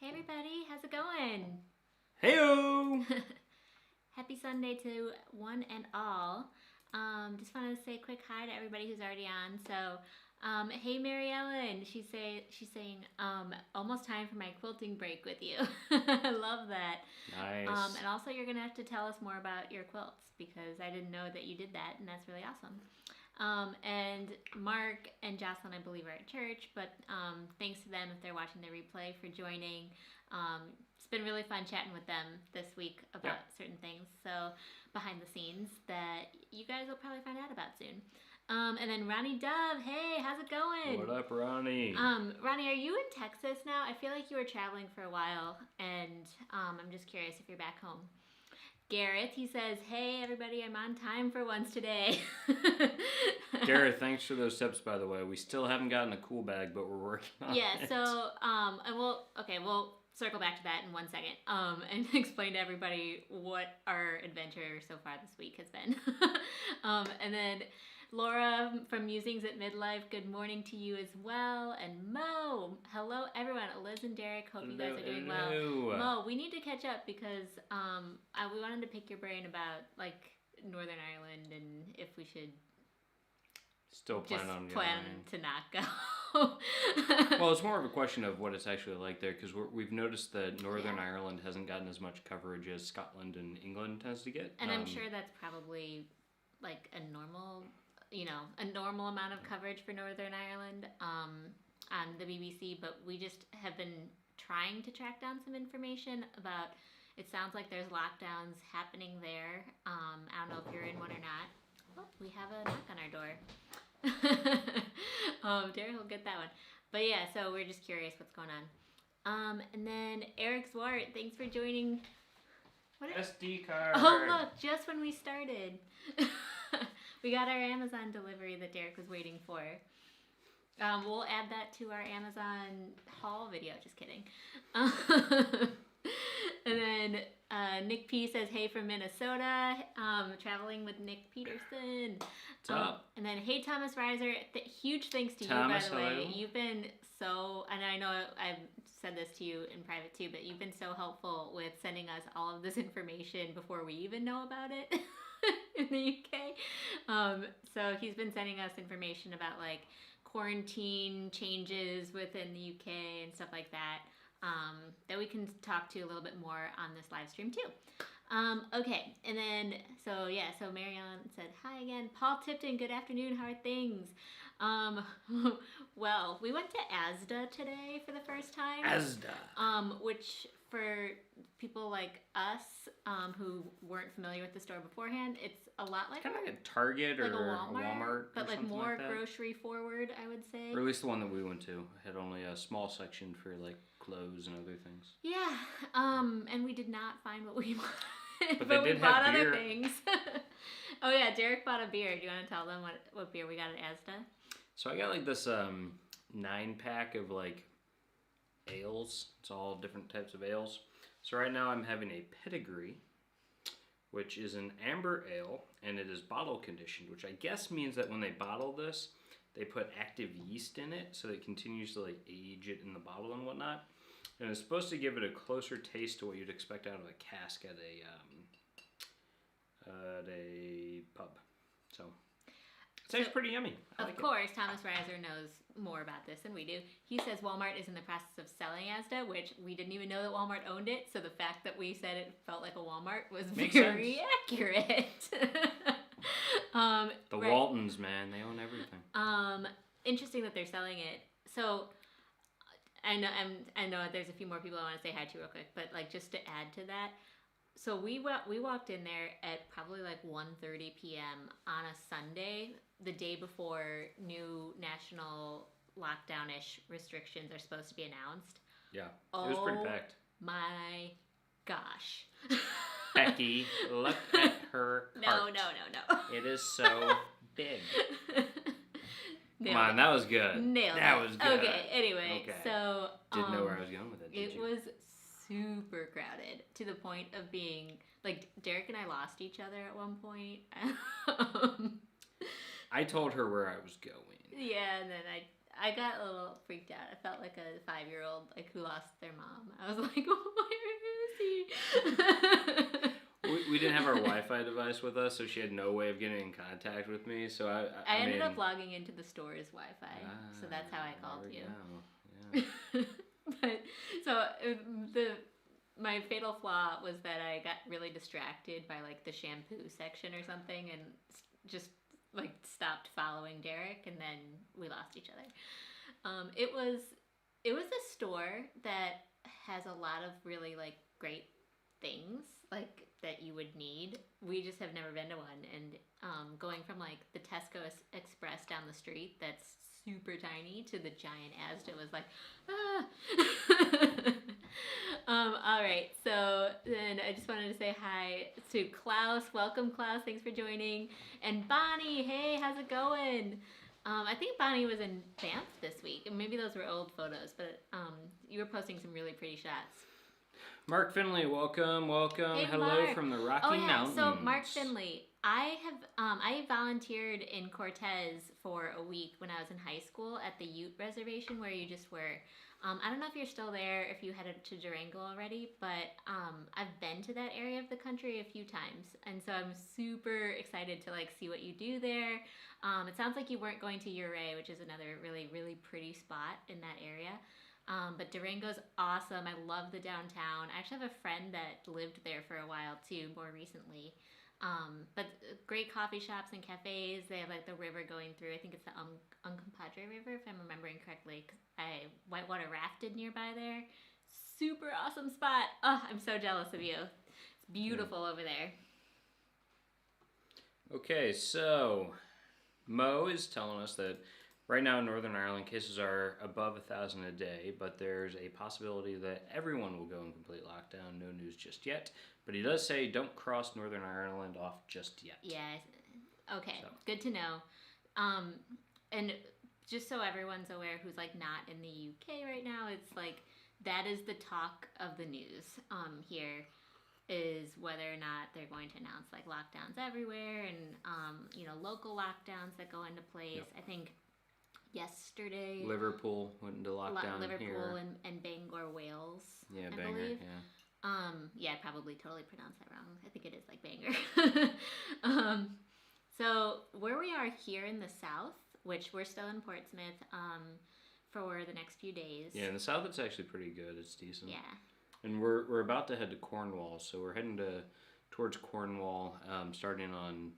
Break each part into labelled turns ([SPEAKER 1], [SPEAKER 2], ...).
[SPEAKER 1] Hey everybody, how's it going?
[SPEAKER 2] Heyo!
[SPEAKER 1] Happy Sunday to one and all. Just wanted to say a quick hi to everybody who's already on. So, hey Mary Ellen, she's saying, almost time for my quilting break with you. I love that.
[SPEAKER 2] Nice.
[SPEAKER 1] And also you're gonna have to tell us more about your quilts because I didn't know that you did that, and that's really awesome. And Mark and Jocelyn, I believe, are at church, but thanks to them if they're watching the replay for joining. It's been really fun chatting with them this week about certain things, so behind the scenes that you guys will probably find out about soon. And then Ronnie Dove, hey, how's it going?
[SPEAKER 2] What up, Ronnie?
[SPEAKER 1] Ronnie, are you in Texas now? I feel like you were traveling for a while, and I'm just curious if you're back home. Gareth, he says, hey everybody, I'm on time for once today.
[SPEAKER 2] Gareth, thanks for those tips, by the way. We still haven't gotten a cool bag, but we're working on it.
[SPEAKER 1] Yeah, so, and we'll circle back to that in 1 second, and explain to everybody what our adventure so far this week has been. And then Laura from Musings at Midlife, good morning to you as well. And Mo, hello everyone. Eliz and Derek, hope you guys are doing well. Mo, we need to catch up because we wanted to pick your brain about like Northern Ireland and if we should
[SPEAKER 2] still plan
[SPEAKER 1] to not go.
[SPEAKER 2] Well, it's more of a question of what it's actually like there because we've noticed that Northern Ireland hasn't gotten as much coverage as Scotland and England tends to get.
[SPEAKER 1] And I'm sure that's probably like a normal amount of coverage for Northern Ireland on the BBC, but we just have been trying to track down some information about, it sounds like there's lockdowns happening there. I don't know if you're in one or not. Oh, we have a knock on our door. Derek will get that one. But yeah, so we're just curious what's going on. And then Eric Zwart, thanks for joining.
[SPEAKER 2] SD card.
[SPEAKER 1] Oh look, just when we started. We got our Amazon delivery that Derek was waiting for. We'll add that to our Amazon haul video. Just kidding. And then Nick P says, hey from Minnesota. Traveling with Nick Peterson.
[SPEAKER 2] What's up?
[SPEAKER 1] And then, hey Thomas Reiser. Huge thanks to
[SPEAKER 2] Thomas,
[SPEAKER 1] you, by the way.
[SPEAKER 2] hello.
[SPEAKER 1] You've been so, and I know I've said this to you in private too, but you've been so helpful with sending us all of this information before we even know about it. In the UK. So he's been sending us information about like quarantine changes within the UK and stuff like that, that we can talk to a little bit more on this live stream too. Okay, and then, so Marianne said, hi again. Paul Tipton, good afternoon, how are things? Well, we went to Asda today for the first time.
[SPEAKER 2] Asda.
[SPEAKER 1] Which for people like us, who weren't familiar with the store beforehand, it's a lot like
[SPEAKER 2] kind of like a Target or
[SPEAKER 1] like a Walmart, but like more
[SPEAKER 2] like
[SPEAKER 1] grocery forward, I would say.
[SPEAKER 2] Or at least the one that we went to had only a small section for like clothes and other things.
[SPEAKER 1] Yeah, and we did not find what we wanted,
[SPEAKER 2] but
[SPEAKER 1] we
[SPEAKER 2] did
[SPEAKER 1] bought
[SPEAKER 2] have
[SPEAKER 1] other
[SPEAKER 2] beer.
[SPEAKER 1] things. Oh yeah, Derek bought a beer. Do you want to tell them what beer we got at Asda?
[SPEAKER 2] So I got like this 9-pack of like ales. It's all different types of ales. So right now I'm having a pedigree, which is an amber ale, and it is bottle conditioned, which I guess means that when they bottle this, they put active yeast in it, so it continues to like age it in the bottle and whatnot. And it's supposed to give it a closer taste to what you'd expect out of a cask at a pub. So it tastes pretty yummy.
[SPEAKER 1] Of course, Thomas Reiser knows more about this than we do. He says Walmart is in the process of selling Asda, which we didn't even know that Walmart owned it. So the fact that we said it felt like a Walmart was very accurate.
[SPEAKER 2] The Waltons, man, they own everything.
[SPEAKER 1] Interesting that they're selling it. So I know there's a few more people I want to say hi to real quick, but like just to add to that. So we walked in there at probably like 1:30 p.m. on a Sunday, the day before new national lockdown-ish restrictions are supposed to be announced.
[SPEAKER 2] Yeah, it was pretty packed.
[SPEAKER 1] My gosh.
[SPEAKER 2] Becky, look at her cart.
[SPEAKER 1] No.
[SPEAKER 2] It is so big. Come on, that was good.
[SPEAKER 1] Nailed
[SPEAKER 2] that
[SPEAKER 1] it.
[SPEAKER 2] was good.
[SPEAKER 1] Okay, anyway, so...
[SPEAKER 2] Didn't know where I was going with it, did you?
[SPEAKER 1] It was super crowded to the point of being... Like, Derek and I lost each other at one point.
[SPEAKER 2] I told her where I was going.
[SPEAKER 1] Yeah, and then I got a little freaked out. I felt like a 5-year-old like who lost their mom. I was like, oh, where is he?
[SPEAKER 2] We didn't have our Wi-Fi device with us, so she had no way of getting in contact with me. So
[SPEAKER 1] I ended up logging into the store's Wi-Fi, so that's how I called you. Yeah. But so my fatal flaw was that I got really distracted by like the shampoo section or something, and just like stopped following Derek, and then we lost each other. It was a store that has a lot of really like great things like that you would need. We just have never been to one, and going from like the Tesco Express down the street that's super tiny to the giant Asda was like, all right, so then I just wanted to say hi to Klaus. Welcome, Klaus. Thanks for joining. And Bonnie, hey, how's it going? I think Bonnie was in Banff this week, and maybe those were old photos, but you were posting some really pretty shots.
[SPEAKER 2] Mark Finley, welcome.
[SPEAKER 1] Hey,
[SPEAKER 2] hello
[SPEAKER 1] Mark.
[SPEAKER 2] from the Rocky Mountains.
[SPEAKER 1] So Mark Finley, I volunteered in Cortez for a week when I was in high school at the Ute Reservation where you just were. I don't know if you're still there, if you headed to Durango already, but I've been to that area of the country a few times, and so I'm super excited to like see what you do there. It sounds like you weren't going to Ouray, which is another really, really pretty spot in that area. But Durango's awesome. I love the downtown. I actually have a friend that lived there for a while too, more recently. But great coffee shops and cafes. They have like the river going through. I think it's the Uncompahgre River, if I'm remembering correctly. I whitewater rafted nearby there. Super awesome spot. Oh, I'm so jealous of you. It's beautiful over there.
[SPEAKER 2] Okay, so Mo is telling us that right now in Northern Ireland, cases are above 1,000 a day, but there's a possibility that everyone will go in complete lockdown. No news just yet. But he does say don't cross Northern Ireland off just yet.
[SPEAKER 1] Yeah. Okay. So. Good to know. And just so everyone's aware who's like not in the UK right now, it's like that is the talk of the news here, is whether or not they're going to announce like lockdowns everywhere and local lockdowns that go into place. Yep. I think yesterday
[SPEAKER 2] Liverpool went into lockdown
[SPEAKER 1] Liverpool here. and Bangor, Wales.
[SPEAKER 2] Yeah,
[SPEAKER 1] I
[SPEAKER 2] Bangor,
[SPEAKER 1] believe.
[SPEAKER 2] Yeah.
[SPEAKER 1] I probably totally pronounced that wrong. I think it is like Bangor. So where we are here in the south, which we're still in Portsmouth for the next few days.
[SPEAKER 2] Yeah, in the south it's actually pretty good. It's decent.
[SPEAKER 1] Yeah.
[SPEAKER 2] And we're about to head to Cornwall, so we're heading towards Cornwall starting on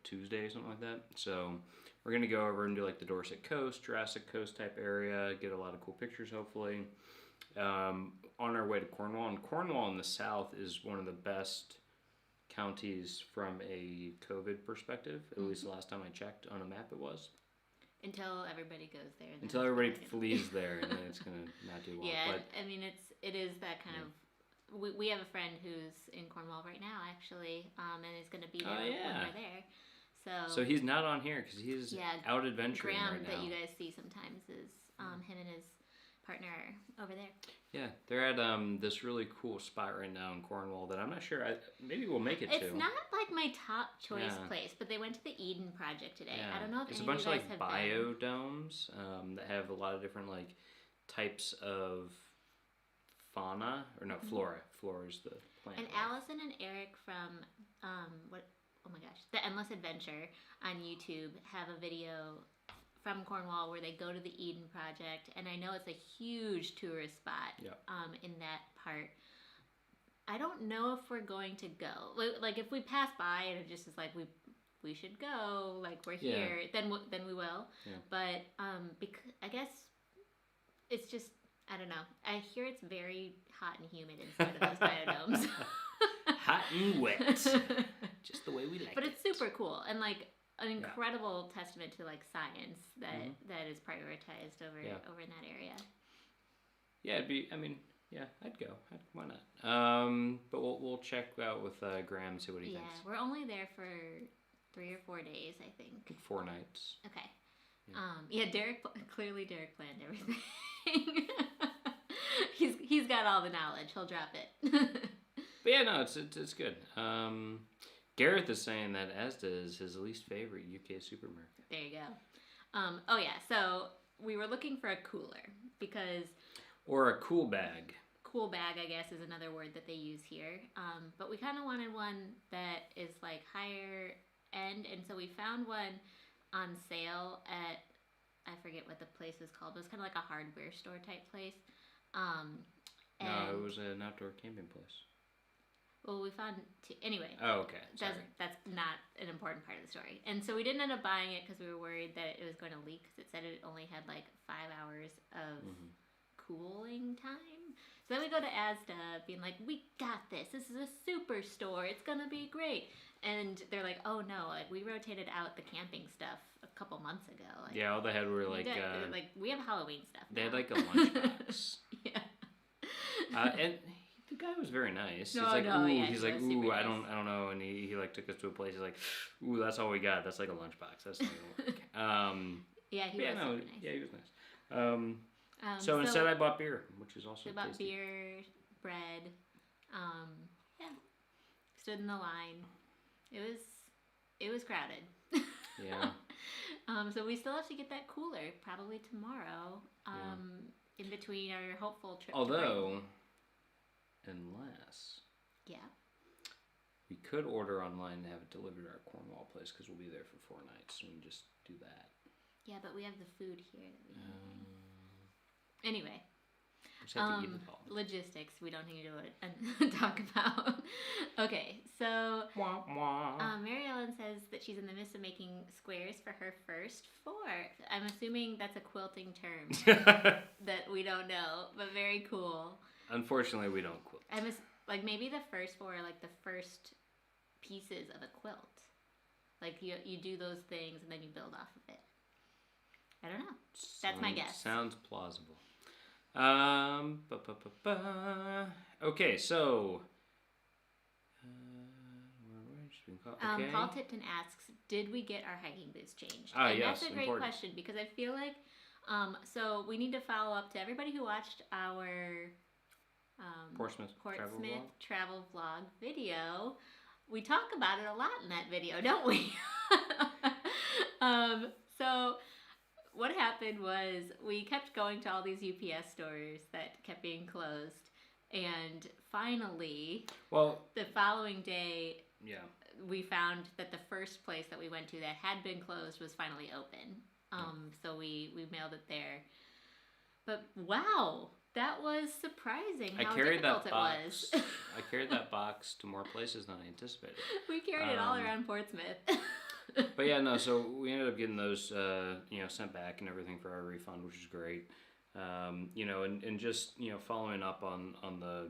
[SPEAKER 2] Tuesday, something like that. So we're gonna go over and do like the Dorset Coast, Jurassic Coast type area, get a lot of cool pictures hopefully. On our way to Cornwall, and Cornwall in the south is one of the best counties from a COVID perspective. At least the last time I checked on a map, it was.
[SPEAKER 1] Until everybody goes there.
[SPEAKER 2] Until everybody flees there, and then it's gonna not do well.
[SPEAKER 1] Yeah, but I mean it is that kind of. We have a friend who's in Cornwall right now actually, and is gonna be there when we're there.
[SPEAKER 2] So he's not on here because he's out adventuring
[SPEAKER 1] Graham
[SPEAKER 2] right now.
[SPEAKER 1] that you guys see sometimes is him and his partner over there.
[SPEAKER 2] Yeah, they're at this really cool spot right now in Cornwall that I'm not sure. Maybe we'll make it to.
[SPEAKER 1] It's not like my top choice place, but they went to the Eden Project today.
[SPEAKER 2] Yeah.
[SPEAKER 1] I don't know if
[SPEAKER 2] it's
[SPEAKER 1] any
[SPEAKER 2] a bunch
[SPEAKER 1] of you guys
[SPEAKER 2] of like
[SPEAKER 1] have
[SPEAKER 2] biodomes that have a lot of different like types of fauna or no flora. Flora is the plant.
[SPEAKER 1] And Allison and Eric from The Endless Adventure on YouTube have a video from Cornwall where they go to the Eden Project, and I know it's a huge tourist spot in that part. I don't know if we're going to go. Like if we pass by and it just is like we should go, like we're here, then we will. Yeah. But I guess it's just, I don't know. I hear it's very hot and humid inside of those biodomes.
[SPEAKER 2] Hot and wet, just the way we like it.
[SPEAKER 1] But it's super cool and like an incredible testament to like science that is prioritized over in that area.
[SPEAKER 2] Yeah, it'd be. I mean, yeah, I'd go. Why not? But we'll check out with Graham and see what he thinks.
[SPEAKER 1] Yeah, we're only there for 3 or 4 days, I think.
[SPEAKER 2] 4 nights.
[SPEAKER 1] Okay. Yeah. Derek planned everything. he's got all the knowledge. He'll drop it.
[SPEAKER 2] But yeah, no, it's good. Gareth is saying that Asda is his least favorite UK supermarket.
[SPEAKER 1] There you go. So we were looking for a cooler because
[SPEAKER 2] Or a cool bag.
[SPEAKER 1] cool bag, I guess, is another word that they use here. But we kind of wanted one that is like higher end, and so we found one on sale at, I forget what the place was called, but it was kind of like a hardware store type place.
[SPEAKER 2] No, it was an outdoor camping place.
[SPEAKER 1] Well, we found anyway.
[SPEAKER 2] Oh, okay. Sorry.
[SPEAKER 1] That's not an important part of the story. And so we didn't end up buying it because we were worried that it was going to leak because it said it only had like 5 hours of cooling time. So then we go to Asda being like, we got this. This is a superstore. It's going to be great. And they're like, oh no, like we rotated out the camping stuff a couple months ago. Like,
[SPEAKER 2] yeah, all they had were like...
[SPEAKER 1] like we have Halloween stuff now.
[SPEAKER 2] They had like a lunchbox.
[SPEAKER 1] Yeah.
[SPEAKER 2] And the guy was very nice.
[SPEAKER 1] No,
[SPEAKER 2] he's like,
[SPEAKER 1] no,
[SPEAKER 2] ooh,
[SPEAKER 1] yeah,
[SPEAKER 2] he's
[SPEAKER 1] he
[SPEAKER 2] like,
[SPEAKER 1] was super
[SPEAKER 2] ooh, I
[SPEAKER 1] nice.
[SPEAKER 2] don't know. And he like took us to a place. He's like, ooh, that's all we got. That's like a lunchbox. That's not gonna work.
[SPEAKER 1] Yeah, he was super nice.
[SPEAKER 2] Yeah, he was nice. So instead, I bought beer, which is also
[SPEAKER 1] we bought
[SPEAKER 2] tasty.
[SPEAKER 1] beer, bread. Yeah, stood in the line. It was crowded.
[SPEAKER 2] Yeah.
[SPEAKER 1] So we still have to get that cooler probably tomorrow. In between our hopeful trip.
[SPEAKER 2] Although, unless
[SPEAKER 1] yeah,
[SPEAKER 2] we could order online and have it delivered to our Cornwall place because we'll be there for 4 nights, and we can just do that.
[SPEAKER 1] Yeah, but we have the food here. Anyway.
[SPEAKER 2] Just have to eat it all.
[SPEAKER 1] Logistics, we don't need to talk about. Okay, so Mary Ellen says that she's in the midst of making squares for her first 4. I'm assuming that's a quilting term that we don't know, but very cool.
[SPEAKER 2] Unfortunately, we don't quilt.
[SPEAKER 1] Like maybe the first 4 are like the first pieces of a quilt. Like you do those things and then you build off of it. I don't know. That's my guess.
[SPEAKER 2] Sounds plausible. Okay, so okay.
[SPEAKER 1] Paul Tipton asks, did we get our hiking boots changed?
[SPEAKER 2] Ah,
[SPEAKER 1] and
[SPEAKER 2] yes,
[SPEAKER 1] that's a great
[SPEAKER 2] important.
[SPEAKER 1] question because I feel like so we need to follow up to everybody who watched our
[SPEAKER 2] Portsmouth
[SPEAKER 1] travel vlog video. We talk about it a lot in that video, don't we? So what happened was we kept going to all these UPS stores that kept being closed, and finally, the following day, we found that the first place that we went to that had been closed was finally open. So we mailed it there. But wow, that was surprising how difficult it was.
[SPEAKER 2] I carried that box to more places than I anticipated.
[SPEAKER 1] We carried it all around Portsmouth.
[SPEAKER 2] But yeah, no, so we ended up getting those, sent back and everything for our refund, which is great. And just, following up on the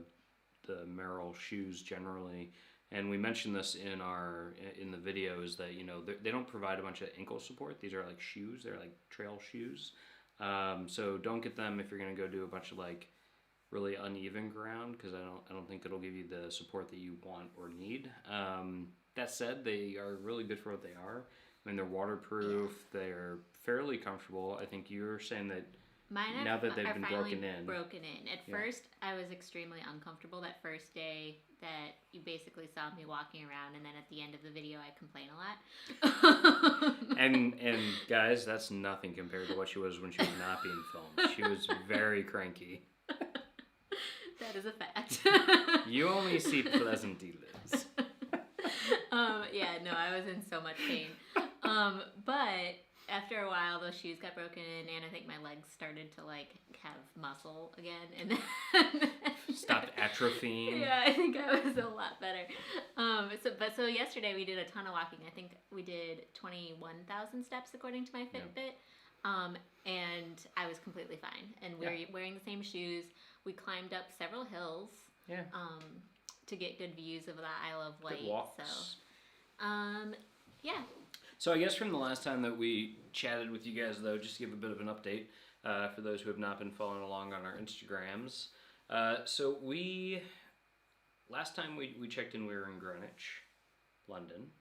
[SPEAKER 2] Merrell Shoes generally, and we mentioned this in the videos that, they don't provide a bunch of ankle support. These are like shoes. They're like trail shoes. So don't get them if you're going to go do a bunch of like really uneven ground, because I don't think it'll give you the support that you want or need. That said, they are really good for what they are. I mean, they're waterproof. Yeah. They're fairly comfortable. I think you were saying that
[SPEAKER 1] mine
[SPEAKER 2] now that they've been broken in.
[SPEAKER 1] At first, I was extremely uncomfortable that first day that you basically saw me walking around, and then at the end of the video, I complain a lot.
[SPEAKER 2] and guys, that's nothing compared to what she was when she was not being filmed. She was very cranky.
[SPEAKER 1] That is a fact.
[SPEAKER 2] You only see pleasant Eliz.
[SPEAKER 1] Yeah, no, I was in so much pain. But after a while, those shoes got broken in, and I think my legs started to like have muscle again, and then
[SPEAKER 2] stopped atrophying.
[SPEAKER 1] Yeah, I think I was a lot better. So yesterday we did a ton of walking. I think we did 21,000 steps according to my Fitbit. And I was completely fine. And we were wearing the same shoes. We climbed up several hills. Yeah. To get good views of the Isle of Wight.
[SPEAKER 2] Good walks.
[SPEAKER 1] So, yeah.
[SPEAKER 2] So I guess from the last time that we chatted with you guys, though, just to give a bit of an update for those who have not been following along on our Instagrams. So last time we checked in, we were in Greenwich, London.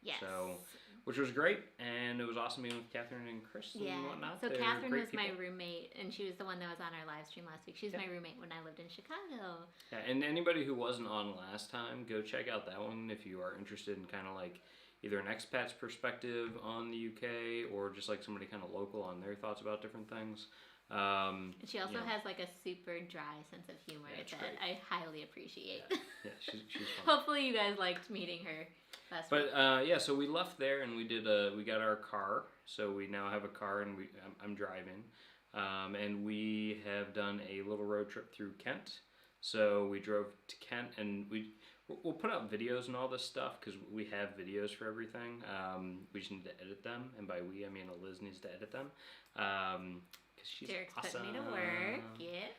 [SPEAKER 1] Yes.
[SPEAKER 2] So, which was great, and it was awesome being with Catherine and Chris and whatnot.
[SPEAKER 1] So Catherine was my roommate, and she was the one that was on our live stream last week. She was my roommate when I lived in Chicago.
[SPEAKER 2] Yeah, and anybody who wasn't on last time, go check out that one if you are interested in kind of like, either an expat's perspective on the UK or just like somebody kind of local on their thoughts about different things.
[SPEAKER 1] She also has like a super dry sense of humor that I highly appreciate.
[SPEAKER 2] Yeah, she's fun.
[SPEAKER 1] Hopefully you guys liked meeting her last week.
[SPEAKER 2] Yeah, so we left there and we got our car. So we now have a car and I'm driving. And we have done a little road trip through Kent. So we drove to Kent and we'll put up videos and all this stuff because we have videos for everything. We just need to edit them. And by we, I mean Eliz needs to edit them. She's
[SPEAKER 1] Derek's
[SPEAKER 2] awesome.
[SPEAKER 1] putting me to work.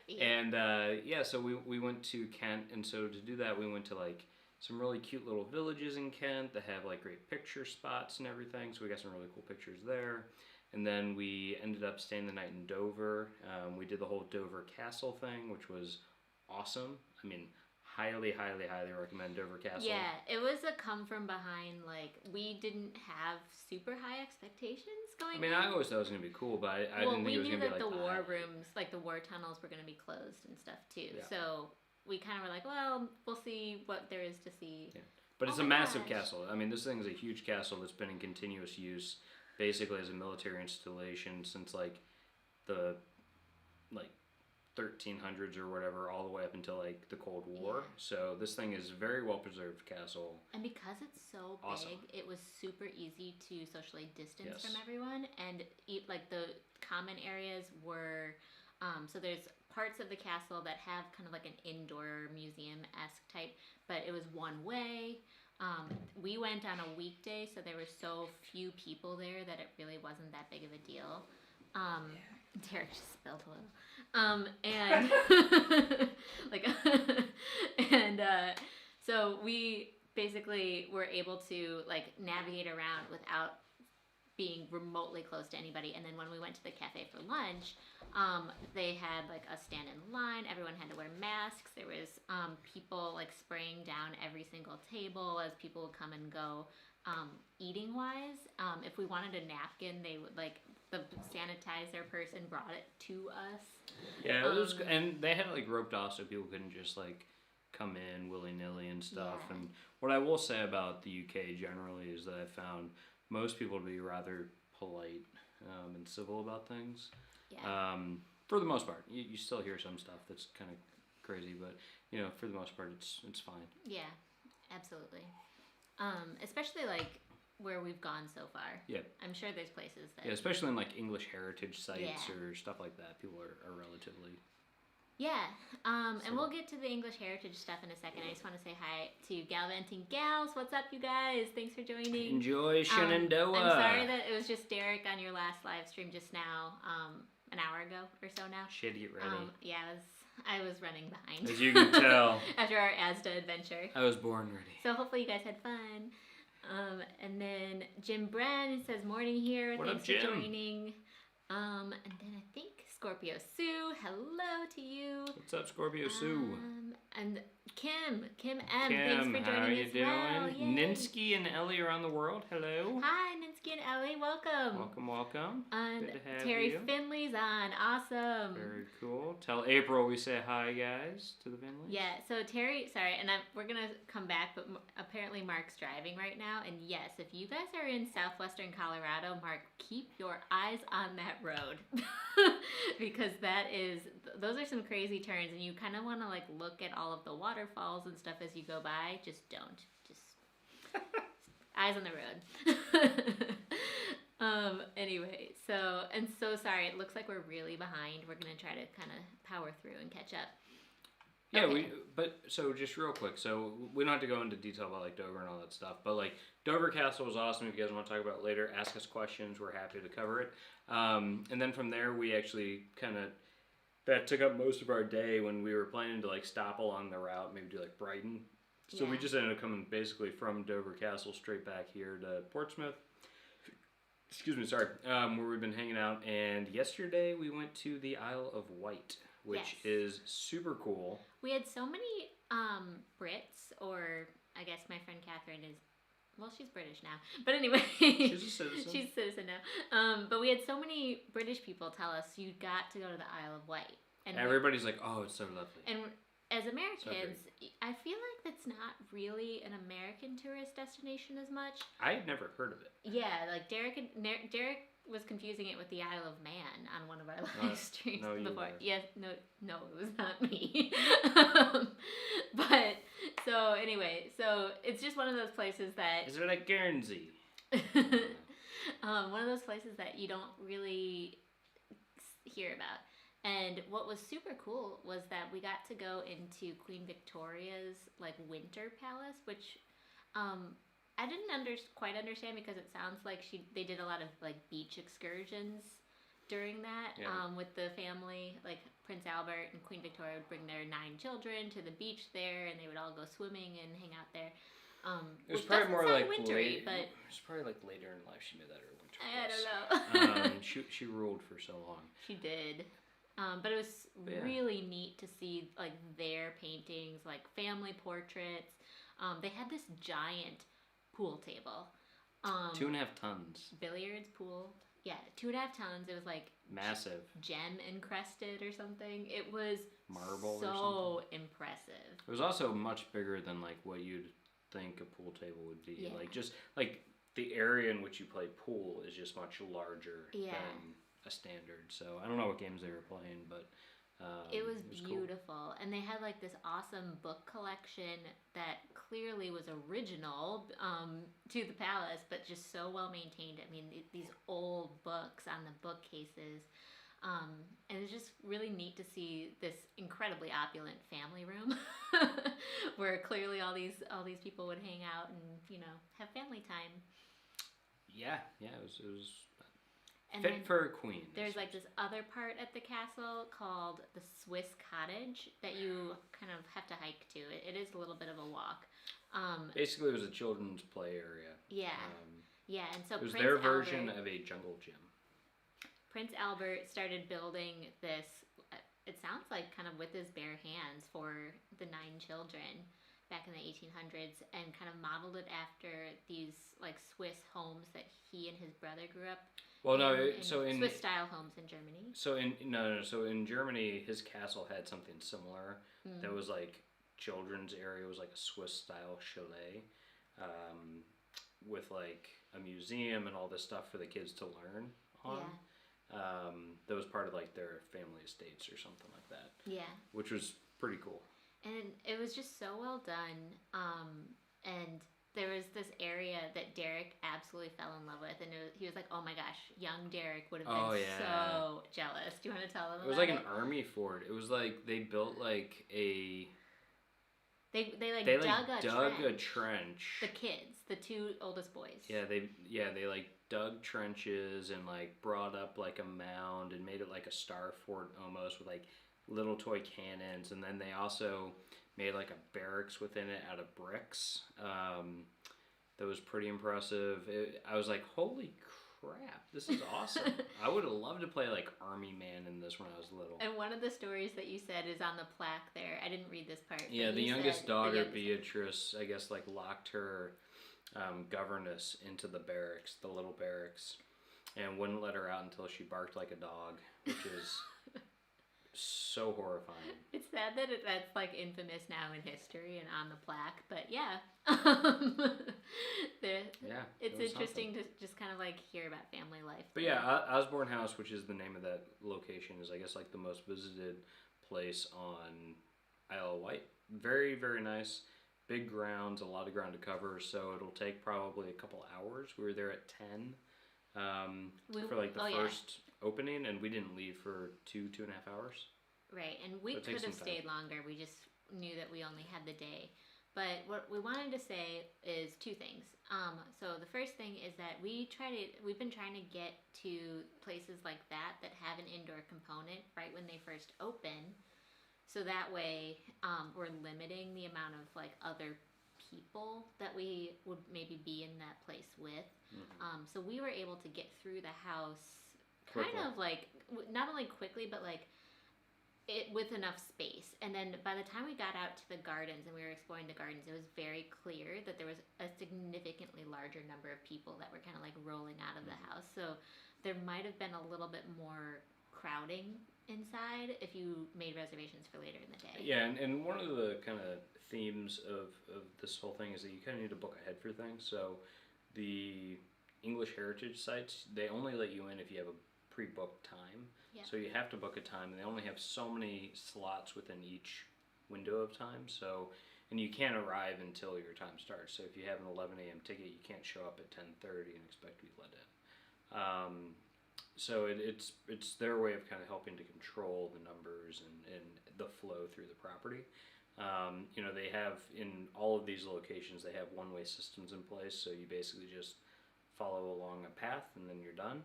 [SPEAKER 1] Yeah.
[SPEAKER 2] And so we went to Kent, and so to do that, we went to like some really cute little villages in Kent that have like great picture spots and everything. So we got some really cool pictures there. And then we ended up staying the night in Dover. We did the whole Dover Castle thing, which was awesome. I mean, highly recommend Dover Castle.
[SPEAKER 1] Yeah, it was a come from behind. Like, we didn't have super high expectations going in.
[SPEAKER 2] I mean, I always thought it was going to be cool, but I didn't think it was going to be like...
[SPEAKER 1] we knew that the war rooms, like the war tunnels were going to be closed and stuff too. Yeah. So we kind of were like, well, we'll see what there is to see. Yeah.
[SPEAKER 2] But it's a massive castle. I mean, this thing is a huge castle that's been in continuous use basically as a military installation since like the 1300s or whatever, all the way up until like the Cold War. Yeah. So this thing is a very well preserved castle.
[SPEAKER 1] And because it's so big, it was super easy to socially distance from everyone. And like the common areas were, so there's parts of the castle that have kind of like an indoor museum-esque type, but it was one way. We went on a weekday, so there were so few people there that it really wasn't that big of a deal. Derek just spelled a little. So we basically were able to like navigate around without being remotely close to anybody. And then when we went to the cafe for lunch, they had like us stand in line. Everyone had to wear masks. There was people like spraying down every single table as people would come and go. Eating wise, if we wanted a napkin, they would like the sanitizer person brought it to us.
[SPEAKER 2] Yeah, it was, and they had it like roped off so people couldn't just like come in willy nilly and stuff. Yeah. And what I will say about the UK generally is that I found most people to be rather polite and civil about things. Yeah. For the most part, you still hear some stuff that's kind of crazy, but you know, for the most part, it's fine.
[SPEAKER 1] Yeah, absolutely. Especially like where we've gone so far. Yeah. I'm sure there's places that...
[SPEAKER 2] Yeah, especially in like English heritage sites or stuff like that. People are relatively...
[SPEAKER 1] Yeah. And we'll get to the English heritage stuff in a second. I just want to say hi to Galvanting Gals. What's up, you guys? Thanks for joining.
[SPEAKER 2] Enjoy Shenandoah.
[SPEAKER 1] I'm sorry that it was just Derek on your last live stream just now, an hour ago or so now.
[SPEAKER 2] Shit, get ready.
[SPEAKER 1] Yeah, I was running behind.
[SPEAKER 2] As you can tell.
[SPEAKER 1] After our Asda adventure.
[SPEAKER 2] I was born ready.
[SPEAKER 1] So hopefully you guys had fun. And then Jim Bren says morning here.
[SPEAKER 2] What
[SPEAKER 1] Thanks
[SPEAKER 2] up, Jim?
[SPEAKER 1] for joining. And then I think Scorpio Sue, hello to you.
[SPEAKER 2] What's up, Scorpio Sue?
[SPEAKER 1] And Kim M, thanks for joining
[SPEAKER 2] how are you
[SPEAKER 1] as
[SPEAKER 2] doing?
[SPEAKER 1] well.
[SPEAKER 2] Ninsky and Ellie around the world, hello.
[SPEAKER 1] Hi, Ninsky and Ellie, welcome.
[SPEAKER 2] Welcome.
[SPEAKER 1] And
[SPEAKER 2] good to have
[SPEAKER 1] Terry
[SPEAKER 2] you.
[SPEAKER 1] Finley's on, awesome.
[SPEAKER 2] Very cool. Tell April we say hi, guys, to the Finleys.
[SPEAKER 1] Yeah, so Terry, sorry, and we're going to come back, but apparently Mark's driving right now. And yes, if you guys are in southwestern Colorado, Mark, keep your eyes on that road. Because those are some crazy turns, and you kind of want to like look at all of the waterfalls and stuff as you go by. Just don't. Just eyes on the road. Anyway, so sorry. It looks like we're really behind. We're gonna try to kind of power through and catch up.
[SPEAKER 2] Yeah, okay. So just real quick, so we don't have to go into detail about like Dover and all that stuff, but like Dover Castle was awesome. If you guys want to talk about it later, ask us questions. We're happy to cover it. And then from there, we actually that took up most of our day when we were planning to like stop along the route, maybe do like Brighton. So we just ended up coming basically from Dover Castle straight back here to Portsmouth. Excuse me, sorry. Where we've been hanging out. And yesterday we went to the Isle of Wight, which is super cool.
[SPEAKER 1] We had so many Brits, or I guess my friend Catherine is, well, she's British now. But anyway.
[SPEAKER 2] She's a citizen.
[SPEAKER 1] She's a citizen now. But we had so many British people tell us you got to go to the Isle of Wight.
[SPEAKER 2] And everybody's like, oh, it's so lovely.
[SPEAKER 1] And as Americans, I feel like that's not really an American tourist destination as much.
[SPEAKER 2] I had never heard of it.
[SPEAKER 1] Yeah, like Derek was confusing it with the Isle of Man on one of our live streams before. Yes, no, it was not me. But so anyway, so it's just one of those places that
[SPEAKER 2] is it like Guernsey?
[SPEAKER 1] One of those places that you don't really hear about. And what was super cool was that we got to go into Queen Victoria's like winter palace, which I didn't quite understand because it sounds like they did a lot of like beach excursions during that with the family. Like Prince Albert and Queen Victoria would bring their 9 children to the beach there, and they would all go swimming and hang out there.
[SPEAKER 2] It was probably more like
[SPEAKER 1] wintry, but
[SPEAKER 2] it was probably like later in life she made that her winter.
[SPEAKER 1] I don't know.
[SPEAKER 2] She ruled for so long.
[SPEAKER 1] She did. But it was really neat to see like their paintings, like family portraits. They had this giant pool table.
[SPEAKER 2] 2.5 tons.
[SPEAKER 1] Billiards pool. Yeah, 2.5 tons. It was like
[SPEAKER 2] massive.
[SPEAKER 1] Gem encrusted or something. It was
[SPEAKER 2] marble.
[SPEAKER 1] So impressive.
[SPEAKER 2] It was also much bigger than like what you'd think a pool table would be.
[SPEAKER 1] Yeah.
[SPEAKER 2] Like just like the area in which you play pool is just much larger than a standard. So I don't know what games they were playing, but
[SPEAKER 1] it was beautiful. Cool. And they had like this awesome book collection that clearly was original to the palace, but just so well maintained. I mean, these old books on the bookcases. And it was just really neat to see this incredibly opulent family room where clearly all these people would hang out and have family time.
[SPEAKER 2] Yeah, it was
[SPEAKER 1] and
[SPEAKER 2] fit for a queen.
[SPEAKER 1] There's like this other part at the castle called the Swiss Cottage that you kind of have to hike to. It is a little bit of a walk.
[SPEAKER 2] Basically, it was a children's play area.
[SPEAKER 1] Yeah, and so
[SPEAKER 2] it was
[SPEAKER 1] Prince
[SPEAKER 2] their version
[SPEAKER 1] Albert,
[SPEAKER 2] of a jungle gym.
[SPEAKER 1] Prince Albert started building this. It sounds like kind of with his bare hands for the 9 children back in the 1800s, and kind of modeled it after these like Swiss homes that he and his brother grew up.
[SPEAKER 2] Well,
[SPEAKER 1] in Swiss style homes in Germany.
[SPEAKER 2] So in Germany, his castle had something similar. That was like children's area. It was like a Swiss style chalet, with like a museum and all this stuff for the kids to learn on. Yeah. That was part of like their family estates or something like that. Yeah. Which was pretty cool.
[SPEAKER 1] And it was just so well done. And there was this area that Derek absolutely fell in love with, and he was like, "Oh my gosh, young Derek would have been so jealous." Do you want to tell him?
[SPEAKER 2] It was like an army fort. It was like they built like a.
[SPEAKER 1] They dug a trench. The kids, the 2 oldest boys.
[SPEAKER 2] Yeah, they like dug trenches and like brought up like a mound and made it like a star fort almost with like little toy cannons, and then they also made like a barracks within it out of bricks. That was pretty impressive. I was like, holy crap, this is awesome. I would have loved to play like Army Man in this when I was little.
[SPEAKER 1] And one of the stories that you said is on the plaque there. I didn't read this part.
[SPEAKER 2] Yeah, the youngest daughter, Beatrice, I guess like locked her governess into the barracks, the little barracks, and wouldn't let her out until she barked like a dog, which is so horrifying.
[SPEAKER 1] It's sad that that's like infamous now in history and on the plaque, but yeah. It's interesting to just kind of like hear about family life.
[SPEAKER 2] But yeah, Osborne House, which is the name of that location, is I guess like the most visited place on Isle of Wight. Very, very nice. Big grounds, a lot of ground to cover, so it'll take probably a couple hours. We were there at 10 for like the first opening, and we didn't leave for 2.5 hours.
[SPEAKER 1] Right, and we could have stayed longer. We just knew that we only had the day. But what we wanted to say is 2 things. So the first thing is that we've been trying to get to places like that have an indoor component right when they first open. So that way, we're limiting the amount of like other people that we would maybe be in that place with. Mm-hmm. So we were able to get through the house kind of like, not only quickly, but like it with enough space. And then by the time we got out to the gardens and we were exploring the gardens, it was very clear that there was a significantly larger number of people that were kind of like rolling out of the house. So there might have been a little bit more crowding inside if you made reservations for later in the day.
[SPEAKER 2] Yeah, and one of the kind of themes of this whole thing is that you kind of need to book ahead for things. So the English heritage sites, they only let you in if you have a pre-booked time.
[SPEAKER 1] Yeah.
[SPEAKER 2] So you have to book a time, and they only have so many slots within each window of time. So, and you can't arrive until your time starts. So if you have an 11 a.m. ticket, you can't show up at 10:30 and expect to be let in. So it's their way of kind of helping to control the numbers and the flow through the property. They have, in all of these locations, they have one-way systems in place, so you basically just follow along a path and then you're done.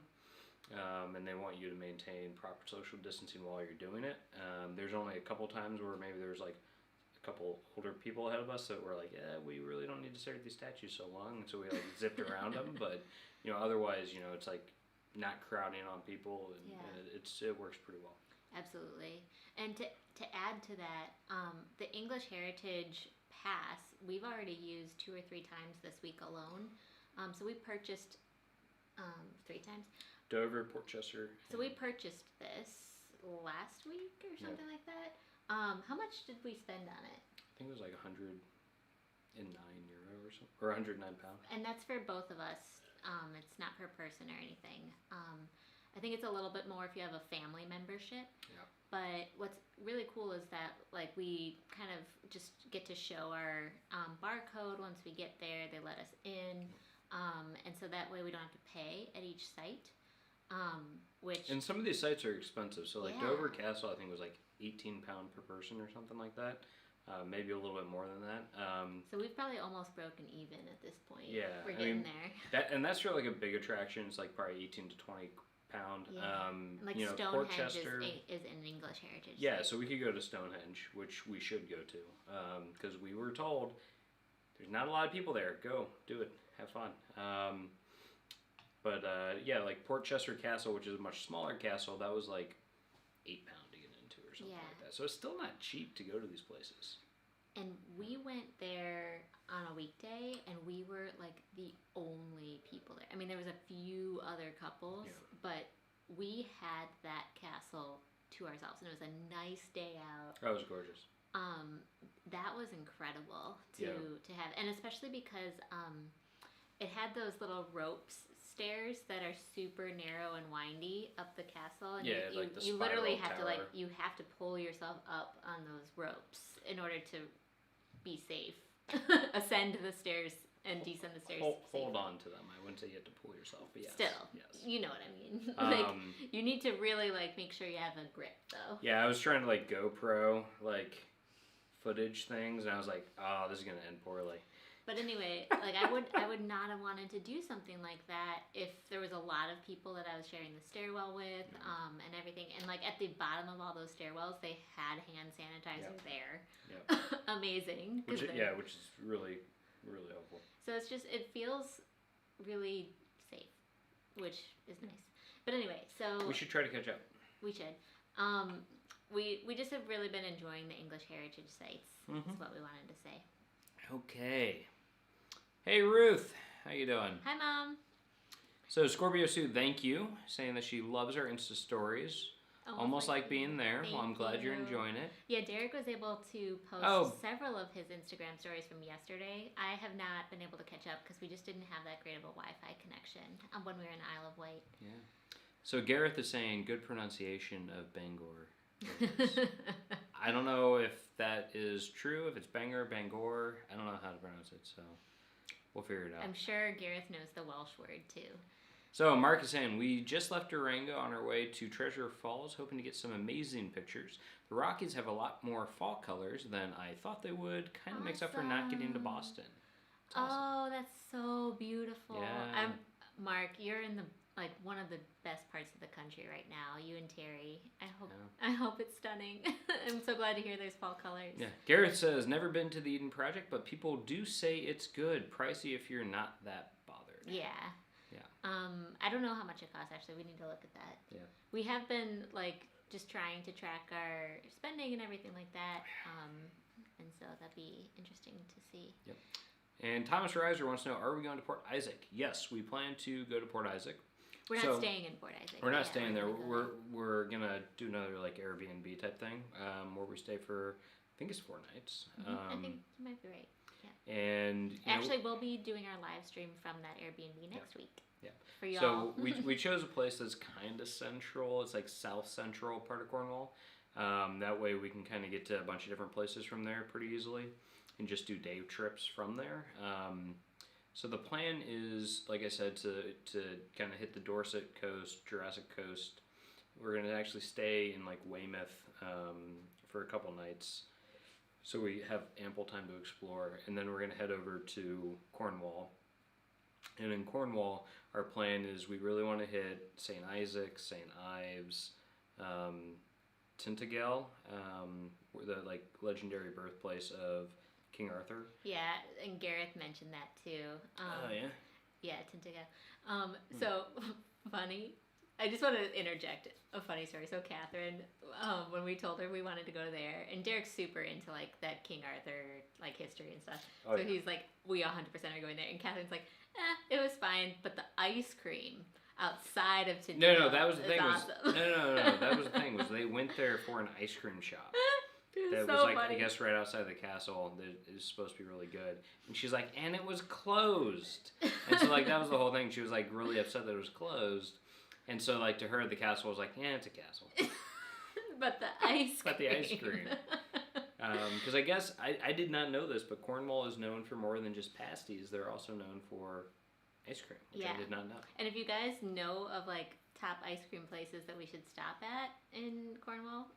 [SPEAKER 2] And they want you to maintain proper social distancing while you're doing it. There's only a couple times where maybe there's like a couple older people ahead of us that were like, yeah, we really don't need to stare at these statues so long, and so we like zipped around them. But otherwise, it's like not crowding on people, and it works pretty well.
[SPEAKER 1] Absolutely. And to add to that, the English Heritage Pass, we've already used 2 or 3 times this week alone. So we purchased 3 times.
[SPEAKER 2] Dover, Port Chester.
[SPEAKER 1] So we purchased this last week or something like that. How much did we spend on it?
[SPEAKER 2] I think it was like €109 or something, or £109.
[SPEAKER 1] And that's for both of us. It's not per person or anything. I think it's a little bit more if you have a family membership.
[SPEAKER 2] Yeah.
[SPEAKER 1] But what's really cool is that we kind of just get to show our barcode once we get there. They let us in, and so that way we don't have to pay at each site.
[SPEAKER 2] And some of these sites are expensive. So Dover Castle, I think was like £18 per person or something like that. Maybe a little bit more than that.
[SPEAKER 1] So we've probably almost broken even at this point.
[SPEAKER 2] Yeah,
[SPEAKER 1] we're getting there.
[SPEAKER 2] That's for like a big attraction. It's like probably 18 to 20 pound.
[SPEAKER 1] Yeah. Stonehenge is an English heritage.
[SPEAKER 2] Yeah,
[SPEAKER 1] site.
[SPEAKER 2] so we could go to Stonehenge, which we should go to, because we were told there's not a lot of people there. Go, do it, have fun. But like Port Chester Castle, which is a much smaller castle, that was like £8 to get into or something like that. So it's still not cheap to go to these places.
[SPEAKER 1] And we went there on a weekday, and we were like the only people there. I mean, there was a few other couples, but we had that castle to ourselves, and it was a nice day out.
[SPEAKER 2] That was gorgeous.
[SPEAKER 1] That was incredible to have, and especially because it had those little ropes stairs that are super narrow and windy up the castle, and you literally have
[SPEAKER 2] tower.
[SPEAKER 1] you have to pull yourself up on those ropes in order to be safe. Ascend the stairs and descend the stairs.
[SPEAKER 2] Hold on to them. I wouldn't say you have to pull yourself, but yes.
[SPEAKER 1] Still,
[SPEAKER 2] yes.
[SPEAKER 1] You know what I mean. You need to really make sure you have a grip, though.
[SPEAKER 2] Yeah, I was trying to GoPro footage things, and I was like, oh, this is gonna end poorly.
[SPEAKER 1] But anyway, I would not have wanted to do something like that if there was a lot of people that I was sharing the stairwell with, and everything. And at the bottom of all those stairwells, they had hand sanitizer there. Yep. Amazing.
[SPEAKER 2] Which is really, really helpful.
[SPEAKER 1] So it feels really safe, which is nice. But anyway, so
[SPEAKER 2] we should try to catch up.
[SPEAKER 1] We should. We just have really been enjoying the English heritage sites.
[SPEAKER 2] Mm-hmm.
[SPEAKER 1] That's what we wanted to say.
[SPEAKER 2] Okay. Hey Ruth, how you doing?
[SPEAKER 1] Hi Mom.
[SPEAKER 2] So Scorpio Sue, thank you, saying that she loves our Insta stories. Almost like being there. Well, I'm glad you're enjoying it.
[SPEAKER 1] Yeah, Derek was able to post several of his Instagram stories from yesterday. I have not been able to catch up because we just didn't have that great of a Wi-Fi connection when we were in Isle of Wight.
[SPEAKER 2] Yeah. So Gareth is saying good pronunciation of Bangor. I don't know if that is true, if it's Bangor, Bangor. I don't know how to pronounce it, so we'll figure it out.
[SPEAKER 1] I'm sure Gareth knows the Welsh word too.
[SPEAKER 2] So Mark is saying, we just left Durango on our way to Treasure Falls, hoping to get some amazing pictures. The Rockies have a lot more fall colors than I thought they would. Kind of makes up for not getting to Boston. It's awesome.
[SPEAKER 1] That's so beautiful.
[SPEAKER 2] Yeah.
[SPEAKER 1] Mark, you're in one of the best parts of the country right now. You and Terry. I hope it's stunning. I'm so glad to hear there's fall colors.
[SPEAKER 2] Yeah. Gareth says, never been to the Eden Project, but people do say it's good. Pricey if you're not that bothered.
[SPEAKER 1] Yeah. I don't know how much it costs, actually. We need to look at that. Yeah. We have been, just trying to track our spending and everything like that. And so that'd be interesting to see.
[SPEAKER 2] Yep. And Thomas Reiser wants to know, are we going to Port Isaac? Yes, we plan to go to Port Isaac.
[SPEAKER 1] We're not staying in Port Isaac.
[SPEAKER 2] We're not staying there. We're going to do another, Airbnb type thing, where we stay for think it's 4 nights.
[SPEAKER 1] I think you might be right. Yeah.
[SPEAKER 2] And
[SPEAKER 1] actually, we'll be doing our live stream from that Airbnb next week.
[SPEAKER 2] Yeah.
[SPEAKER 1] For y'all.
[SPEAKER 2] So we chose a place that's kind of central. It's like south central part of Cornwall. That way we can kind of get to a bunch of different places from there pretty easily, and just do day trips from there. So the plan is, like I said, to kind of hit the Dorset coast, Jurassic Coast. We're gonna actually stay in like Weymouth for a couple nights, so we have ample time to explore, and then we're gonna head over to Cornwall. And in Cornwall, our plan is we really want to hit St. Isaac, St. Ives, Tintagel, the like legendary birthplace of King Arthur.
[SPEAKER 1] Yeah, and Gareth mentioned that too.
[SPEAKER 2] Oh yeah.
[SPEAKER 1] Yeah, Tintagel. So funny. I just want to interject a funny story. So Catherine, when we told her we wanted to go there, and Derek's super into like that King Arthur like history and stuff.
[SPEAKER 2] Oh,
[SPEAKER 1] so
[SPEAKER 2] yeah.
[SPEAKER 1] he's like, we 100% are going there. And Catherine's like, it was fine, but the ice cream outside of Tintagel
[SPEAKER 2] No, that was the thing.
[SPEAKER 1] awesome.
[SPEAKER 2] No. That was the thing. Was they went there for an ice cream shop. That
[SPEAKER 1] so
[SPEAKER 2] was like,
[SPEAKER 1] funny.
[SPEAKER 2] I guess, right outside the castle. That is supposed to be really good. And she's like, and it was closed. And so like that was the whole thing. She was like really upset that it was closed. And so like to her, the castle was like, yeah, it's a castle.
[SPEAKER 1] But the ice cream.
[SPEAKER 2] But the ice cream. Because I guess, I did not know this, but Cornwall is known for more than just pasties. They're also known for ice cream, which I did not know.
[SPEAKER 1] And if you guys know of like top ice cream places that we should stop at in Cornwall,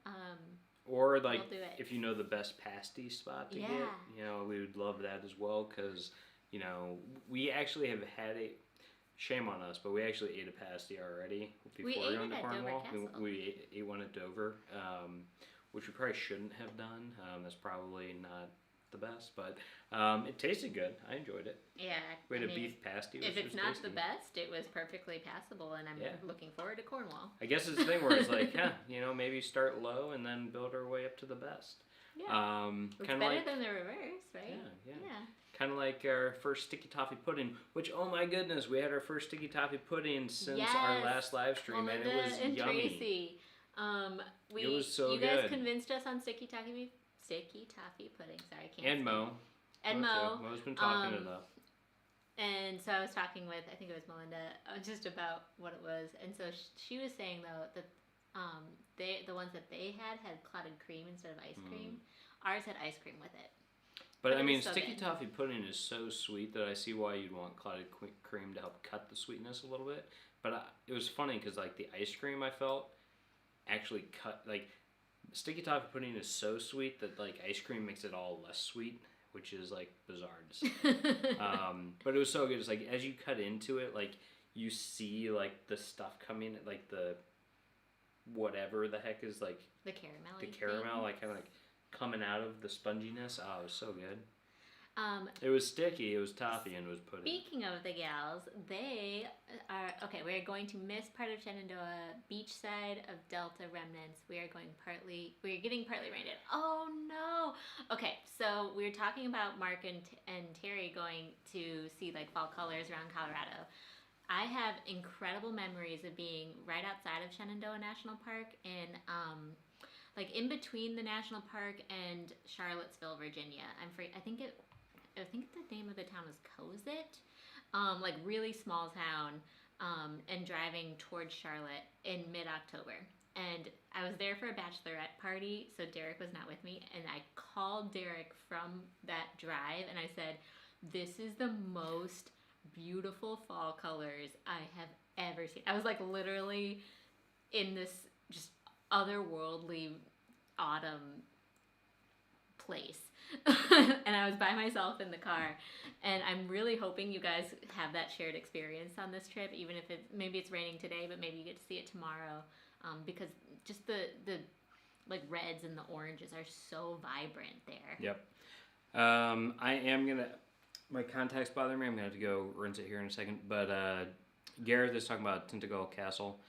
[SPEAKER 2] or like
[SPEAKER 1] we'll do it.
[SPEAKER 2] if you know the best pasty spot to
[SPEAKER 1] Yeah.
[SPEAKER 2] get, we would love that as well. Because we actually have had shame on us, but we actually ate a pasty already before we went to Cornwall. We ate one at Dover, which we probably shouldn't have done. That's probably not the best, but it tasted good. I enjoyed it.
[SPEAKER 1] Yeah.
[SPEAKER 2] We had a beef pasty.
[SPEAKER 1] If it's not
[SPEAKER 2] tasty.
[SPEAKER 1] the best, it was perfectly passable, and I'm looking forward to Cornwall.
[SPEAKER 2] I guess it's a thing where it's like, maybe start low and then build our way up to the best.
[SPEAKER 1] Yeah. It's better than the reverse, right?
[SPEAKER 2] Yeah. Kind of like our first sticky toffee pudding, which, oh my goodness, we had our first sticky toffee pudding since our last live stream, and it was yummy.
[SPEAKER 1] Tracy.
[SPEAKER 2] It was so
[SPEAKER 1] you
[SPEAKER 2] good.
[SPEAKER 1] guys convinced us on sticky toffee pudding. Sorry, I can't.
[SPEAKER 2] And Mo. Mo's been talking it up.
[SPEAKER 1] And so I was talking with, I think it was Melinda, just about what it was, and so she was saying though that the ones that they had clotted cream instead of ice cream. Ours had ice cream with it.
[SPEAKER 2] But I mean, sticky toffee pudding is so sweet that I see why you'd want clotted cream to help cut the sweetness a little bit. But it was funny because like the ice cream I felt actually cut, like sticky toffee pudding is so sweet that like ice cream makes it all less sweet, which is like bizarre to say. But it was so good. It's like as you cut into it, like you see like the stuff coming, like the whatever the heck is like
[SPEAKER 1] the caramel.
[SPEAKER 2] The caramel, like kind of like coming out of the sponginess. Oh, it was so good. It was sticky, it was toffee, and it was pudding.
[SPEAKER 1] Speaking of the gals, they are, okay, we're going to miss part of Shenandoah, beach side of Delta remnants. We're getting partly rained in. Oh no! Okay, so we were talking about Mark and Terry going to see like fall colors around Colorado. I have incredible memories of being right outside of Shenandoah National Park and like in between the national park and Charlottesville, Virginia. I think the name of the town is Cozit, like really small town, and driving towards Charlotte in mid-October. And I was there for a bachelorette party, so Derek was not with me, and I called Derek from that drive, and I said, this is the most beautiful fall colors I have ever seen. I was like literally in this just otherworldly autumn place. And I was by myself in the car, and I'm really hoping you guys have that shared experience on this trip, even if maybe it's raining today, but maybe you get to see it tomorrow, because just the like reds and the oranges are so vibrant there.
[SPEAKER 2] Yep. I am gonna, my contacts bother me, I'm gonna have to go rinse it here in a second, but Gareth is talking about Tintagel Castle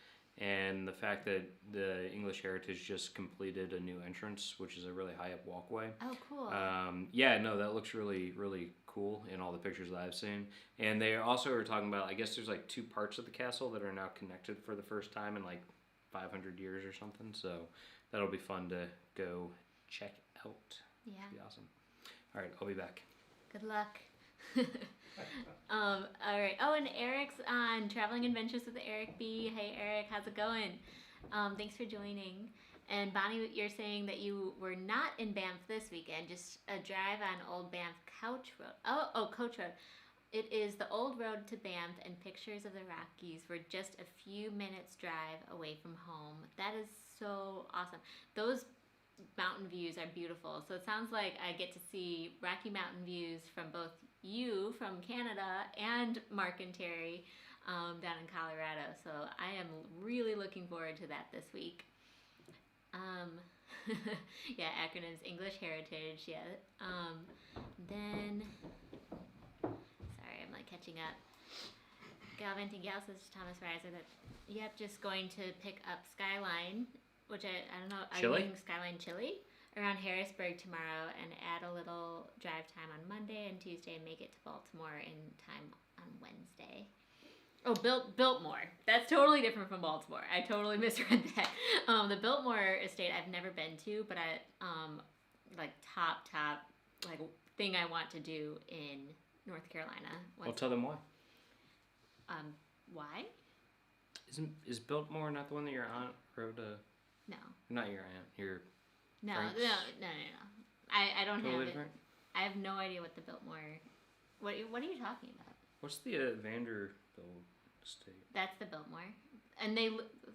[SPEAKER 2] and the fact that the English Heritage just completed a new entrance, which is a really high up walkway.
[SPEAKER 1] Oh, cool.
[SPEAKER 2] That looks really, really cool in all the pictures that I've seen. And they also are talking about, I guess there's like 2 parts of the castle that are now connected for the first time in like 500 years or something. So that'll be fun to go check out.
[SPEAKER 1] Yeah.
[SPEAKER 2] It'd be awesome. All right, I'll be back.
[SPEAKER 1] Good luck. All right. Oh, and Eric's on Traveling Adventures with Eric B. Hey, Eric, how's it going? Thanks for joining. And Bonnie, you're saying that you were not in Banff this weekend, just a drive on Old Banff Couch Road. Oh, Coach Road. It is the old road to Banff, and pictures of the Rockies were just a few minutes drive away from home. That is so awesome. Those mountain views are beautiful. So it sounds like I get to see Rocky Mountain views from both you from Canada and Mark and Terry down in Colorado. So I am really looking forward to that this week. Yeah, acronyms, English Heritage, yeah. Then, sorry, I'm like catching up. Galvanting Gal says to Thomas Reiser that, yep, just going to pick up Skyline, which I don't know, are you eating Skyline Chili? Around Harrisburg tomorrow, and add a little drive time on Monday and Tuesday and make it to Baltimore in time on Wednesday. Oh, Biltmore. That's totally different from Baltimore. I totally misread that. The Biltmore estate I've never been to, but I like top like thing I want to do in North Carolina.
[SPEAKER 2] I'll tell them why.
[SPEAKER 1] Why?
[SPEAKER 2] Is Biltmore not the one that your aunt rode to?
[SPEAKER 1] No.
[SPEAKER 2] Not your aunt. Your
[SPEAKER 1] no.
[SPEAKER 2] Frank's?
[SPEAKER 1] No. I don't
[SPEAKER 2] Totally
[SPEAKER 1] have
[SPEAKER 2] different?
[SPEAKER 1] it. I have no idea what the Biltmore. What are you talking about?
[SPEAKER 2] What's the Vanderbilt estate?
[SPEAKER 1] That's the Biltmore, and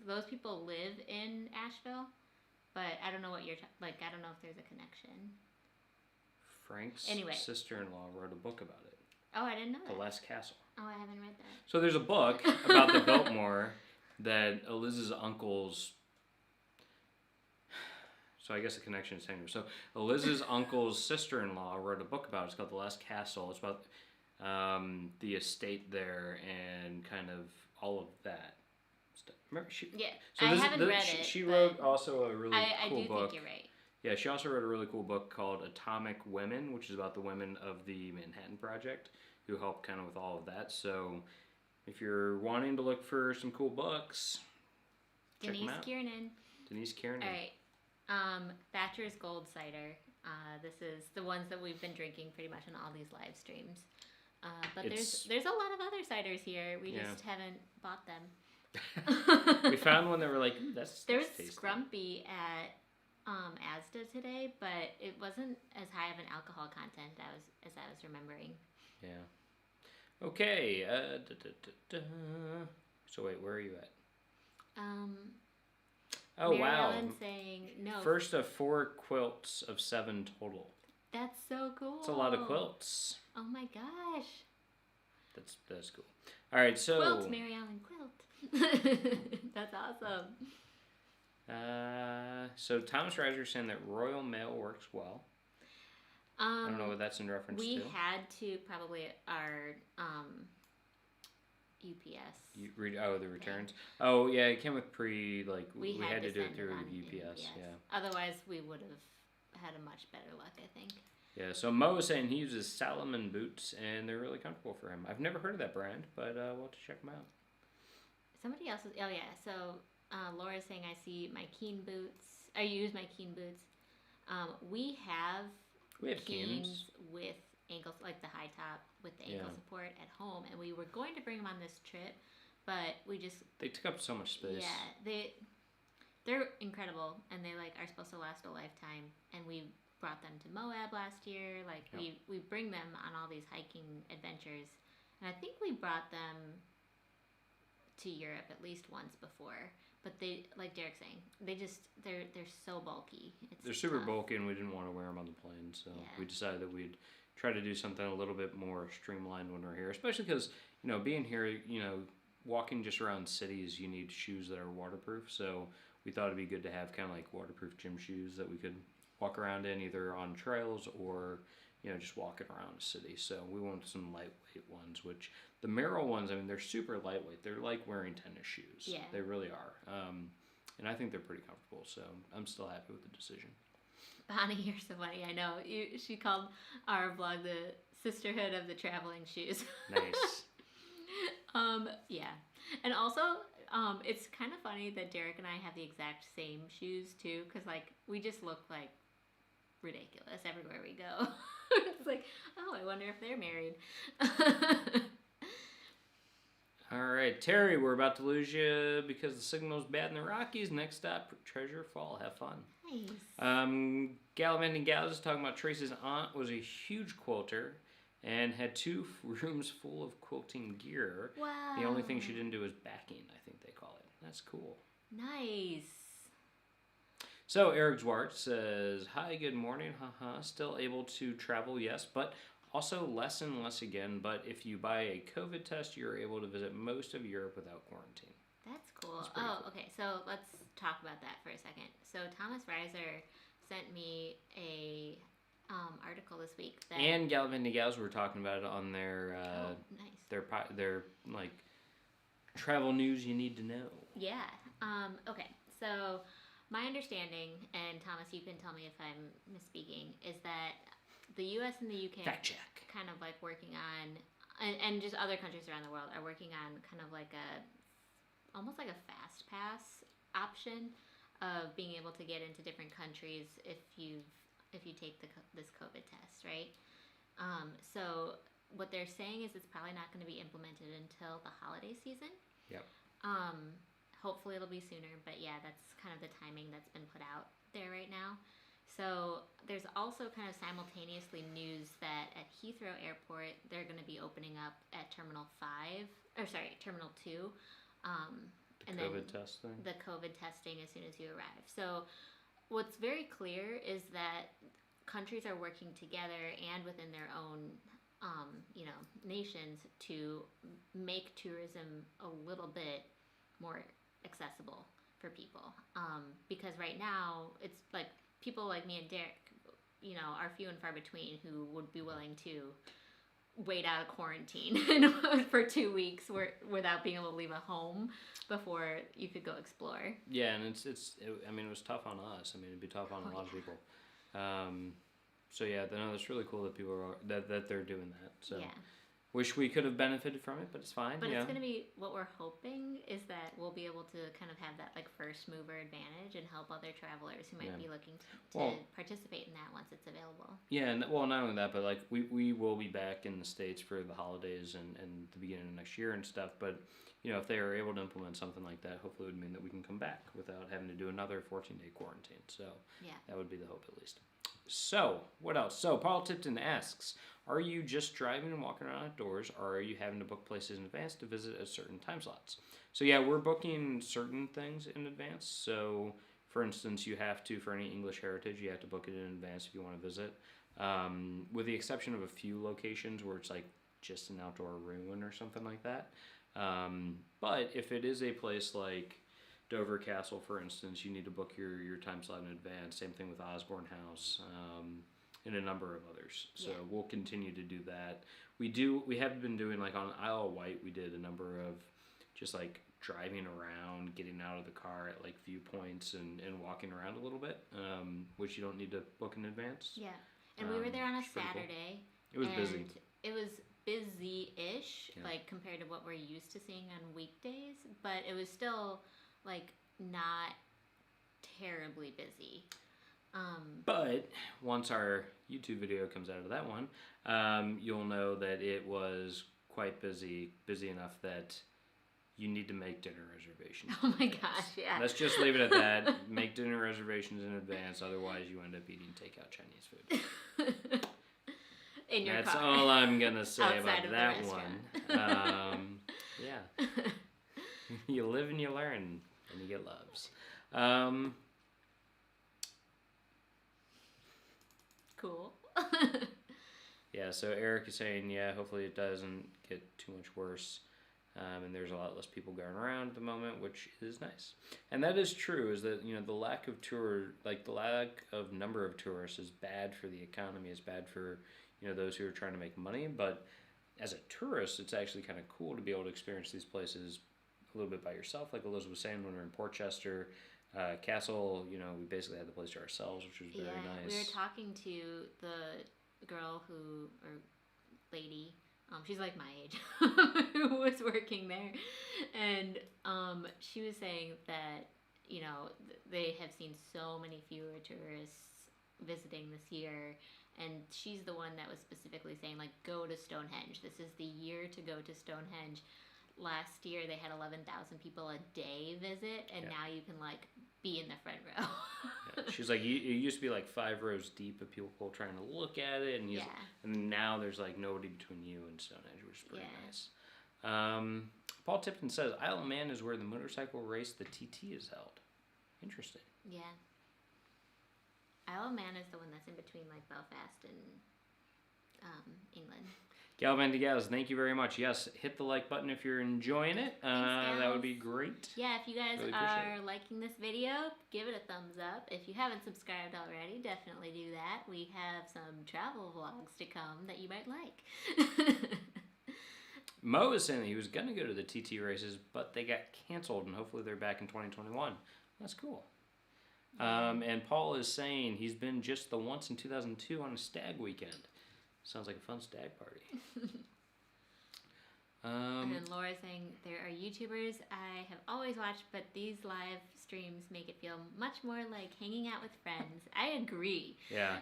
[SPEAKER 1] those people live in Asheville, but I don't know what you're like. I don't know if there's a connection.
[SPEAKER 2] Frank's
[SPEAKER 1] Anyway.
[SPEAKER 2] sister-in-law wrote a book about it.
[SPEAKER 1] Oh, I didn't know that.
[SPEAKER 2] The Last Castle.
[SPEAKER 1] Oh, I haven't read that.
[SPEAKER 2] So there's a book about the Biltmore that Eliz's uncle's. So I guess the connection is saying so. Eliz's uncle's sister-in-law wrote a book about it. It's called The Last Castle. It's about the estate there and kind of all of that stuff. Remember
[SPEAKER 1] I haven't read it.
[SPEAKER 2] She wrote also a really cool
[SPEAKER 1] I do
[SPEAKER 2] book.
[SPEAKER 1] think you're right.
[SPEAKER 2] Yeah, she also wrote a really cool book called Atomic Women, which is about the women of the Manhattan Project who helped kind of with all of that. So if you're wanting to look for some cool books, check them out. Denise Kiernan.
[SPEAKER 1] All right. Thatcher's Gold Cider. This is the ones that we've been drinking pretty much on all these live streams. But there's a lot of other ciders here. We just haven't bought them.
[SPEAKER 2] We found one that were like, that's
[SPEAKER 1] There's
[SPEAKER 2] tasty.
[SPEAKER 1] Scrumpy at Asda today, but it wasn't as high of an alcohol content as I was remembering.
[SPEAKER 2] Yeah. Okay. So wait, where are you at? Oh,
[SPEAKER 1] Mary
[SPEAKER 2] wow.
[SPEAKER 1] Ellen saying no.
[SPEAKER 2] First of 4 quilts of 7 total.
[SPEAKER 1] That's so cool.
[SPEAKER 2] That's a lot of quilts.
[SPEAKER 1] Oh my gosh.
[SPEAKER 2] That's cool. All right, so
[SPEAKER 1] Quilt, Mary Ellen quilt. That's awesome.
[SPEAKER 2] So Thomas Reiser saying that Royal Mail works well. I don't know what that's in reference to.
[SPEAKER 1] We had to probably our UPS.
[SPEAKER 2] The returns. Thing. Oh yeah, it came with we had to do it through UPS. Yeah.
[SPEAKER 1] Otherwise, we would have had a much better luck, I think.
[SPEAKER 2] Yeah. So Mo is saying he uses Salomon boots and they're really comfortable for him. I've never heard of that brand, but we'll have to check them out.
[SPEAKER 1] Somebody else is. Oh yeah. So Laura's saying I see my Keen boots. I use my Keen boots. We have Keens with ankles, like the high top with the ankle support at home, and we were going to bring them on this trip, but they took up so much space. Yeah, they're incredible, and they are supposed to last a lifetime. And we brought them to Moab last year. We bring them on all these hiking adventures, and I think we brought them to Europe at least once before. But they, like Derek's saying, they're so bulky. They're super bulky, and we didn't want to wear them on the plane, so we decided that we'd try to do something a little bit more streamlined when we're here, especially because, being here, walking just around cities, you need shoes that are waterproof, so we thought it'd be good to have kind of like waterproof gym shoes that we could walk around in either on trails or, just walking around a city. So we wanted some lightweight ones, which the Merrell ones, they're super lightweight. They're like wearing tennis shoes. Yeah. They really are. And I think they're pretty comfortable, so I'm still happy with the decision. Bonnie, you're so funny. I know. She called our vlog the Sisterhood of the Traveling Shoes. Nice. Yeah. And also, it's kind of funny that Derek and I have the exact same shoes, too, because, we just look like ridiculous everywhere we go. It's like, oh, I wonder if they're married.
[SPEAKER 2] All right, Terry, we're about to lose you because the signal's bad in the Rockies. Next stop, Treasure Fall. Have fun.
[SPEAKER 1] Nice.
[SPEAKER 2] Gallivanting Gals is talking about Tracy's aunt was a huge quilter and had 2 rooms full of quilting gear.
[SPEAKER 1] Wow.
[SPEAKER 2] The only thing she didn't do was backing, I think they call it. That's cool.
[SPEAKER 1] Nice.
[SPEAKER 2] So Eric Zwart says, hi, good morning, haha. Still able to travel, yes, but also less and less again. But if you buy a COVID test, you're able to visit most of Europe without quarantine.
[SPEAKER 1] That's cool.
[SPEAKER 2] That's
[SPEAKER 1] cool.
[SPEAKER 2] Okay,
[SPEAKER 1] so let's talk about that for a second. So Thomas Reiser sent me a article this week that...
[SPEAKER 2] And Gallivanting Gals were talking about it on their
[SPEAKER 1] nice.
[SPEAKER 2] their like travel news you need to know.
[SPEAKER 1] Yeah. Okay. So my understanding, and Thomas, you can tell me if I'm misspeaking, is that the U.S. and the U.K.
[SPEAKER 2] Fact check.
[SPEAKER 1] Kind of like working on, and just other countries around the world are working on kind of like almost like a fast pass option of being able to get into different countries if you take this COVID test, right? So what they're saying is it's probably not going to be implemented until the holiday season.
[SPEAKER 2] Yep.
[SPEAKER 1] Hopefully it'll be sooner, but yeah, that's kind of the timing that's been put out there right now. So there's also kind of simultaneously news that at Heathrow Airport, they're going to be opening up at Terminal 2. And
[SPEAKER 2] COVID testing.
[SPEAKER 1] The COVID testing as soon as you arrive. So what's very clear is that countries are working together and within their own nations to make tourism a little bit more accessible for people. Because right now it's like people like me and Derek, are few and far between who would be willing to wait out of quarantine for 2 weeks without being able to leave a home before you could go explore.
[SPEAKER 2] Yeah, and it was tough on us. I mean, it'd be tough on a lot of people. So yeah, it's really cool that people are that they're doing that. So
[SPEAKER 1] yeah.
[SPEAKER 2] Wish we could have benefited from it, but it's fine.
[SPEAKER 1] But it's going to be, what we're hoping is that we'll be able to kind of have that like first mover advantage and help other travelers who might be looking to participate in that once it's available.
[SPEAKER 2] Yeah, and not only that, but like we will be back in the States for the holidays and the beginning of next year and stuff. But if they are able to implement something like that, hopefully it would mean that we can come back without having to do another 14-day quarantine. So that would be the hope at least. So, what else? So, Paul Tipton asks, are you just driving and walking around outdoors, or are you having to book places in advance to visit at certain time slots? So, yeah, we're booking certain things in advance. So, for instance, you have to, for any English heritage, you have to book it in advance if you want to visit. With the exception of a few locations where it's like just an outdoor ruin or something like that. But if it is a place like Dover Castle, for instance, you need to book your time slot in advance. Same thing with Osborne House, and a number of others. So we'll continue to do that. We have been doing, like on Isle of Wight, we did a number of just like driving around, getting out of the car at like viewpoints and walking around a little bit, which you don't need to book in advance.
[SPEAKER 1] Yeah, and we were there on a Saturday.
[SPEAKER 2] Cool. It was busy.
[SPEAKER 1] It was busy-ish, like compared to what we're used to seeing on weekdays, but it was still like not terribly busy.
[SPEAKER 2] But once our YouTube video comes out of that one, you'll know that it was quite busy enough that you need to make dinner reservations.
[SPEAKER 1] Oh my gosh, yeah.
[SPEAKER 2] Let's just leave it at that. Make dinner reservations in advance, otherwise you end up eating takeout Chinese food.
[SPEAKER 1] In your
[SPEAKER 2] That's
[SPEAKER 1] car.
[SPEAKER 2] all I'm gonna say
[SPEAKER 1] Outside
[SPEAKER 2] about that one. Yeah. You live and you learn, and you get loves.
[SPEAKER 1] Cool.
[SPEAKER 2] Yeah, so Eric is saying, hopefully it doesn't get too much worse. And there's a lot less people going around at the moment, which is nice. And that is true, is that, the lack of number of tourists is bad for the economy, is bad for, those who are trying to make money. But as a tourist, it's actually kind of cool to be able to experience these places a little bit by yourself. Like Eliz was saying, when we were in Portchester Castle, we basically had the place to ourselves, which was very nice.
[SPEAKER 1] We were talking to the girl or lady, she's like my age, who was working there, and she was saying that they have seen so many fewer tourists visiting this year, and she's the one that was specifically saying, like, go to Stonehenge. This is the year to go to Stonehenge. Last year they had 11,000 people a day visit, and now you can, like, be in the front row.
[SPEAKER 2] She's like, it used to be like 5 rows deep of people trying to look at it, and and now there's like nobody between you and Stonehenge, which is pretty nice. Paul Tipton says Isle of Man is where the motorcycle race, the TT, is held. Interesting.
[SPEAKER 1] Yeah. Isle of Man is the one that's in between, like, Belfast and England.
[SPEAKER 2] Galvan thank you very much. Yes, hit the like button if you're enjoying it.
[SPEAKER 1] Thanks,
[SPEAKER 2] that would be great.
[SPEAKER 1] Yeah, if you guys are liking this video, give it a thumbs up. If you haven't subscribed already, definitely do that. We have some travel vlogs to come that you might like.
[SPEAKER 2] Mo is saying that he was going to go to the TT races, but they got canceled, and hopefully they're back in 2021. That's cool. And Paul is saying he's been just the once in 2002 on a stag weekend. Sounds like a fun stag party.
[SPEAKER 1] And then Laura's saying, there are YouTubers I have always watched, but these live streams make it feel much more like hanging out with friends. I agree.
[SPEAKER 2] Yeah.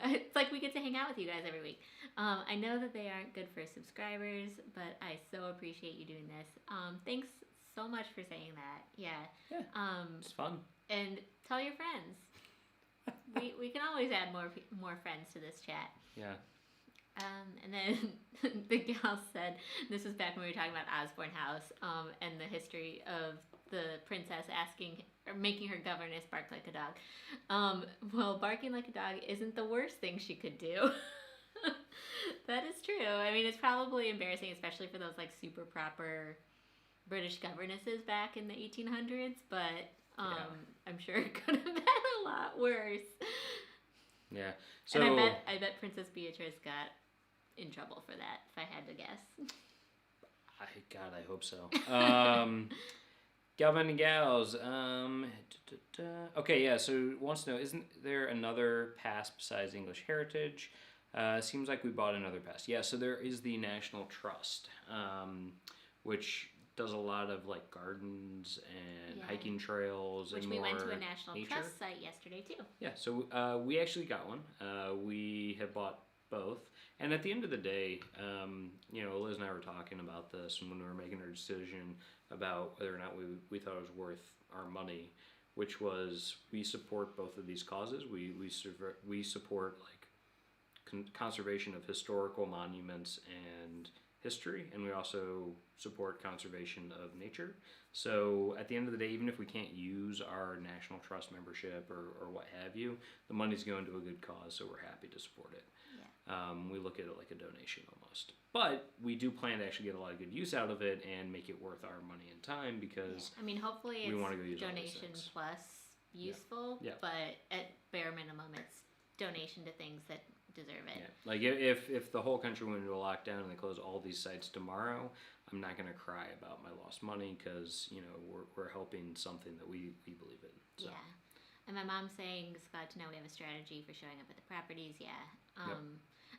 [SPEAKER 1] It's like we get to hang out with you guys every week. I know that they aren't good for subscribers, but I so appreciate you doing this. Thanks so much for saying that. Yeah.
[SPEAKER 2] It's fun.
[SPEAKER 1] And tell your friends. we can always add more friends to this chat.
[SPEAKER 2] Yeah.
[SPEAKER 1] And then the gal said, this was back when we were talking about Osborne House, and the history of the princess making her governess bark like a dog. Well, barking like a dog isn't the worst thing she could do. That is true. I mean, it's probably embarrassing, especially for those, like, super proper British governesses back in the 1800s, but I'm sure it could have been a lot worse.
[SPEAKER 2] Yeah. So,
[SPEAKER 1] and I bet Princess Beatrice got in trouble for that, if I had to guess.
[SPEAKER 2] I hope so. Galvin and Gals. Okay, yeah, so wants to know, isn't there another pass besides English Heritage? Seems like we bought another pass. Yeah, so there is the National Trust, which does a lot of, like, gardens and hiking trails,
[SPEAKER 1] which
[SPEAKER 2] and
[SPEAKER 1] we
[SPEAKER 2] more
[SPEAKER 1] went to a National
[SPEAKER 2] nature.
[SPEAKER 1] Trust site yesterday too.
[SPEAKER 2] Yeah, so we actually got one. We have bought both, and at the end of the day, Eliz and I were talking about this when we were making our decision about whether or not we thought it was worth our money, which was we support both of these causes. We support, like, conservation of historical monuments and history, and we also support conservation of nature. So at the end of the day, even if we can't use our National Trust membership or what have you, the money's going to a good cause, so we're happy to support it. Yeah. We look at it like a donation almost. But we do plan to actually get a lot of good use out of it and make it worth our money and time, because
[SPEAKER 1] I mean, hopefully
[SPEAKER 2] we
[SPEAKER 1] it's
[SPEAKER 2] want to go use
[SPEAKER 1] donation plus useful, but at bare minimum it's donation to things that deserve it.
[SPEAKER 2] Yeah. Like, if the whole country went into a lockdown and they closed all these sites tomorrow, I'm not going to cry about my lost money, because we're helping something that we believe in. So.
[SPEAKER 1] Yeah. And my mom's saying it's glad to know we have a strategy for showing up at the properties. Yeah.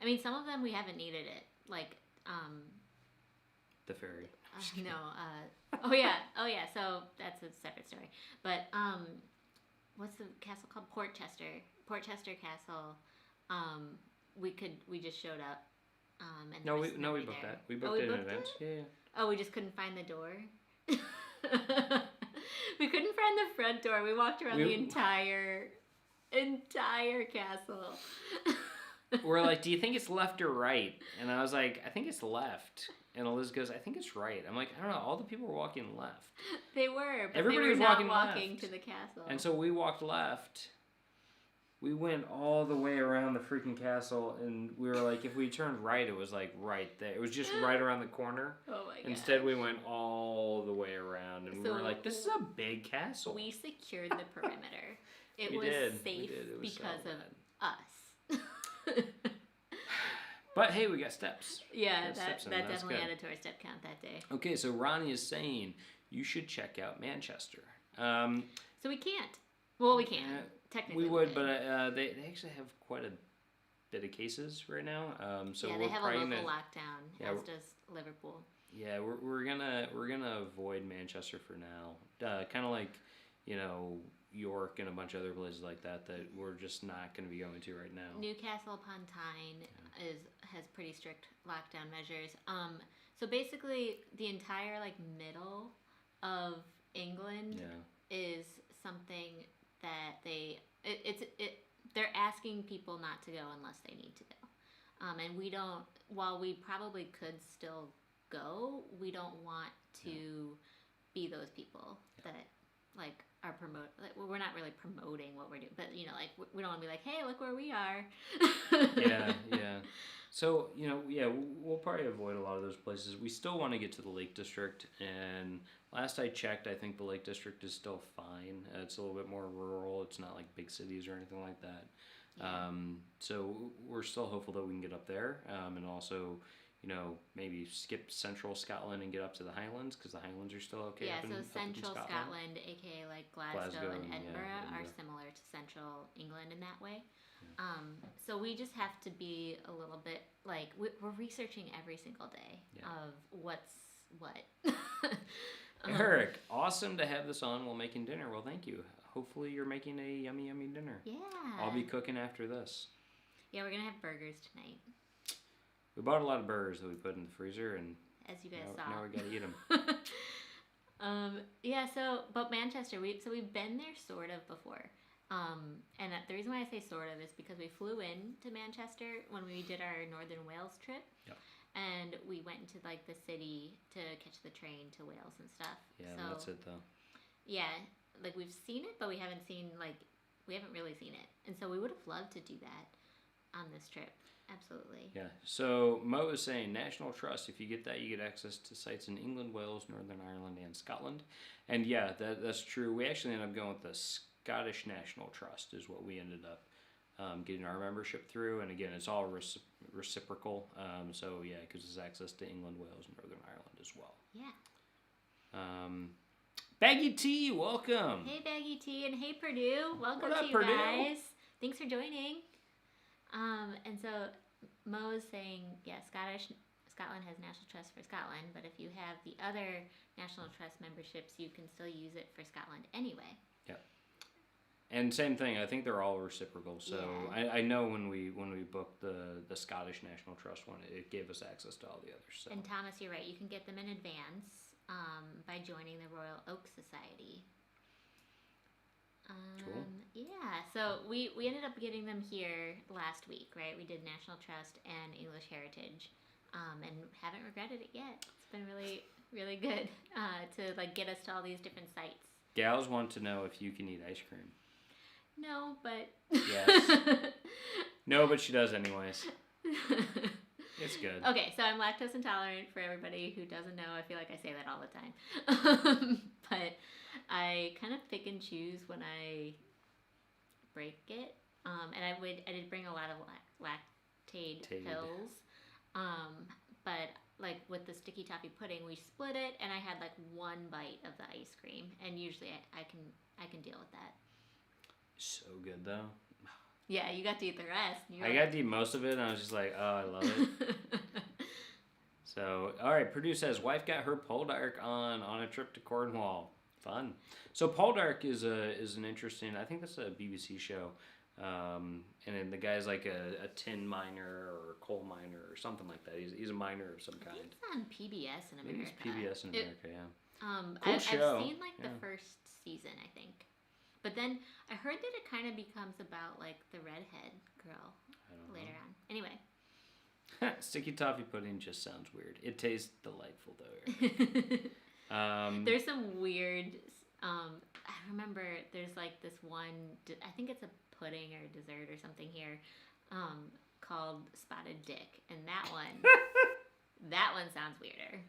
[SPEAKER 1] I mean, some of them we haven't needed it, like
[SPEAKER 2] the ferry.
[SPEAKER 1] Oh yeah, so that's a separate story. But what's the castle called? Portchester Castle. We just showed up. And
[SPEAKER 2] we booked that. We booked it in advance. Yeah.
[SPEAKER 1] Oh, we just couldn't find the door. We couldn't find the front door. We walked around the entire castle.
[SPEAKER 2] We're like, do you think it's left or right? And I was like, I think it's left. And Eliz goes, I think it's right. I'm like, I don't know. All the people were walking left.
[SPEAKER 1] They were, but
[SPEAKER 2] everybody
[SPEAKER 1] they were
[SPEAKER 2] was
[SPEAKER 1] not walking
[SPEAKER 2] left
[SPEAKER 1] to the castle.
[SPEAKER 2] And so we walked left. We went all the way around the freaking castle, and we were like, if we turned right, it was like right there. It was just right around the corner.
[SPEAKER 1] Oh my god.
[SPEAKER 2] Instead, we went all the way around, and we were like, this is a big castle.
[SPEAKER 1] We secured the perimeter. It was safe because of us.
[SPEAKER 2] But hey, we got steps.
[SPEAKER 1] Yeah, that definitely added to our step count that day.
[SPEAKER 2] Okay, so Ronnie is saying you should check out Manchester.
[SPEAKER 1] So we can't. Well, we can. Technically,
[SPEAKER 2] we would, but they actually have quite a bit of cases right now. So
[SPEAKER 1] yeah, they have a local lockdown, as does Liverpool.
[SPEAKER 2] Yeah, we're gonna avoid Manchester for now. Kind of like, York and a bunch of other places like that we're just not going to be going to right now.
[SPEAKER 1] Newcastle upon Tyne has pretty strict lockdown measures. So basically, the entire like middle of England is something that they're asking people not to go unless they need to go. And we don't. While we probably could still go, we don't want to be those people that like are we're not really promoting what we're doing, but you know, like we don't want to be like, hey, look where we are.
[SPEAKER 2] yeah. So we'll probably avoid a lot of those places. We still want to get to the Lake District, and last I checked, I think the Lake District is still fine. It's a little bit more rural. It's not like big cities or anything like that. Yeah. So we're still hopeful that we can get up there, and also, maybe skip central Scotland and get up to the Highlands, because the Highlands are still okay.
[SPEAKER 1] Yeah, so central Scotland, aka like Glasgow and Edinburgh, are similar to central England in that way. Yeah. So we just have to be a little bit like we're researching every single day of what's what.
[SPEAKER 2] Eric, awesome to have this on while making dinner. Well, thank you. Hopefully you're making a yummy, yummy dinner.
[SPEAKER 1] Yeah.
[SPEAKER 2] I'll be cooking after this.
[SPEAKER 1] Yeah, we're going to have burgers tonight.
[SPEAKER 2] We bought a lot of burgers that we put in the freezer, and
[SPEAKER 1] as you guys saw.
[SPEAKER 2] Now we got to eat them.
[SPEAKER 1] But Manchester, we've been there sort of before. And the reason why I say sort of is because we flew in to Manchester when we did our Northern Wales trip. Yep. And we went into like the city to catch the train to Wales and stuff.
[SPEAKER 2] Yeah, so, that's it though.
[SPEAKER 1] Yeah, like we've seen it, but we haven't really seen it. And so we would have loved to do that on this trip. Absolutely.
[SPEAKER 2] Yeah. So Mo is saying National Trust. If you get that, you get access to sites in England, Wales, Northern Ireland, and Scotland. And yeah, that's true. We actually ended up going with the Scottish National Trust is what we ended up getting our membership through. And again, it's all reciprocal. So yeah, it gives us access to England, Wales, and Northern Ireland as well.
[SPEAKER 1] Yeah.
[SPEAKER 2] Baggy T, welcome.
[SPEAKER 1] Hey Baggy T, and hey Purdue. Welcome
[SPEAKER 2] what up,
[SPEAKER 1] to you
[SPEAKER 2] Purdue?
[SPEAKER 1] guys. Thanks for joining. And so Mo is saying, Scotland has National Trust for Scotland, but if you have the other National Trust memberships, you can still use it for Scotland anyway.
[SPEAKER 2] Yeah. And same thing, I think they're all reciprocal. So yeah. I know when we booked the Scottish National Trust one, it gave us access to all the others. So.
[SPEAKER 1] And Thomas, you're right. You can get them in advance by joining the Royal Oak Society.
[SPEAKER 2] Cool.
[SPEAKER 1] Yeah, so we ended up getting them here last week, right? We did National Trust and English Heritage, and haven't regretted it yet. It's been really, really good to like get us to all these different sites.
[SPEAKER 2] Gals want to know if you can eat ice cream.
[SPEAKER 1] No, but
[SPEAKER 2] yes. No, but she does anyways. It's good.
[SPEAKER 1] Okay, so I'm lactose intolerant for everybody who doesn't know. I feel like I say that all the time. But I kind of pick and choose when I break it. And I did bring a lot of lactate pills. But like with the sticky toffee pudding, we split it and I had like one bite of the ice cream, and usually I can deal with that.
[SPEAKER 2] So good though.
[SPEAKER 1] Yeah, you got to eat the rest.
[SPEAKER 2] I got to eat most of it, and I was just like, oh, I love it. So, all right, Purdue says, wife got her pole dark on a trip to Cornwall. Fun. So Poldark is an interesting, I think that's a BBC show. And then the guy's like a tin miner or a coal miner or something like that. He's a miner of some kind.
[SPEAKER 1] It's on PBS in America.
[SPEAKER 2] Maybe it's PBS in America, yeah.
[SPEAKER 1] Cool show. I've seen like the first season, I think. But then I heard that it kind of becomes about like the redhead girl later on. Anyway.
[SPEAKER 2] Sticky toffee pudding just sounds weird. It tastes delightful though.
[SPEAKER 1] There's some weird. I remember there's like this one. I think it's a pudding or dessert or something here, called Spotted Dick, and that one sounds weirder.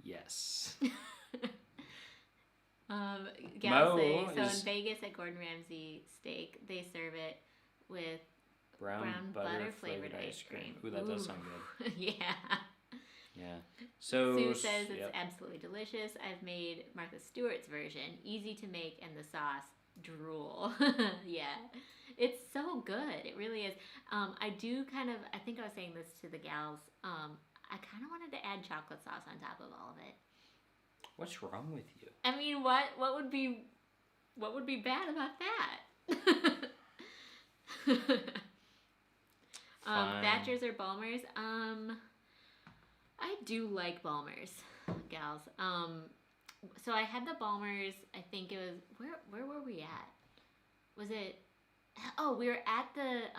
[SPEAKER 2] Yes.
[SPEAKER 1] In Vegas at Gordon Ramsay Steak, they serve it with brown butter flavored ice cream.
[SPEAKER 2] Ooh, that does sound good.
[SPEAKER 1] Yeah.
[SPEAKER 2] Yeah. So
[SPEAKER 1] Sue says it's absolutely delicious. I've made Martha Stewart's version, easy to make, and the sauce drool. Yeah. It's so good. It really is. I think I was saying this to the gals. I kind of wanted to add chocolate sauce on top of all of it.
[SPEAKER 2] What's wrong with you?
[SPEAKER 1] I mean, what would be bad about that? Thatchers or Balmers? I do like Balmers, gals. So I had the Balmers. I think it was where were we at? Was it? Oh, we were at the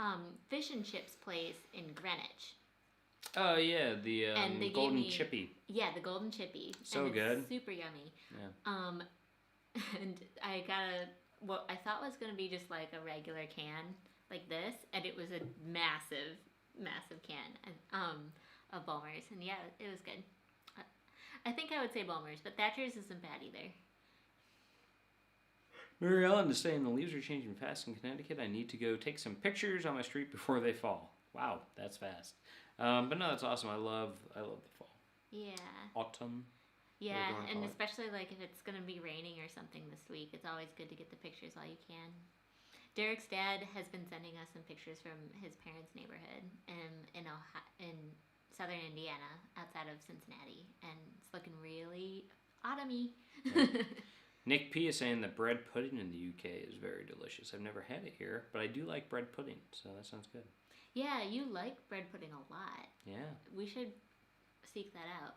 [SPEAKER 1] fish and chips place in Greenwich.
[SPEAKER 2] Oh yeah, the
[SPEAKER 1] and they
[SPEAKER 2] golden
[SPEAKER 1] gave me,
[SPEAKER 2] chippy.
[SPEAKER 1] Yeah, the golden chippy.
[SPEAKER 2] So
[SPEAKER 1] and
[SPEAKER 2] good.
[SPEAKER 1] It's super yummy.
[SPEAKER 2] Yeah.
[SPEAKER 1] And I got what I thought was gonna be just like a regular can like this, and it was a massive can of Balmers, and yeah, it was good. I think I would say Balmers, but Thatcher's isn't bad either.
[SPEAKER 2] Mary Ellen is saying the leaves are changing fast in Connecticut. I need to go take some pictures on my street before they fall. Wow, that's fast. But no, that's awesome. I love the fall.
[SPEAKER 1] Yeah.
[SPEAKER 2] Autumn.
[SPEAKER 1] Yeah, and especially like if it's gonna be raining or something this week, it's always good to get the pictures while you can. Derek's dad has been sending us some pictures from his parents' neighborhood in southern Indiana, outside of Cincinnati, and it's looking really autumny.
[SPEAKER 2] Yeah. Nick P is saying that bread pudding in the UK is very delicious. I've never had it here, but I do like bread pudding, so that sounds good.
[SPEAKER 1] Yeah, you like bread pudding a lot.
[SPEAKER 2] Yeah.
[SPEAKER 1] We should seek that out.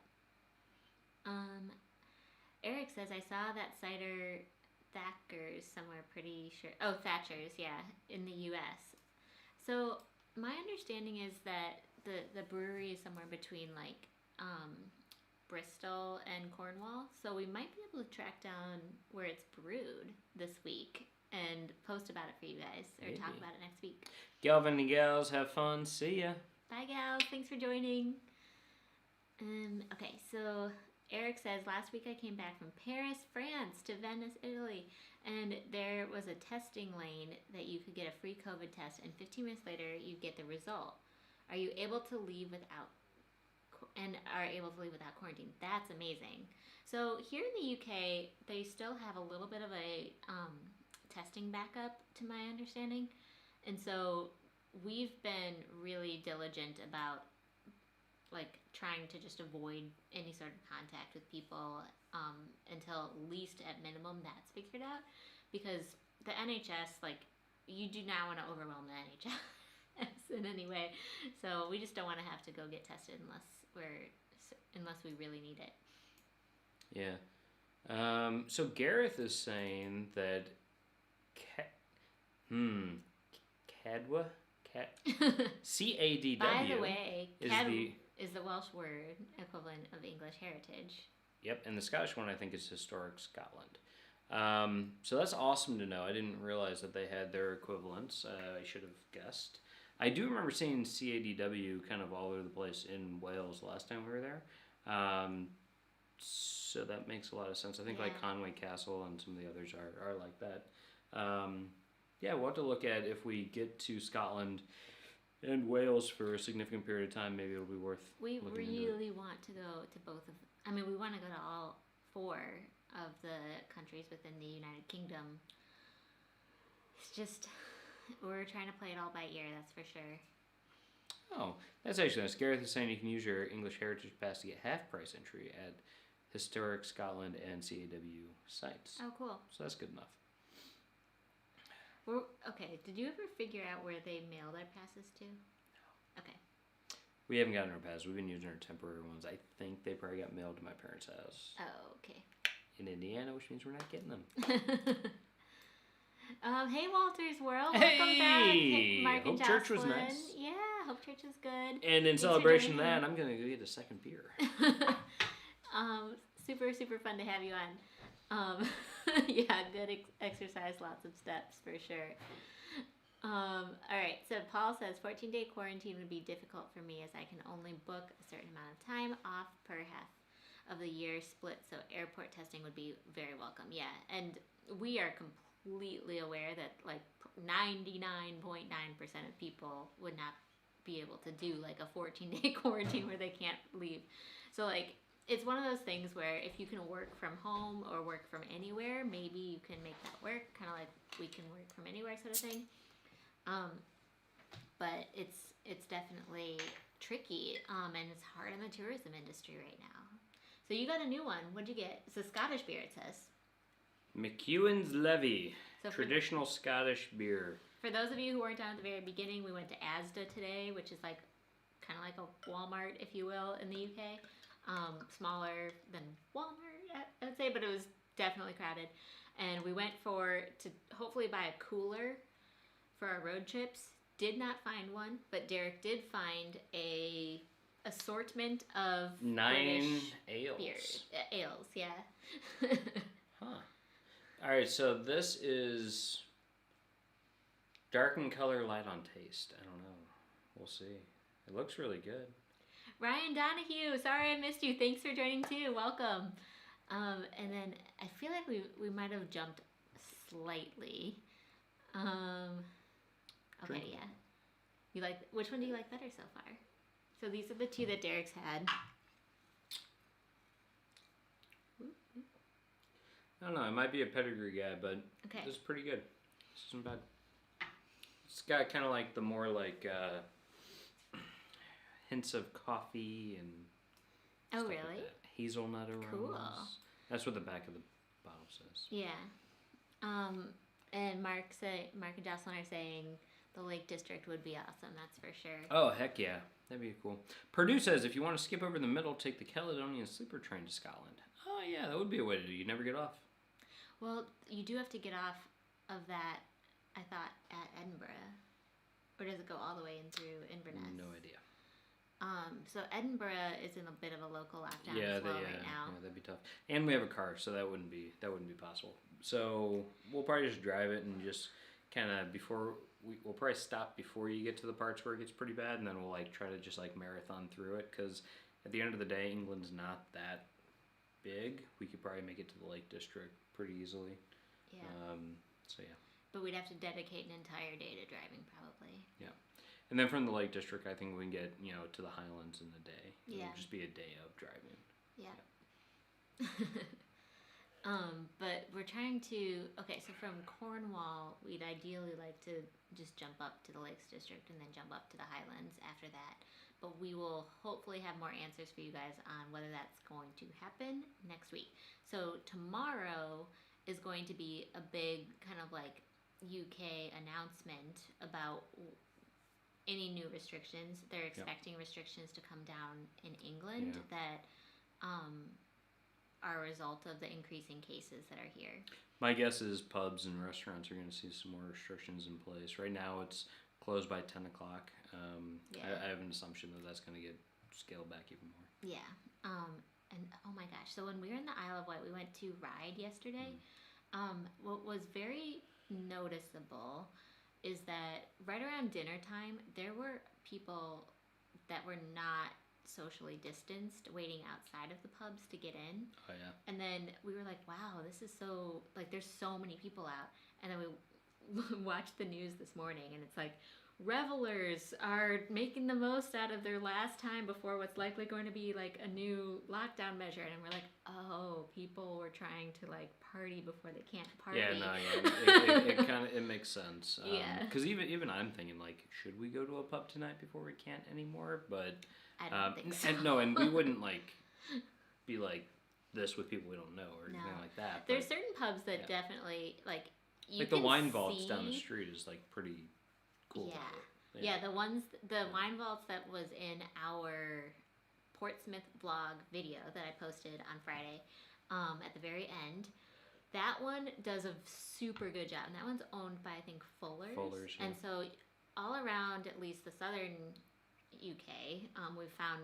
[SPEAKER 1] Eric says, I saw that cider Thacker's somewhere, pretty sure. Oh, Thatcher's, yeah, in the U.S. So my understanding is that the brewery is somewhere between like Bristol and Cornwall. So we might be able to track down where it's brewed this week and post about it for you guys, or
[SPEAKER 2] Maybe.
[SPEAKER 1] talk about it next week.
[SPEAKER 2] Galvin and gals, have fun. See ya.
[SPEAKER 1] Bye, gals. Thanks for joining. Okay, so Eric says, last week I came back from Paris, France to Venice, Italy, and there was a testing lane that you could get a free COVID test, and 15 minutes later you get the result. Are you able to leave without quarantine? That's amazing. So here in the UK, they still have a little bit of a testing backup, to my understanding, and so we've been really diligent about like trying to just avoid any sort of contact with people until at least at minimum that's figured out, because the NHS, like, you do not want to overwhelm the NHS in any way, so we just don't want to have to go get tested unless we really need it.
[SPEAKER 2] Yeah. So Gareth is saying that Cadwa CADW.
[SPEAKER 1] By the way, is the Welsh word equivalent of English heritage.
[SPEAKER 2] Yep, and the Scottish one I think is historic Scotland. So that's awesome to know. I didn't realize that they had their equivalents. I should have guessed. I do remember seeing CADW kind of all over the place in Wales last time we were there. So that makes a lot of sense. I think like Conway Castle and some of the others are like that. Yeah, we'll have to look at if we get to Scotland and Wales for a significant period of time. Maybe it'll be worth.
[SPEAKER 1] We really want to go to both of. I mean, we want to go to all 4 of the countries within the United Kingdom. It's just we're trying to play it all by ear. That's for sure.
[SPEAKER 2] Oh, that's actually nice. Gareth is saying you can use your English Heritage Pass to get half-price entry at Historic Scotland and CAW sites.
[SPEAKER 1] Oh, cool.
[SPEAKER 2] So that's good enough.
[SPEAKER 1] Okay, did you ever figure out where they mail their passes to?
[SPEAKER 2] No.
[SPEAKER 1] Okay.
[SPEAKER 2] We haven't gotten our passes. We've been using our temporary ones. I think they probably got mailed to my parents' house.
[SPEAKER 1] Oh, okay.
[SPEAKER 2] In Indiana, which means we're not getting them.
[SPEAKER 1] Hey, Walter's World.
[SPEAKER 2] Hey!
[SPEAKER 1] Welcome back. Hey, Mark
[SPEAKER 2] Hope
[SPEAKER 1] and
[SPEAKER 2] Church was
[SPEAKER 1] Jocelyn.
[SPEAKER 2] nice.
[SPEAKER 1] Yeah, Hope Church was good.
[SPEAKER 2] And in celebration of that, I'm going to go get a second beer.
[SPEAKER 1] Super, super fun to have you on. Yeah, good exercise, lots of steps for sure. All right, so Paul says 14-day quarantine would be difficult for me as I can only book a certain amount of time off per half of the year split, so airport testing would be very welcome. Yeah, and we are completely aware that like 99.9% of people would not be able to do like a 14-day quarantine where they can't leave. So like it's one of those things where if you can work from home or work from anywhere, maybe you can make that work, kind of like we can work from anywhere sort of thing. But it's definitely tricky, and it's hard in the tourism industry right now. So you got a new one. What'd you get? It's a Scottish beer, it says.
[SPEAKER 2] McEwen's Levy.
[SPEAKER 1] So
[SPEAKER 2] Traditional Scottish beer.
[SPEAKER 1] For those of you who weren't down at the very beginning, we went to Asda today, which is like kind of like a Walmart, if you will, in the UK. Smaller than Walmart, I would say, but it was definitely crowded. And we went to hopefully buy a cooler for our road trips. Did not find one, but Derek did find a assortment of
[SPEAKER 2] 9
[SPEAKER 1] British
[SPEAKER 2] ales.
[SPEAKER 1] beers. Ales, yeah.
[SPEAKER 2] Huh. All right, so this is dark in color, light on taste. I don't know. We'll see. It looks really good.
[SPEAKER 1] Ryan Donahue, sorry I missed you. Thanks for joining too. Welcome. And then I feel like we might have jumped slightly. Okay, yeah. You like which one do you like better so far? So these are the two that Derek's had.
[SPEAKER 2] I don't know. I might be a pedigree guy, but
[SPEAKER 1] Okay.
[SPEAKER 2] this is pretty good. This isn't bad. It's got kind of like the more like hints of coffee and
[SPEAKER 1] Oh,
[SPEAKER 2] stuff
[SPEAKER 1] really?
[SPEAKER 2] like that. Hazelnut aromas.
[SPEAKER 1] Cool.
[SPEAKER 2] That's what the back of the bottle says.
[SPEAKER 1] Yeah. And Mark and Jocelyn are saying the Lake District would be awesome. That's for sure.
[SPEAKER 2] Oh, heck yeah. That'd be cool. Purdue says if you want to skip over the middle, take the Caledonian Sleeper train to Scotland. Oh, yeah, that would be a way to do it. You never get off.
[SPEAKER 1] Well, you do have to get off of that, I thought, at Edinburgh. Or does it go all the way in through Inverness?
[SPEAKER 2] No idea.
[SPEAKER 1] So Edinburgh is in a bit of a local lockdown
[SPEAKER 2] Yeah,
[SPEAKER 1] as well right now.
[SPEAKER 2] Yeah, that'd be tough. And we have a car, so that wouldn't be possible. So we'll probably just drive it and just kind of we'll probably stop before you get to the parts where it gets pretty bad, and then we'll like try to just like marathon through it, because at the end of the day, England's not that big. We could probably make it to the Lake District pretty easily.
[SPEAKER 1] Yeah.
[SPEAKER 2] So yeah.
[SPEAKER 1] But we'd have to dedicate an entire day to driving probably.
[SPEAKER 2] Yeah. And then from the Lake District, I think we can get, to the Highlands in a day.
[SPEAKER 1] Yeah.
[SPEAKER 2] It'll just be a day of driving.
[SPEAKER 1] Yeah. But we're trying to, okay, so from Cornwall, we'd ideally like to just jump up to the Lakes District and then jump up to the Highlands after that. But we will hopefully have more answers for you guys on whether that's going to happen next week. So tomorrow is going to be a big kind of like UK announcement about any new restrictions. They're expecting restrictions to come down in England that are a result of the increasing cases that are here.
[SPEAKER 2] My guess is pubs and restaurants are going to see some more restrictions in place. Right now it's closed by 10 o'clock. I have an assumption that that's going to get scaled back even more.
[SPEAKER 1] Yeah. And oh my gosh, so when we were in the Isle of Wight, we went to Ride yesterday. What was very noticeable is that right around dinner time, there were people that were not socially distanced waiting outside of the pubs to get in.
[SPEAKER 2] Oh, yeah.
[SPEAKER 1] And then we were like, wow, this is so, like, there's so many people out. And then we watched the news this morning, and it's like, revelers are making the most out of their last time before what's likely going to be like a new lockdown measure. And we're like, oh, people were trying to like party before they can't party.
[SPEAKER 2] Yeah, no, yeah, it makes sense.
[SPEAKER 1] Yeah.
[SPEAKER 2] Because even I'm thinking like, should we go to a pub tonight before we can't anymore? But
[SPEAKER 1] I don't think so.
[SPEAKER 2] And we wouldn't like be like this with people we don't know or anything like that. But,
[SPEAKER 1] there's certain pubs that definitely like you
[SPEAKER 2] like
[SPEAKER 1] can
[SPEAKER 2] the wine vaults
[SPEAKER 1] see...
[SPEAKER 2] down the street is like pretty cool.
[SPEAKER 1] Yeah, the wine vaults that was in our Portsmouth vlog video that I posted on Friday, at the very end, that one does a super good job, and that one's owned by I think Fuller's.
[SPEAKER 2] Yeah.
[SPEAKER 1] And so all around at least the southern UK, we've found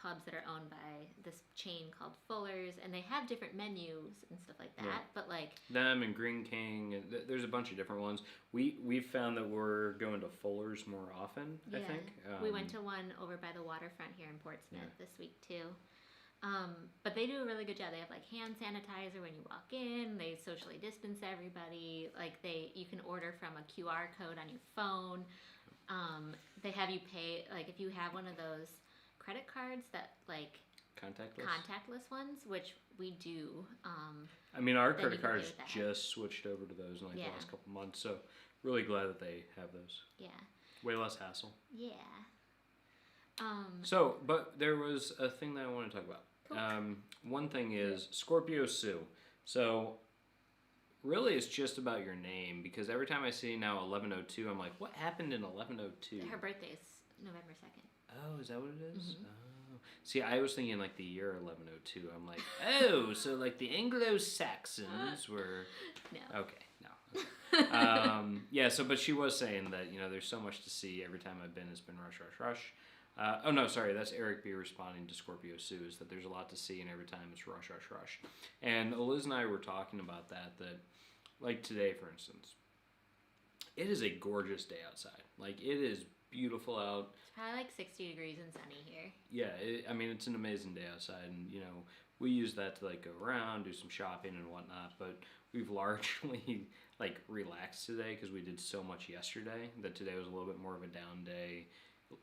[SPEAKER 1] pubs that are owned by this chain called Fuller's, and they have different menus and stuff like that.
[SPEAKER 2] Yeah.
[SPEAKER 1] But like
[SPEAKER 2] them and Green King, and there's a bunch of different ones. We've found that we're going to Fuller's more often. I think
[SPEAKER 1] we went to one over by the waterfront here in Portsmouth this week too. But they do a really good job. They have like hand sanitizer when you walk in. They socially distance everybody. Like you can order from a QR code on your phone. They have you pay, like if you have one of those credit cards that like contactless ones, which we do.
[SPEAKER 2] I mean, our credit cards just switched over to those in like the last couple months, so really glad that they have those.
[SPEAKER 1] Yeah.
[SPEAKER 2] Way less hassle.
[SPEAKER 1] Yeah.
[SPEAKER 2] So, but there was a thing that I want to talk about. One thing is Scorpio Sue. So really it's just about your name, because every time I see now 1102, I'm like, what happened in 1102?
[SPEAKER 1] Her birthday's November 2nd.
[SPEAKER 2] Oh, is that what it is?
[SPEAKER 1] Mm-hmm.
[SPEAKER 2] Oh. See, I was thinking like the year 1102. I'm like, oh, so like the Anglo-Saxons were...
[SPEAKER 1] No.
[SPEAKER 2] Okay, no. Yeah, so, but she was saying that, there's so much to see. Every time I've been, it's been rush, rush, rush. Oh, no, sorry, that's Eric B. responding to Scorpio Sue, is that there's a lot to see, and every time it's rush, rush, rush. And Eliz and I were talking about that, like today, for instance, it is a gorgeous day outside. Like, it is beautiful out.
[SPEAKER 1] It's probably like 60 degrees and sunny here.
[SPEAKER 2] Yeah, it's an amazing day outside, and, we use that to, like, go around, do some shopping and whatnot, but we've largely, like, relaxed today because we did so much yesterday that today was a little bit more of a down day,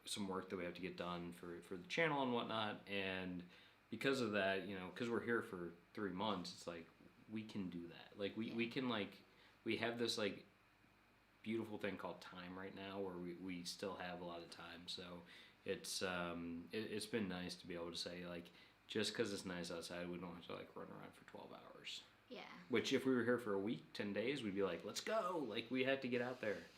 [SPEAKER 2] some work that we have to get done for the channel and whatnot, and because of that, because we're here for 3 months, it's like, we can do that. Like, we can, like, we have this, like, beautiful thing called time right now where we still have a lot of time, so it's been nice to be able to say, like, just because it's nice outside, we don't have to, like, run around for 12 hours.
[SPEAKER 1] Yeah.
[SPEAKER 2] Which, if we were here for a week, 10 days, we'd be like, let's go. Like, we had to get out there.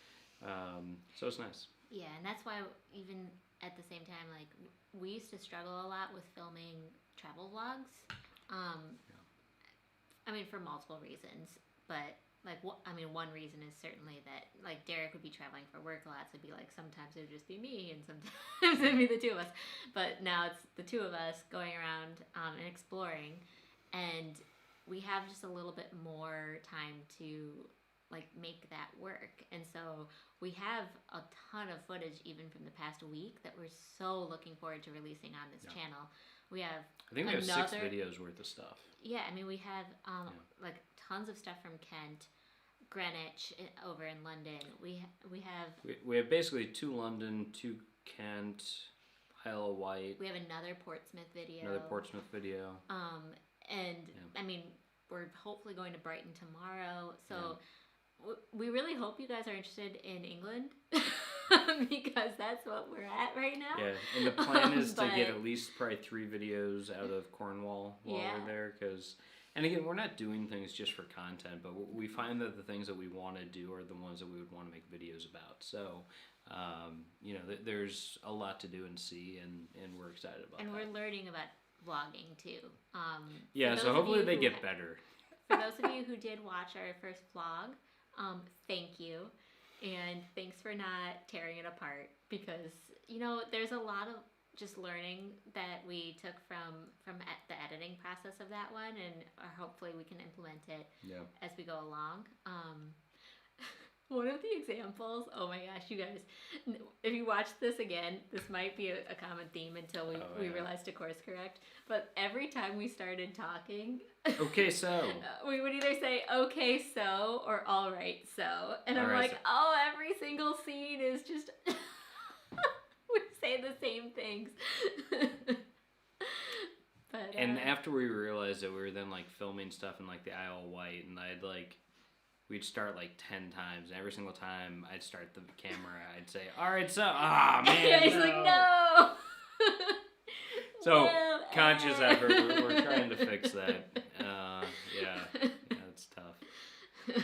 [SPEAKER 2] So it's nice.
[SPEAKER 1] Yeah, and that's why even at the same time, like, we used to struggle a lot with filming travel vlogs. I mean, for multiple reasons. But, like, one reason is certainly that, like, Derek would be traveling for work a lot, so it'd be like, sometimes it would just be me, and sometimes it'd be the two of us. But now it's the two of us going around and exploring, and we have just a little bit more time to, like, make that work. And so we have a ton of footage even from the past week that we're so looking forward to releasing on this channel. We have
[SPEAKER 2] I think we have 6 videos worth of stuff.
[SPEAKER 1] Yeah, I mean, we have like tons of stuff from Kent, Greenwich over in London. We have
[SPEAKER 2] basically 2 London, 2 Kent, Isle of Wight.
[SPEAKER 1] We have another Portsmouth video. And I mean, we're hopefully going to Brighton tomorrow. So we really hope you guys are interested in England because that's what we're at right now.
[SPEAKER 2] Yeah, and the plan is to get at least probably 3 videos out of Cornwall while we're there. And again, we're not doing things just for content, but we find that the things that we want to do are the ones that we would want to make videos about. So, there's a lot to do and see, and we're excited about
[SPEAKER 1] and
[SPEAKER 2] that.
[SPEAKER 1] And we're learning about vlogging too.
[SPEAKER 2] So hopefully they get better.
[SPEAKER 1] For those of you who did watch our first vlog, thank you. And thanks for not tearing it apart, because, there's a lot of just learning that we took from the editing process of that one, and hopefully we can implement it as we go along. One of the examples, oh my gosh, you guys, if you watch this again, this might be a common theme until we realize to course correct, but every time we started talking,
[SPEAKER 2] okay, so
[SPEAKER 1] we would either say okay, so, or all right, so, and I'm like, every single scene is just we say the same things. But
[SPEAKER 2] and after we realized that we were then, like, filming stuff in, like, the Isle of Wight, and we'd start like 10 times. Every single time I'd start the camera, I'd say, all right, so, man,
[SPEAKER 1] he's like, no.
[SPEAKER 2] So, conscious effort, we're trying to fix that. It's tough.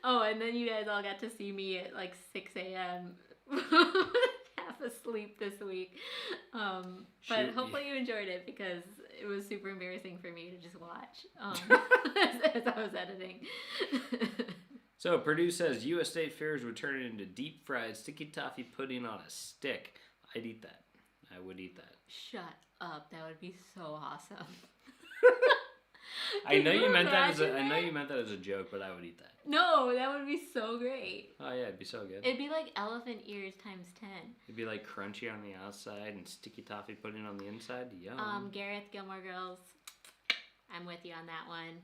[SPEAKER 1] Oh, and then you guys all got to see me at like 6 a.m. half asleep this week. But hopefully you enjoyed it, because it was super embarrassing for me to just watch as I was editing.
[SPEAKER 2] So Purdue says U.S. State Fairs would turn it into deep fried sticky toffee pudding on a stick. I'd eat that. I would eat that.
[SPEAKER 1] Shut up! That would be so awesome.
[SPEAKER 2] I know you meant that as a joke, but I would eat that.
[SPEAKER 1] No, that would be so great.
[SPEAKER 2] Oh yeah, it'd be so good.
[SPEAKER 1] It'd be like elephant ears times 10.
[SPEAKER 2] It'd be like crunchy on the outside and sticky toffee pudding on the inside. Yum.
[SPEAKER 1] Gareth, Gilmore Girls, I'm with you on that one.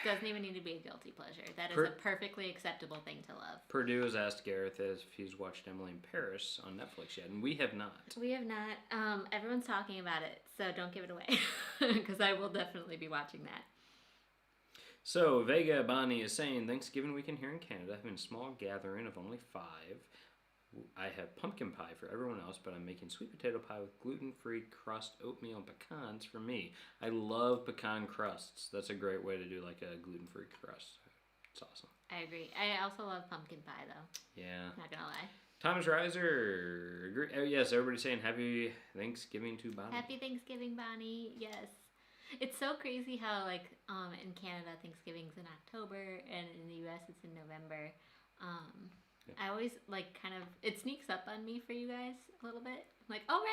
[SPEAKER 1] Doesn't even need to be a guilty pleasure. That is a perfectly acceptable thing to love.
[SPEAKER 2] Purdue has asked Gareth if he's watched Emily in Paris on Netflix yet, and we have not.
[SPEAKER 1] We have not. Everyone's talking about it, so don't give it away, because I will definitely be watching that.
[SPEAKER 2] So, Vega Bonnie is saying, Thanksgiving weekend here in Canada, having a small gathering of only 5. I have pumpkin pie for everyone else, but I'm making sweet potato pie with gluten-free crust, oatmeal, and pecans for me. I love pecan crusts. That's a great way to do like a gluten-free crust. It's awesome.
[SPEAKER 1] I agree. I also love pumpkin pie though.
[SPEAKER 2] Yeah.
[SPEAKER 1] Not gonna lie.
[SPEAKER 2] Thomas Reiser. Agree. Oh, yes, everybody's saying Happy Thanksgiving to Bonnie.
[SPEAKER 1] Happy Thanksgiving, Bonnie. Yes. It's so crazy how like in Canada Thanksgiving's in October and in the US it's in November.
[SPEAKER 2] Yeah.
[SPEAKER 1] I always like kind of it sneaks up on me for you guys a little bit. I'm like, oh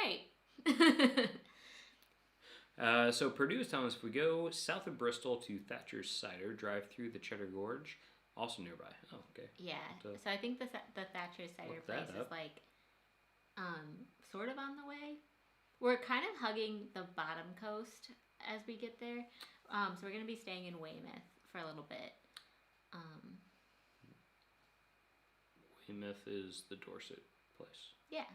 [SPEAKER 1] right.
[SPEAKER 2] So Purdue is telling us if we go south of Bristol to Thatcher's Cider, drive through the Cheddar Gorge, also nearby. Oh, okay.
[SPEAKER 1] Yeah. So I think the Thatcher's Cider place is like sort of on the way. We're kind of hugging the bottom coast as we get there. So we're going to be staying in Weymouth for a little bit.
[SPEAKER 2] Weymouth is the Dorset place.
[SPEAKER 1] Yeah.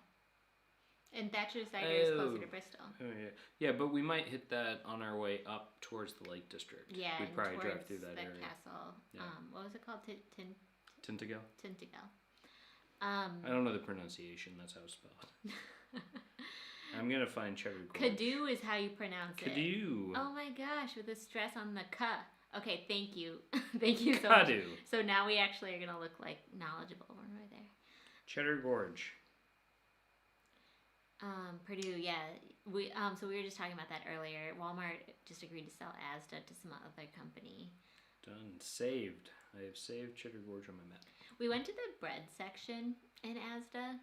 [SPEAKER 1] And Thatcher's Cider is closer to Bristol.
[SPEAKER 2] Oh, yeah. Yeah, but we might hit that on our way up towards the Lake District.
[SPEAKER 1] Yeah,
[SPEAKER 2] we'd probably drive through
[SPEAKER 1] the
[SPEAKER 2] that area.
[SPEAKER 1] castle.
[SPEAKER 2] Yeah.
[SPEAKER 1] What was it called?
[SPEAKER 2] Tintagel?
[SPEAKER 1] Tintagel.
[SPEAKER 2] I don't know the pronunciation. That's how it's spelled. I'm going to find Cheddar Gorge.
[SPEAKER 1] Cadieux is how you pronounce it.
[SPEAKER 2] Cadieux.
[SPEAKER 1] Oh my gosh, with a stress on the K. Okay, thank you. Thank you so much.
[SPEAKER 2] Cadieux.
[SPEAKER 1] So now we actually are going to look like knowledgeable when we're there.
[SPEAKER 2] Cheddar Gorge.
[SPEAKER 1] Purdue, yeah. So we were just talking about that earlier. Walmart just agreed to sell Asda to some other company.
[SPEAKER 2] Done. Saved. I have saved Cheddar Gorge on my map.
[SPEAKER 1] We went to the bread section in Asda.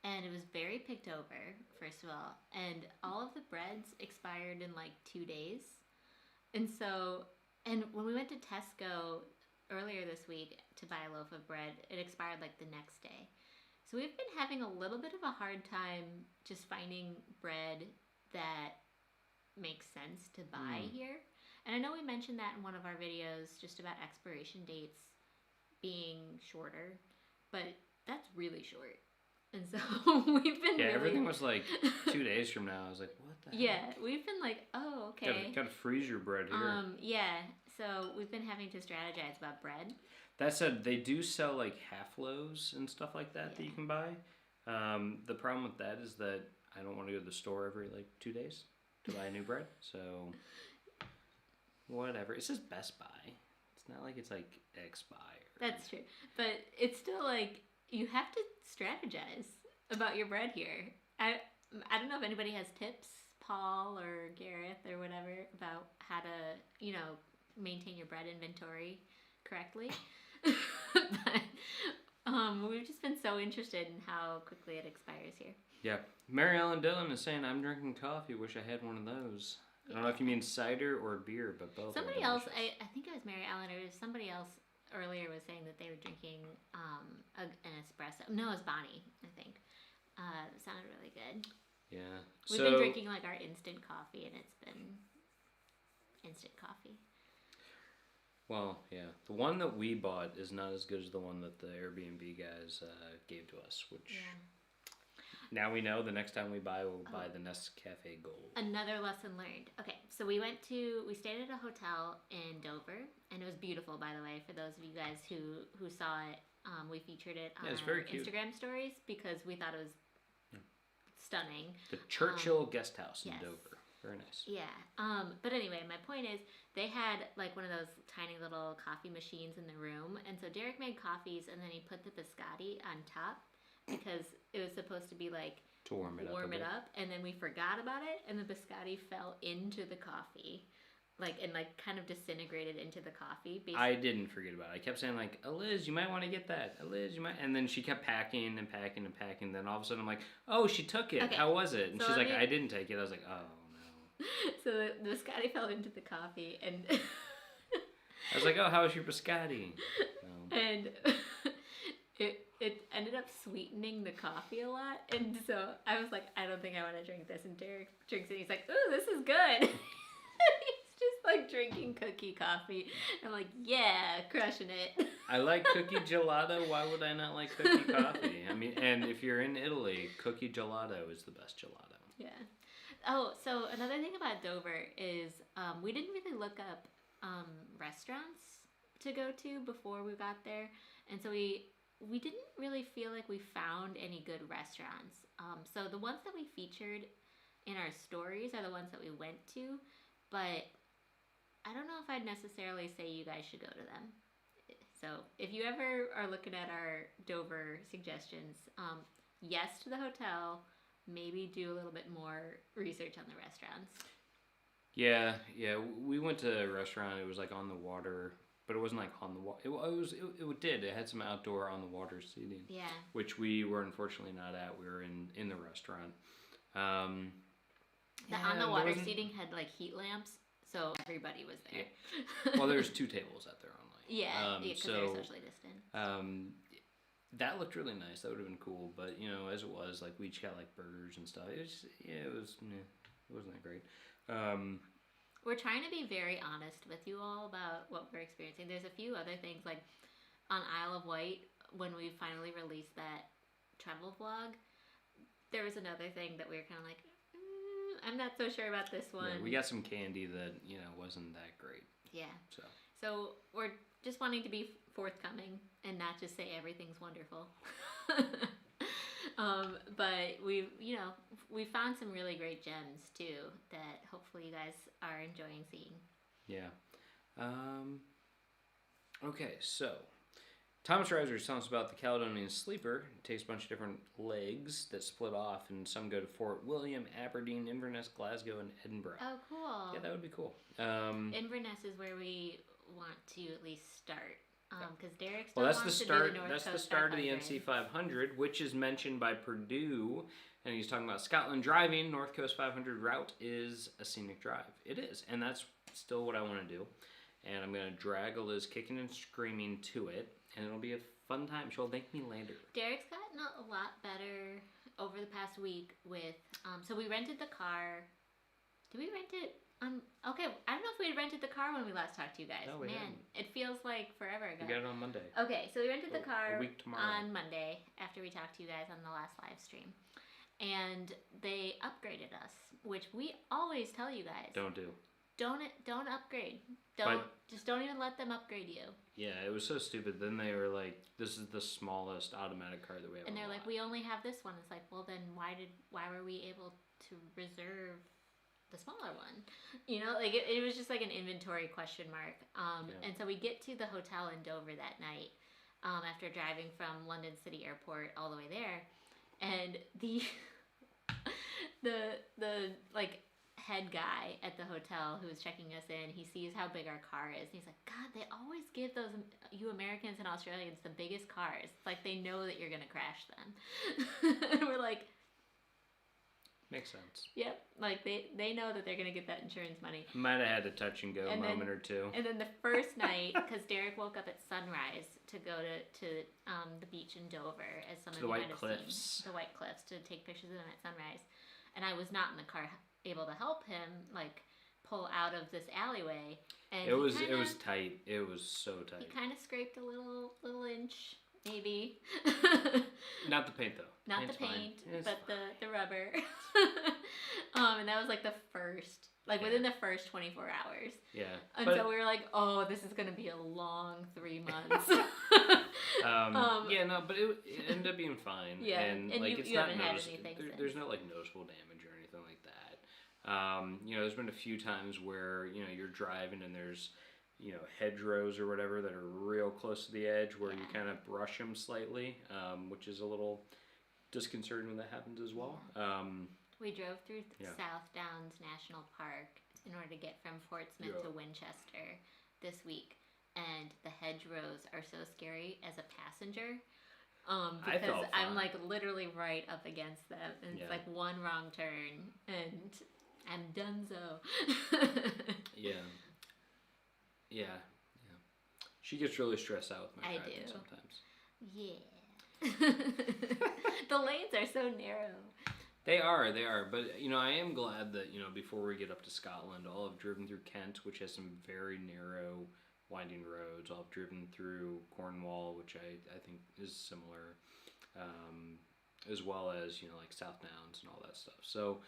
[SPEAKER 1] And it was very picked over, first of all. And all of the breads expired in like 2 days. And when we went to Tesco earlier this week to buy a loaf of bread, it expired like the next day. So we've been having a little bit of a hard time just finding bread that makes sense to buy here. And I know we mentioned that in one of our videos just about expiration dates being shorter, but that's really short. And so we've been
[SPEAKER 2] everything was like 2 days from now. I was like, what the heck?
[SPEAKER 1] Yeah, we've been like, oh, okay.
[SPEAKER 2] Gotta freeze your bread here.
[SPEAKER 1] Yeah, so we've been having to strategize about bread.
[SPEAKER 2] That said, they do sell like half loaves and stuff like that that you can buy. The problem with that is that I don't want to go to the store every like 2 days to buy new bread. So whatever. It says Best Buy. It's not like it's like expired.
[SPEAKER 1] That's true. But it's still like you have to strategize about your bread here. I don't know if anybody has tips, Paul or Gareth or whatever, about how to, maintain your bread inventory correctly. But we've just been so interested in how quickly it expires here.
[SPEAKER 2] Yeah. Mary Ellen Dillon is saying, I'm drinking coffee. Wish I had one of those. I don't know if you mean cider or beer, but both.
[SPEAKER 1] Somebody else, I think it was Mary Ellen, or somebody else earlier was saying that they were drinking an espresso. No, it was Bonnie, I think. It sounded really good.
[SPEAKER 2] Yeah.
[SPEAKER 1] We've been drinking like our instant coffee, and it's been instant coffee.
[SPEAKER 2] Well, yeah. The one that we bought is not as good as the one that the Airbnb guys gave to us, which now we know the next time we buy, we'll buy the Nescafe Gold.
[SPEAKER 1] Another lesson learned. Okay, so we stayed at a hotel in Dover, and it was beautiful, by the way, for those of you guys who saw it. We featured it on our Instagram stories because we thought it was stunning.
[SPEAKER 2] The Churchill Guest House in Dover. Very nice.
[SPEAKER 1] Yeah. But anyway, my point is they had like one of those tiny little coffee machines in the room. And so Derek made coffees and then he put the biscotti on top because it was supposed to be like
[SPEAKER 2] to warm it up.
[SPEAKER 1] And then we forgot about it and the biscotti fell into the coffee. And kind of disintegrated into the coffee. Basically.
[SPEAKER 2] I didn't forget about it. I kept saying like, Eliz, you might want to get that. Eliz, you might. And then she kept packing and packing and packing. Then all of a sudden I'm like, oh, she took it. Okay. How was it? And she's like, I didn't take it. I was like, oh no.
[SPEAKER 1] So the biscotti fell into the coffee and.
[SPEAKER 2] I was like, oh, how was your biscotti? No.
[SPEAKER 1] And it ended up sweetening the coffee a lot. And so I was like, I don't think I want to drink this. And Derek drinks it. He's like, ooh, this is good. Just like drinking cookie coffee. I'm like, yeah, crushing it.
[SPEAKER 2] I like cookie gelato. Why would I not like cookie coffee? I mean, and if you're in Italy, cookie gelato is the best gelato.
[SPEAKER 1] Yeah. Oh, so another thing about Dover is we didn't really look up restaurants to go to before we got there. And so we we didn't really feel like we found any good restaurants. So the ones that we featured in our stories are the ones that we went to, but I don't know if I'd necessarily say you guys should go to them. So if you ever are looking at our Dover suggestions, yes to the hotel, maybe do a little bit more research on the restaurants.
[SPEAKER 2] Yeah, we went to a restaurant. It was like on the water, but it wasn't like on the water. It had some outdoor on the water seating.
[SPEAKER 1] Yeah.
[SPEAKER 2] Which we were unfortunately not at. We were in the restaurant.
[SPEAKER 1] The on the water seating had like heat lamps, so everybody was there.
[SPEAKER 2] Yeah. Well, there's 2 tables out there only.
[SPEAKER 1] Yeah, because they're socially distant.
[SPEAKER 2] That looked really nice. That would have been cool. But as it was, like we each got like burgers and stuff. It wasn't that great.
[SPEAKER 1] We're trying to be very honest with you all about what we're experiencing. There's a few other things, like on Isle of Wight, when we finally released that travel vlog, there was another thing that we were kind of like, I'm not so sure about this one.
[SPEAKER 2] Yeah, we got some candy that wasn't that great.
[SPEAKER 1] Yeah. So we're just wanting to be forthcoming and not just say everything's wonderful. But we found some really great gems too that hopefully you guys are enjoying seeing.
[SPEAKER 2] Yeah. Okay, so Thomas Reiser is telling us about the Caledonian Sleeper. It takes a bunch of different legs that split off, and some go to Fort William, Aberdeen, Inverness, Glasgow, and Edinburgh.
[SPEAKER 1] Oh, cool.
[SPEAKER 2] Yeah, that would be cool.
[SPEAKER 1] Inverness is where we want to at least start. Because Derek
[SPEAKER 2] still
[SPEAKER 1] wants to do the North
[SPEAKER 2] That's
[SPEAKER 1] Coast
[SPEAKER 2] the start
[SPEAKER 1] 500.
[SPEAKER 2] of the NC 500, which is mentioned by Purdue, and he's talking about Scotland driving. North Coast 500 route is a scenic drive. It is, and that's still what I want to do. And I'm going to drag Eliz kicking and screaming to it, and it'll be a fun time. She'll thank me later.
[SPEAKER 1] Derek's gotten a lot better over the past week with, so we rented the car. Did we rent it? Okay, I don't know if we had rented the car when we last talked to you guys.
[SPEAKER 2] No, we
[SPEAKER 1] Man,
[SPEAKER 2] hadn't.
[SPEAKER 1] it feels like forever ago.
[SPEAKER 2] We got it on Monday.
[SPEAKER 1] Okay, so we rented the car
[SPEAKER 2] a week tomorrow.
[SPEAKER 1] on Monday after we talked to you guys on the last live stream. And they upgraded us, which we always tell you guys.
[SPEAKER 2] Don't do.
[SPEAKER 1] Don't upgrade. Just don't even let them upgrade you.
[SPEAKER 2] Yeah, it was so stupid. Then they were like, "This is the smallest automatic car that we have."
[SPEAKER 1] And they're like, "We only have this one." It's like, well, then why were we able to reserve the smaller one? Like it was just like an inventory question mark. And so we get to the hotel in Dover that night after driving from London City Airport all the way there, and the like head guy at the hotel who was checking us in, he sees how big our car is, and he's like, God, they always give you Americans and Australians the biggest cars. It's like they know that you're gonna crash them. And we're like,
[SPEAKER 2] makes sense.
[SPEAKER 1] Yep, like they know that they're gonna get that insurance money.
[SPEAKER 2] Might have had a touch and go moment or two.
[SPEAKER 1] And then the first night, because Derek woke up at sunrise to go to the beach in Dover, as some of you might have seen, the White Cliffs, to take pictures of them at sunrise, and I was not in the car able to help him like pull out of this alleyway, and
[SPEAKER 2] it was tight. It was so tight.
[SPEAKER 1] He kind of scraped a little inch, maybe.
[SPEAKER 2] Not the paint though.
[SPEAKER 1] Not the paint, but the rubber. And that was like the first, within the first 24 hours.
[SPEAKER 2] Yeah.
[SPEAKER 1] And so we were like, oh, this is gonna be a long 3 months.
[SPEAKER 2] But it ended up being fine.
[SPEAKER 1] Yeah,
[SPEAKER 2] and like
[SPEAKER 1] you haven't had anything.
[SPEAKER 2] There's no like noticeable damage or anything like that. There's been a few times where you're driving and there's hedgerows or whatever that are real close to the edge where you kind of brush them slightly, which is a little disconcerting when that happens as well.
[SPEAKER 1] We drove through South Downs National Park in order to get from Fort Smith to Winchester this week, and the hedgerows are so scary as a passenger. Because I'm like literally right up against them, and it's like one wrong turn and I'm donezo.
[SPEAKER 2] Yeah. She gets really stressed out with my driving sometimes.
[SPEAKER 1] Yeah. The lanes are so narrow.
[SPEAKER 2] They are, but I am glad that before we get up to Scotland, I'll have driven through Kent, which has some very narrow, winding roads. I'll have driven through Cornwall, which I think is similar, as well as like South Downs and all that stuff. So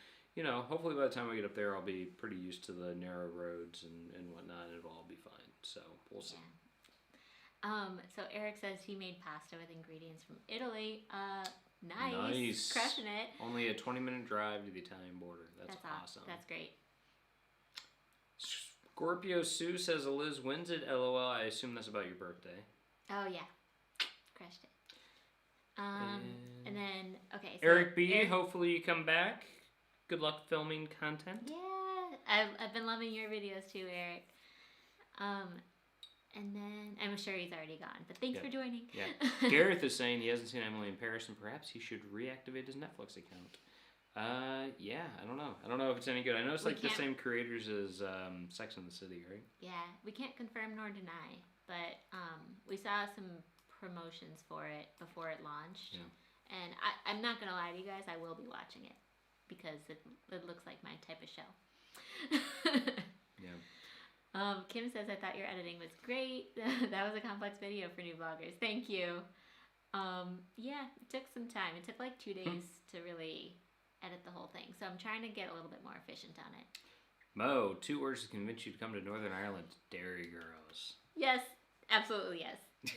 [SPEAKER 2] hopefully by the time I get up there, I'll be pretty used to the narrow roads and whatnot, and it'll all be fine. So we'll see.
[SPEAKER 1] So Eric says he made pasta with ingredients from Italy. Nice. Crushing it.
[SPEAKER 2] Only a 20-minute drive to the Italian border. That's awesome.
[SPEAKER 1] That's great.
[SPEAKER 2] Scorpio Sue says Eliz wins it. LOL. I assume that's about your birthday.
[SPEAKER 1] Oh yeah, crushed it. And then okay. So
[SPEAKER 2] Eric B. Hopefully you come back. Good luck filming content.
[SPEAKER 1] Yeah, I've been loving your videos too, Eric. And then I'm sure he's already gone, but thanks for joining.
[SPEAKER 2] Yeah. Gareth is saying he hasn't seen Emily in Paris, and perhaps he should reactivate his Netflix account. Yeah, I don't know. I don't know if it's any good. I know it's like the same creators as Sex and the City, right?
[SPEAKER 1] Yeah, we can't confirm nor deny, but we saw some promotions for it before it launched, and I'm not gonna lie to you guys, I will be watching it because it looks like my type of show.
[SPEAKER 2] Yeah.
[SPEAKER 1] Kim says, I thought your editing was great. That was a complex video for new vloggers. Thank you. Yeah, it took some time. It took like 2 days to really edit the whole thing. So I'm trying to get a little bit more efficient on it.
[SPEAKER 2] Mo, 2 words to convince you to come to Northern Ireland. Dairy Girls.
[SPEAKER 1] Yes, absolutely yes.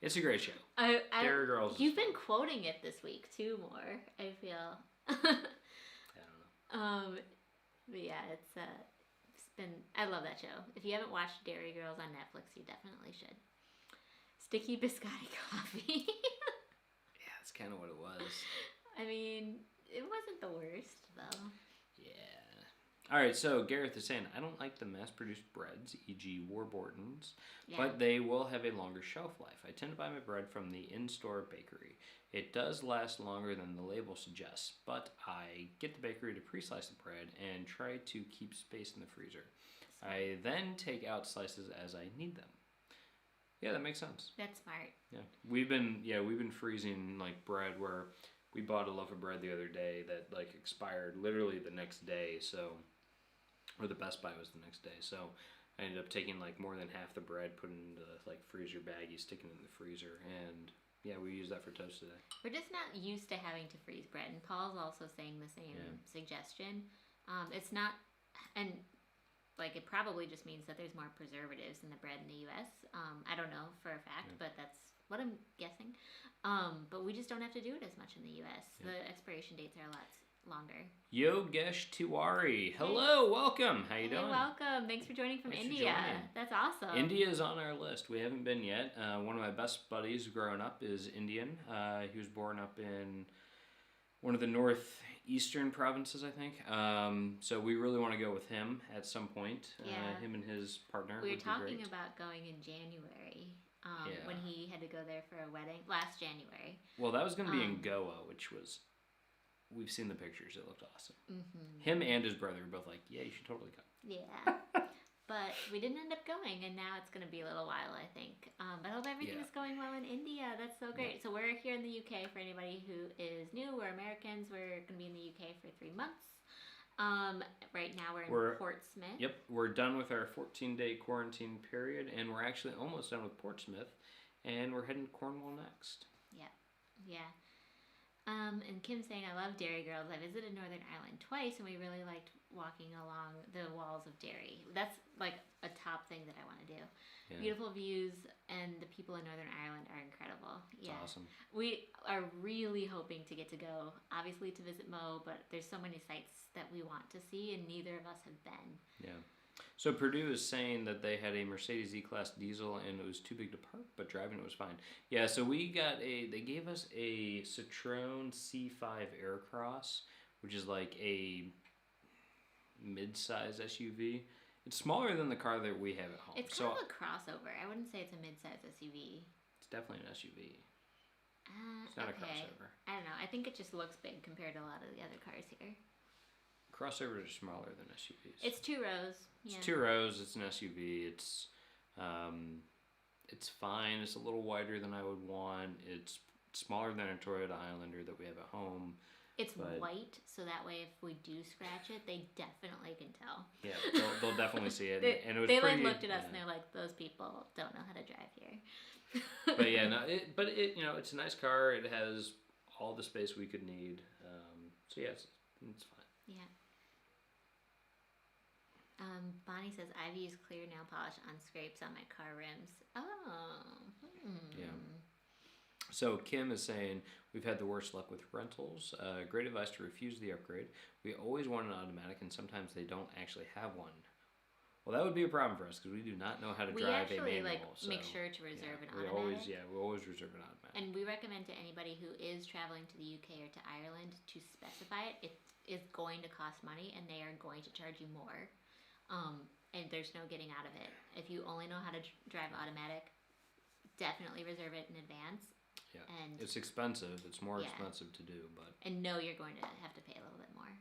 [SPEAKER 2] It's a great show. Dairy Girls.
[SPEAKER 1] You've been quoting it this week too more, I feel.
[SPEAKER 2] I don't know.
[SPEAKER 1] But yeah, it's been, I love that show. If you haven't watched Dairy Girls on Netflix, you definitely should. Sticky biscotti coffee.
[SPEAKER 2] Yeah, that's kind of what it was.
[SPEAKER 1] I mean, it wasn't the worst though.
[SPEAKER 2] Yeah. All right, so Gareth is saying, I don't like the mass-produced breads, e.g. Warburton's, but they will have a longer shelf life. I tend to buy my bread from the in-store bakery. It does last longer than the label suggests, but I get the bakery to pre-slice the bread and try to keep space in the freezer. I then take out slices as I need them. Yeah, that makes sense.
[SPEAKER 1] That's smart.
[SPEAKER 2] Yeah, we've been freezing like bread where we bought a loaf of bread the other day that like expired literally the next day, so. Or the Best Buy was the next day, so I ended up taking like more than half the bread, putting it into like freezer baggies, sticking it in the freezer, and yeah, we use that for toast today.
[SPEAKER 1] We're just not used to having to freeze bread, and Paul's also saying the same suggestion. It's not, and like it probably just means that there's more preservatives in the bread in the U.S. I don't know for a fact, but that's what I'm guessing. But we just don't have to do it as much in the U.S. The expiration dates are a lot longer.
[SPEAKER 2] Yogesh Tiwari. Hello, welcome. How you doing?
[SPEAKER 1] Welcome. Thanks for joining from India. That's awesome.
[SPEAKER 2] India is on our list. We haven't been yet. One of my best buddies growing up is Indian. He was born up in one of the northeastern provinces, I think. So we really want to go with him at some point. Him and his partner.
[SPEAKER 1] We were talking about going in January. When he had to go there for a wedding last January.
[SPEAKER 2] Well, that was going to be in Goa, which was. We've seen the pictures. It looked awesome.
[SPEAKER 1] Mm-hmm.
[SPEAKER 2] Him and his brother were both like, yeah, you should totally come.
[SPEAKER 1] Yeah. But we didn't end up going, and now it's going to be a little while, I think. But I hope everything's going well in India. That's so great. So we're here in the UK. For anybody who is new, we're Americans. We're going to be in the UK for 3 months. Right now we're in Portsmouth.
[SPEAKER 2] Yep. We're done with our 14-day quarantine period, and we're actually almost done with Portsmouth, and we're heading to Cornwall next.
[SPEAKER 1] Yeah. Yeah. And Kim's saying, I love Dairy Girls. I visited Northern Ireland twice, and we really liked walking along the walls of Derry. That's like a top thing that I want to do. Yeah. Beautiful views, and the people in Northern Ireland are incredible.
[SPEAKER 2] It's awesome.
[SPEAKER 1] We are really hoping to get to go, obviously, to visit Mo, but there's so many sites that we want to see, and neither of us have been.
[SPEAKER 2] Yeah. So Purdue is saying that they had a Mercedes E-Class diesel and it was too big to park, but driving it was fine. Yeah, so they gave us a Citroen C5 Aircross, which is like a mid-size SUV. It's smaller than the car that we have at home.
[SPEAKER 1] It's kind of a crossover. I wouldn't say it's a mid-size SUV.
[SPEAKER 2] It's definitely an SUV. It's not a crossover.
[SPEAKER 1] I don't know. I think it just looks big compared to a lot of the other cars here.
[SPEAKER 2] Crossovers are smaller than SUVs.
[SPEAKER 1] It's 2 rows.
[SPEAKER 2] Yeah. It's 2 rows. It's an SUV. It's fine. It's a little wider than I would want. It's smaller than a Toyota Highlander that we have at home.
[SPEAKER 1] It's white, so that way if we do scratch it, they definitely can tell.
[SPEAKER 2] Yeah, they'll definitely see it.
[SPEAKER 1] They looked at us and they're like, those people don't know how to drive here.
[SPEAKER 2] But yeah, no, it's a nice car. It has all the space we could need. So yeah, it's fine.
[SPEAKER 1] Yeah. Bonnie says, I've used clear nail polish on scrapes on my car rims. Oh.
[SPEAKER 2] Yeah. So Kim is saying, we've had the worst luck with rentals. Great advice to refuse the upgrade. We always want an automatic, and sometimes they don't actually have one. Well, that would be a problem for us because we do not know how to drive a manual.
[SPEAKER 1] We actually make sure to reserve an automatic.
[SPEAKER 2] We always reserve an automatic.
[SPEAKER 1] And we recommend to anybody who is traveling to the UK or to Ireland to specify it. It is going to cost money, and they are going to charge you more. And there's no getting out of it. If you only know how to drive automatic, definitely reserve it in advance.
[SPEAKER 2] Yeah, and it's expensive. It's more expensive to do, but
[SPEAKER 1] know you're going to have to pay a little bit more.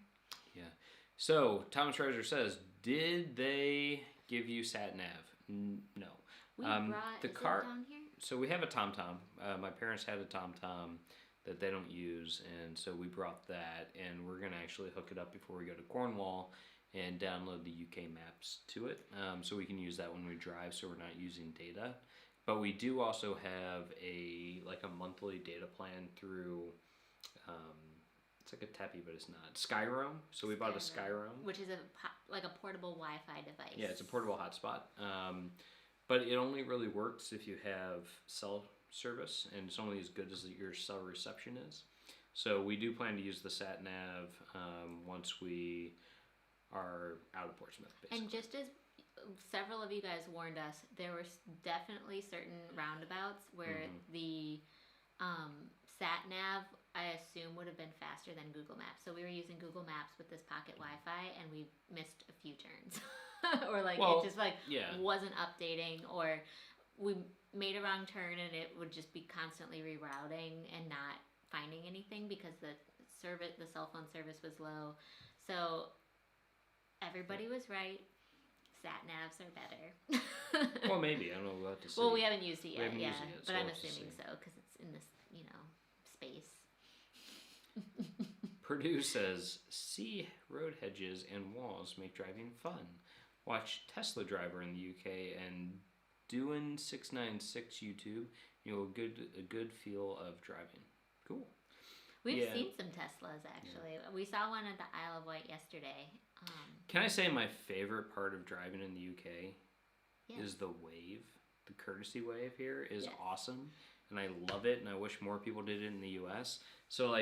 [SPEAKER 2] Yeah. So Thomas Treasure says, did they give you sat nav? No.
[SPEAKER 1] We brought the car down here.
[SPEAKER 2] So we have a TomTom. My parents had a TomTom that they don't use, and so we brought that, and we're gonna actually hook it up before we go to Cornwall and download the UK maps to it, so we can use that when we drive, so we're not using data. But we do also have a monthly data plan through. It's like a Teppy, but it's not. Skyroam. So we bought a Skyroam,
[SPEAKER 1] which is a portable Wi-Fi device.
[SPEAKER 2] Yeah, it's a portable hotspot. But it only really works if you have cell service, and it's only as good as your cell reception is. So we do plan to use the sat nav once we are out of Portsmouth, basically.
[SPEAKER 1] And just as several of you guys warned us, there were definitely certain roundabouts where the sat nav, I assume, would have been faster than Google Maps. So we were using Google Maps with this pocket Wi-Fi, and we missed a few turns. Or it just wasn't updating, or we made a wrong turn and it would just be constantly rerouting and not finding anything because the cell phone service was low. So everybody was right. Sat navs are better.
[SPEAKER 2] Well, maybe. I don't know. We'll have to see.
[SPEAKER 1] Well, we haven't used it yet. But
[SPEAKER 2] so
[SPEAKER 1] I'm assuming so because it's in this, space.
[SPEAKER 2] Purdue says, see road hedges and walls make driving fun. Watch Tesla Driver in the UK and Doin 696 YouTube. You'll get a good feel of driving. Cool.
[SPEAKER 1] We've seen some Teslas, actually. Yeah. We saw one at the Isle of Wight yesterday.
[SPEAKER 2] Can I say my favorite part of driving in the UK is the wave. The courtesy wave here is awesome, and I love it, and I wish more people did it in the US. So,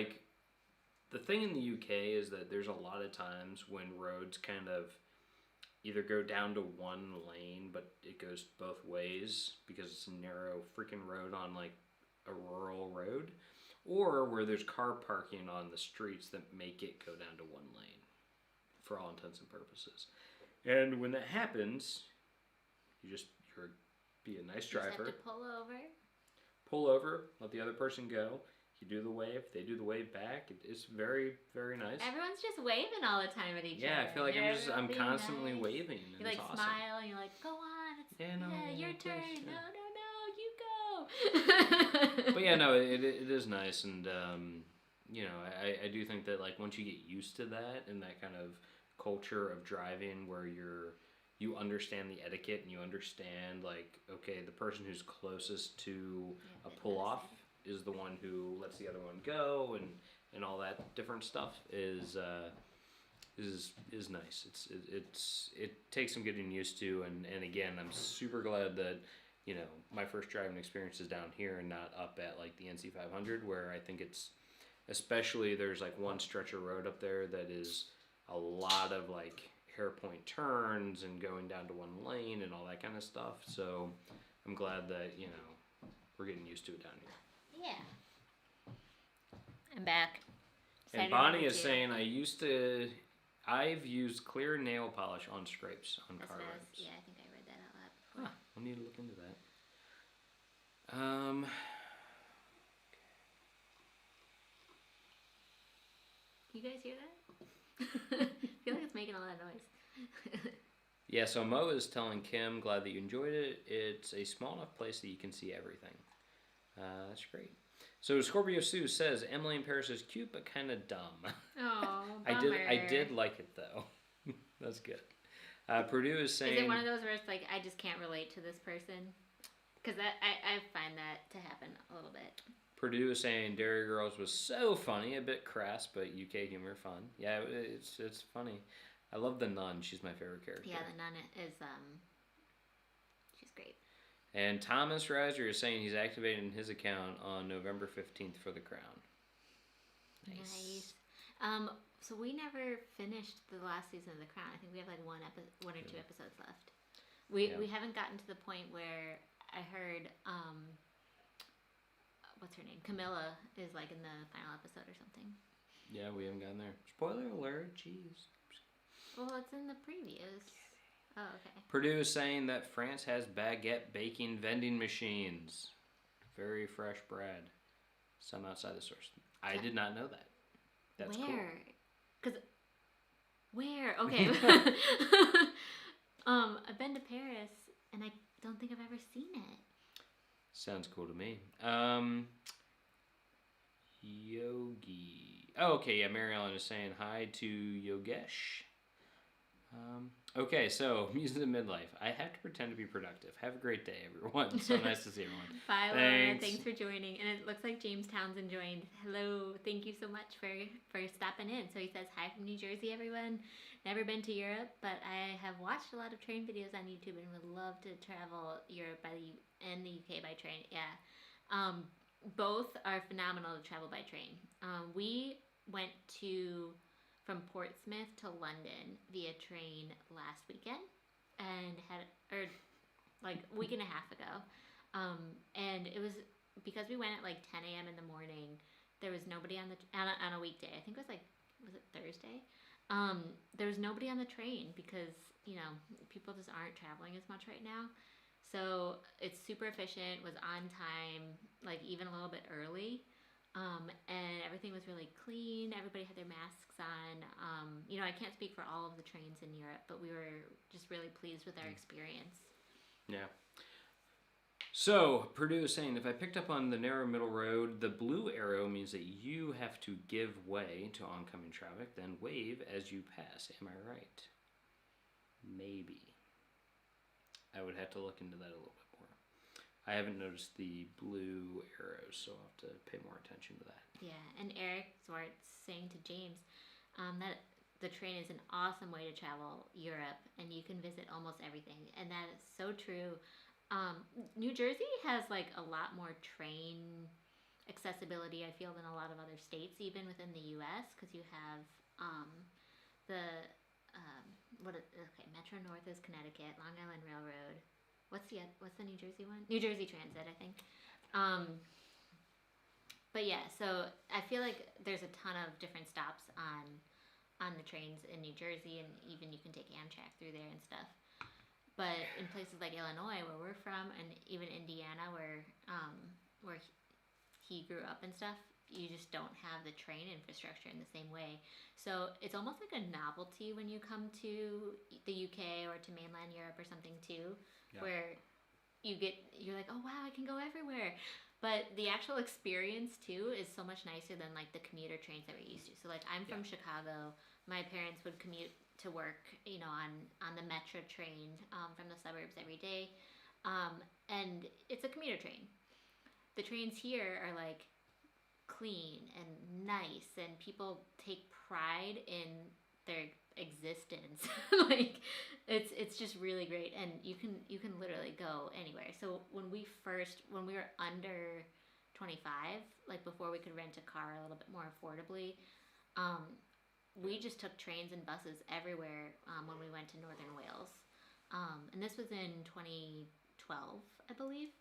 [SPEAKER 2] the thing in the UK is that there's a lot of times when roads kind of either go down to one lane, but it goes both ways because it's a narrow freaking road on, a rural road, or where there's car parking on the streets that make it go down to one lane for all intents and purposes. And when that happens, you're be a nice driver.
[SPEAKER 1] You just have to
[SPEAKER 2] pull over, let the other person go. You do the wave, they do the wave back. It's very, very nice.
[SPEAKER 1] Everyone's just waving all the time at each other.
[SPEAKER 2] Yeah, I feel like I'm constantly waving.
[SPEAKER 1] You
[SPEAKER 2] it's awesome.
[SPEAKER 1] Smile and you're like, go on. It's your turn.
[SPEAKER 2] Please,
[SPEAKER 1] No, you go.
[SPEAKER 2] But it is nice, and I do think that once you get used to that and that kind of culture of driving where you understand the etiquette and you understand okay, the person who's closest to a pull off is the one who lets the other one go, and all that different stuff is nice. It takes some getting used to, and again, I'm super glad that my first driving experience is down here and not up at the NC 500, where I think it's especially there's one stretch of road up there that is a lot of hairpoint turns and going down to one lane and all that kind of stuff. So I'm glad that we're getting used to it down here.
[SPEAKER 1] Yeah. I'm back.
[SPEAKER 2] And Bonnie is saying, I've used clear nail polish on scrapes on car rims.
[SPEAKER 1] Yeah, I think I read that out loud before.
[SPEAKER 2] I'll need to look into that.
[SPEAKER 1] You guys hear that? I feel like it's making a lot of noise.
[SPEAKER 2] Yeah, so Mo is telling Kim, glad that you enjoyed it. It's a small enough place that you can see everything. That's great. So Scorpio Sue says, Emily in Paris is cute but kind of dumb.
[SPEAKER 1] Oh, bummer.
[SPEAKER 2] I did like it though. That's good. Purdue is saying...
[SPEAKER 1] Is it one of those where it's I just can't relate to this person? Because I find that to happen a little bit.
[SPEAKER 2] Purdue is saying, Dairy Girls was so funny, a bit crass, but UK humor fun. Yeah, it's funny. I love the nun. She's my favorite character.
[SPEAKER 1] Yeah, the nun is she's great.
[SPEAKER 2] And Thomas Reiser is saying he's activating his account on November 15th for the crown.
[SPEAKER 1] Nice. So we never finished the last season of The Crown. I think we have like one or two episodes left. We haven't gotten to the point where I heard what's her name? Camilla is like in the final episode or something.
[SPEAKER 2] Yeah, we haven't gotten there. Spoiler alert, jeez.
[SPEAKER 1] Well, it's in the previews. Oh, okay.
[SPEAKER 2] Purdue is saying that France has baguette baking vending machines. Very fresh bread. Some outside the source. I did not know that. That's cool.
[SPEAKER 1] Where? Okay. I've been to Paris and I don't think I've ever seen it.
[SPEAKER 2] Sounds cool to me. Yogi. Oh, okay, yeah, Mary Ellen is saying hi to Yogesh. Okay, so music in midlife. I have to pretend to be productive. Have a great day, everyone. So nice to see everyone.
[SPEAKER 1] Bye, Laura. Thanks for joining. And it looks like James Townsend joined. Hello. Thank you so much for stopping in. So he says, hi from New Jersey, everyone. Never been to Europe, but I have watched a lot of train videos on YouTube and would love to travel Europe and the UK by train. Yeah. Both are phenomenal to travel by train. We went from Portsmouth to London via train last weekend and like a week and a half ago. And it was because we went at like 10 a.m. in the morning. There was nobody on a weekday. I think it was it Thursday? There was nobody on the train because, people just aren't traveling as much right now. So it's super efficient, was on time, like even a little bit early. And everything was really clean. Everybody had their masks on. I can't speak for all of the trains in Europe, but we were just really pleased with our experience.
[SPEAKER 2] Yeah. So, Purdue is saying, if I picked up on the narrow middle road, the blue arrow means that you have to give way to oncoming traffic, then wave as you pass. Am I right? Maybe. I would have to look into that a little bit more. I haven't noticed the blue arrows, so I'll have to pay more attention to that.
[SPEAKER 1] Yeah, and Eric Swartz saying to James that the train is an awesome way to travel Europe, and you can visit almost everything, and that is so true. New Jersey has like a lot more train accessibility, I feel, than a lot of other states, even within the U.S., because you have Metro North is Connecticut, Long Island Railroad. What's the New Jersey one? New Jersey Transit, I think. But yeah, so I feel like there's a ton of different stops on the trains in New Jersey, and even you can take Amtrak through there and stuff. But in places like Illinois, where we're from, and even Indiana, where he grew up and stuff, you just don't have the train infrastructure in the same way. So it's almost like a novelty when you come to the UK or to mainland Europe or something too, where you're like, oh wow, I can go everywhere. But the actual experience too is so much nicer than like the commuter trains that we're used to. So like I'm from Chicago. My parents would commute to work, on the metro train from the suburbs every day, and it's a commuter train. The trains here are like clean and nice, and people take pride in their existence. Like it's just really great, and you can literally go anywhere. So when we were under 25, like before we could rent a car a little bit more affordably, we just took trains and buses everywhere when we went to Northern Wales, and this was in 2012, I believe.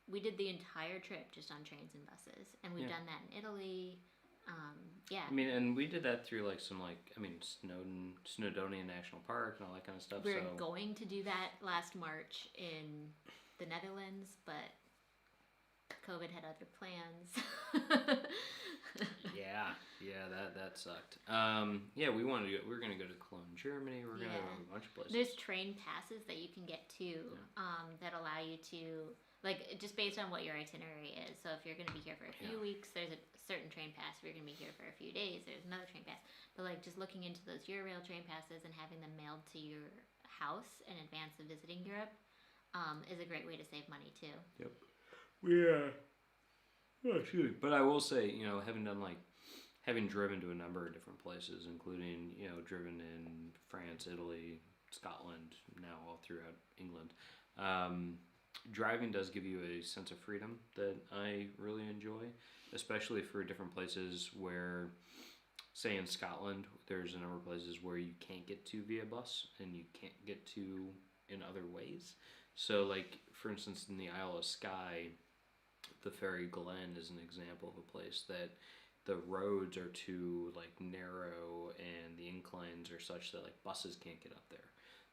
[SPEAKER 1] We did the entire trip just on trains and buses, and we've done that in Italy. I
[SPEAKER 2] mean, and we did that through Snowdonia National Park and all that kind of stuff.
[SPEAKER 1] We're going to do that last March in the Netherlands, but COVID had other plans.
[SPEAKER 2] that sucked. We wanted to. We're gonna go to Cologne, Germany. We're gonna go to a bunch of places.
[SPEAKER 1] There's train passes that you can get too, that allow you to, like, just based on what your itinerary is. So if you're gonna be here for a few weeks, there's a certain train pass. If you're gonna be here for a few days, there's another train pass. But like just looking into those Eurail train passes and having them mailed to your house in advance of visiting Europe, is a great way to save money too.
[SPEAKER 2] Yep. Yeah. Oh, shoot. But I will say, having done like having driven to a number of different places, including, driven in France, Italy, Scotland, now all throughout England, driving does give you a sense of freedom that I really enjoy, especially for different places where, say in Scotland, there's a number of places where you can't get to via bus and you can't get to in other ways. So, like, for instance, in the Isle of Skye, the Ferry Glen is an example of a place that the roads are too, like, narrow and the inclines are such that, like, buses can't get up there.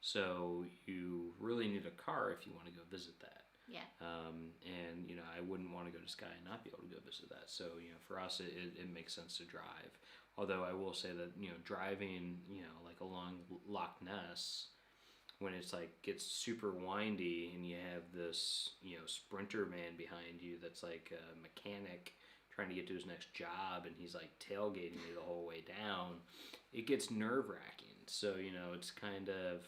[SPEAKER 2] So you really need a car if you want to go visit that.
[SPEAKER 1] Yeah.
[SPEAKER 2] And, I wouldn't want to go to Skye and not be able to go visit that. So, for us, it makes sense to drive. Although I will say that, driving, like along Loch Ness, when it's like gets super windy and you have this, sprinter man behind you that's like a mechanic trying to get to his next job and he's like tailgating you the whole way down, it gets nerve-wracking. So, it's kind of,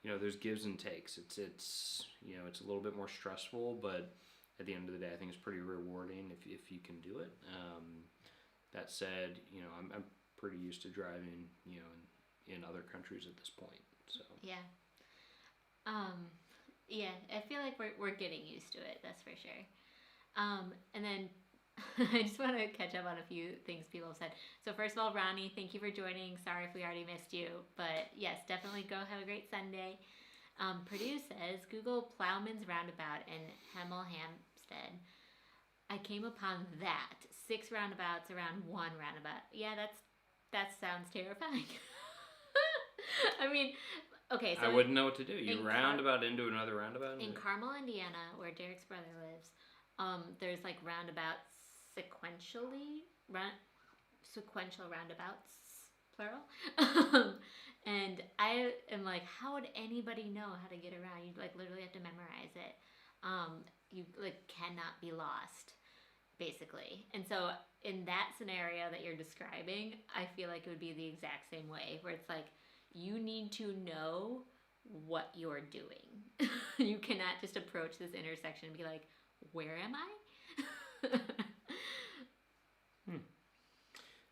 [SPEAKER 2] there's gives and takes. It's it's a little bit more stressful, but at the end of the day, I think it's pretty rewarding if you can do it. That said, I'm pretty used to driving, in other countries at this point. So
[SPEAKER 1] yeah, yeah. I feel like we're getting used to it. That's for sure. And then I just want to catch up on a few things people have said. So first of all, Ronnie, thank you for joining. Sorry if we already missed you, but yes, definitely go have a great Sunday. Purdue says Google Plowman's Roundabout in Hemel Hempstead. I came upon that 6 roundabouts around 1 roundabout. Yeah, that sounds terrifying. I mean, okay, so
[SPEAKER 2] I wouldn't know what to do. You roundabout into another roundabout?
[SPEAKER 1] In Carmel, Indiana, where Derek's brother lives, there's like roundabouts sequential roundabouts, plural. And I am like, how would anybody know how to get around? You like literally have to memorize it. You like cannot be lost, basically. And so in that scenario that you're describing, I feel like it would be the exact same way, where it's like you need to know what you're doing. You cannot just approach this intersection and be like, where am I?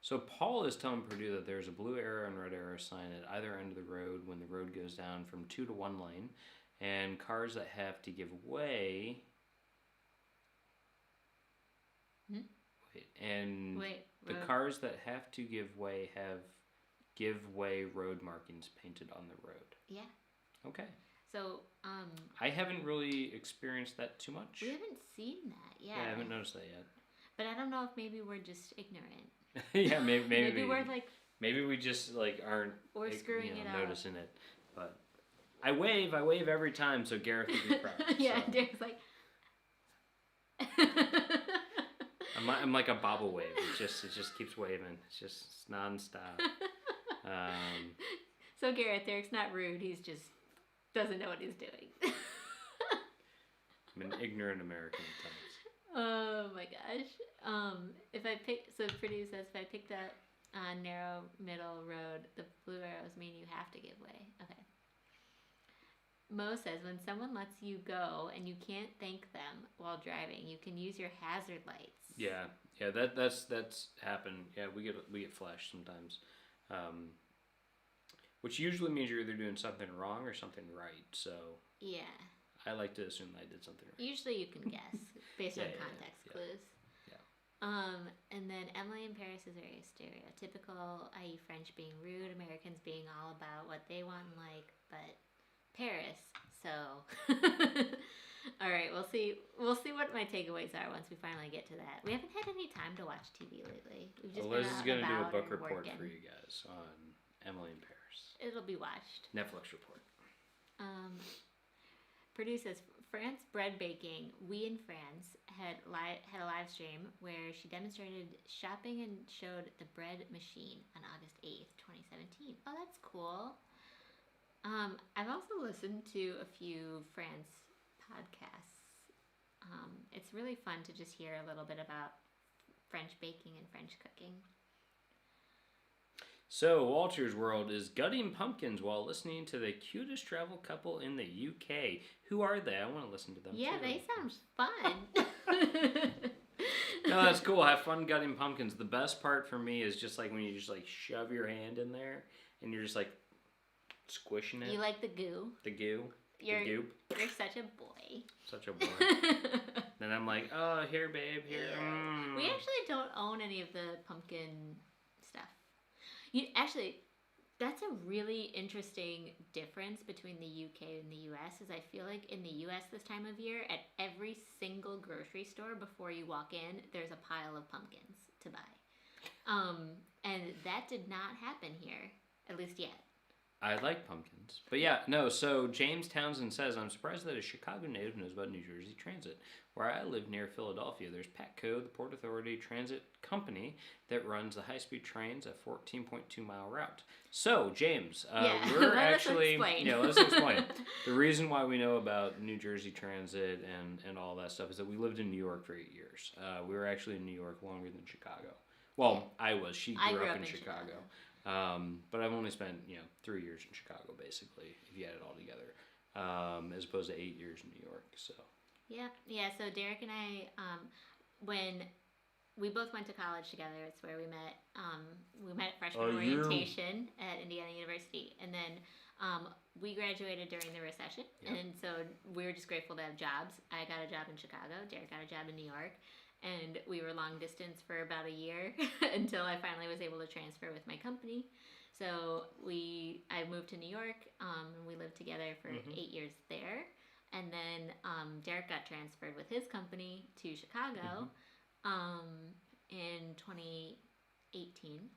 [SPEAKER 2] So Paul is telling Purdue that there's a blue arrow and red arrow sign at either end of the road when the road goes down from 2 to 1 lane, and cars that have to give way. The cars that have to give way have give way road markings painted on the road.
[SPEAKER 1] Yeah.
[SPEAKER 2] Okay.
[SPEAKER 1] So,
[SPEAKER 2] I haven't really experienced that too much.
[SPEAKER 1] We haven't seen that yet.
[SPEAKER 2] Yeah, I haven't noticed that yet.
[SPEAKER 1] But I don't know if maybe we're just ignorant.
[SPEAKER 2] Yeah, maybe
[SPEAKER 1] we're like.
[SPEAKER 2] Maybe we just like aren't.
[SPEAKER 1] Or screwing it up.
[SPEAKER 2] Noticing it, but I wave every time, so Gareth would be proud.
[SPEAKER 1] Yeah,
[SPEAKER 2] so.
[SPEAKER 1] Derek's like.
[SPEAKER 2] I'm like a bobble wave. It just keeps waving. It's nonstop.
[SPEAKER 1] So Gareth, Derek's not rude. He's just doesn't know what he's doing.
[SPEAKER 2] I'm an ignorant American at times.
[SPEAKER 1] Oh my gosh. Purdue says if I picked up a narrow middle road, the blue arrows mean you have to give way. Okay. Mo says when someone lets you go and you can't thank them while driving, you can use your hazard lights.
[SPEAKER 2] Yeah, that's happened. Yeah, we get flashed sometimes, which usually means you're either doing something wrong or something right. So
[SPEAKER 1] yeah,
[SPEAKER 2] I like to assume I did something right.
[SPEAKER 1] Usually you can guess based on context clues. Yeah. And then Emily in Paris is very stereotypical, i.e. French being rude, Americans being all about what they want and like, but Paris. So, all right, we'll see what my takeaways are once we finally get to that. We haven't had any time to watch TV lately. We've just
[SPEAKER 2] Liz is going to do a book report
[SPEAKER 1] working.
[SPEAKER 2] for you guys on Emily in Paris.
[SPEAKER 1] It'll be watched.
[SPEAKER 2] Netflix report.
[SPEAKER 1] Purdue says France bread baking. We in France had a live stream where she demonstrated shopping and showed the bread machine on August 8th, 2017. Oh, that's cool. I've also listened to a few France podcasts. It's really fun to just hear a little bit about French baking and French cooking. So,
[SPEAKER 2] Walter's World is gutting pumpkins while listening to the cutest travel couple in the UK. Who are they? I want to listen to them
[SPEAKER 1] too.
[SPEAKER 2] They
[SPEAKER 1] sound fun.
[SPEAKER 2] No, that's cool. Have fun gutting pumpkins. The best part for me is just like when you just like shove your hand in there and you're just like squishing it.
[SPEAKER 1] You like the goo.
[SPEAKER 2] The goo.
[SPEAKER 1] You're,
[SPEAKER 2] the goop.
[SPEAKER 1] You're such a boy.
[SPEAKER 2] Such a boy. Then I'm like, oh, here, babe, here.
[SPEAKER 1] Yeah. We actually don't own any of the pumpkin stuff. That's a really interesting difference between the UK and the US. Is I feel like in the US this time of year, at every single grocery store before you walk in, there's a pile of pumpkins to buy. And that did not happen here, at least yet.
[SPEAKER 2] I like pumpkins. But yeah, no, so James Townsend says, I'm surprised that a Chicago native knows about New Jersey Transit. Where I live near Philadelphia, there's PATCO, the Port Authority Transit Company, that runs the high-speed trains, a 14.2-mile route. So, James, we're actually... let's explain. The reason why we know about New Jersey Transit and all that stuff is that we lived in New York for 8 years. We were actually in New York longer than Chicago. Well, I was. She grew up in Chicago. But I've only spent, 3 years in Chicago, basically, if you add it all together, as opposed to 8 years in New York, so.
[SPEAKER 1] Yeah, so Derek and I, when we both went to college together, it's where we met. We met at freshman orientation at Indiana University, and then we graduated during the recession, and so we were just grateful to have jobs. I got a job in Chicago, Derek got a job in New York, and we were long distance for about a year until I finally was able to transfer with my company. So I moved to New York, and we lived together for 8 years there. And then Derek got transferred with his company to Chicago in 2018.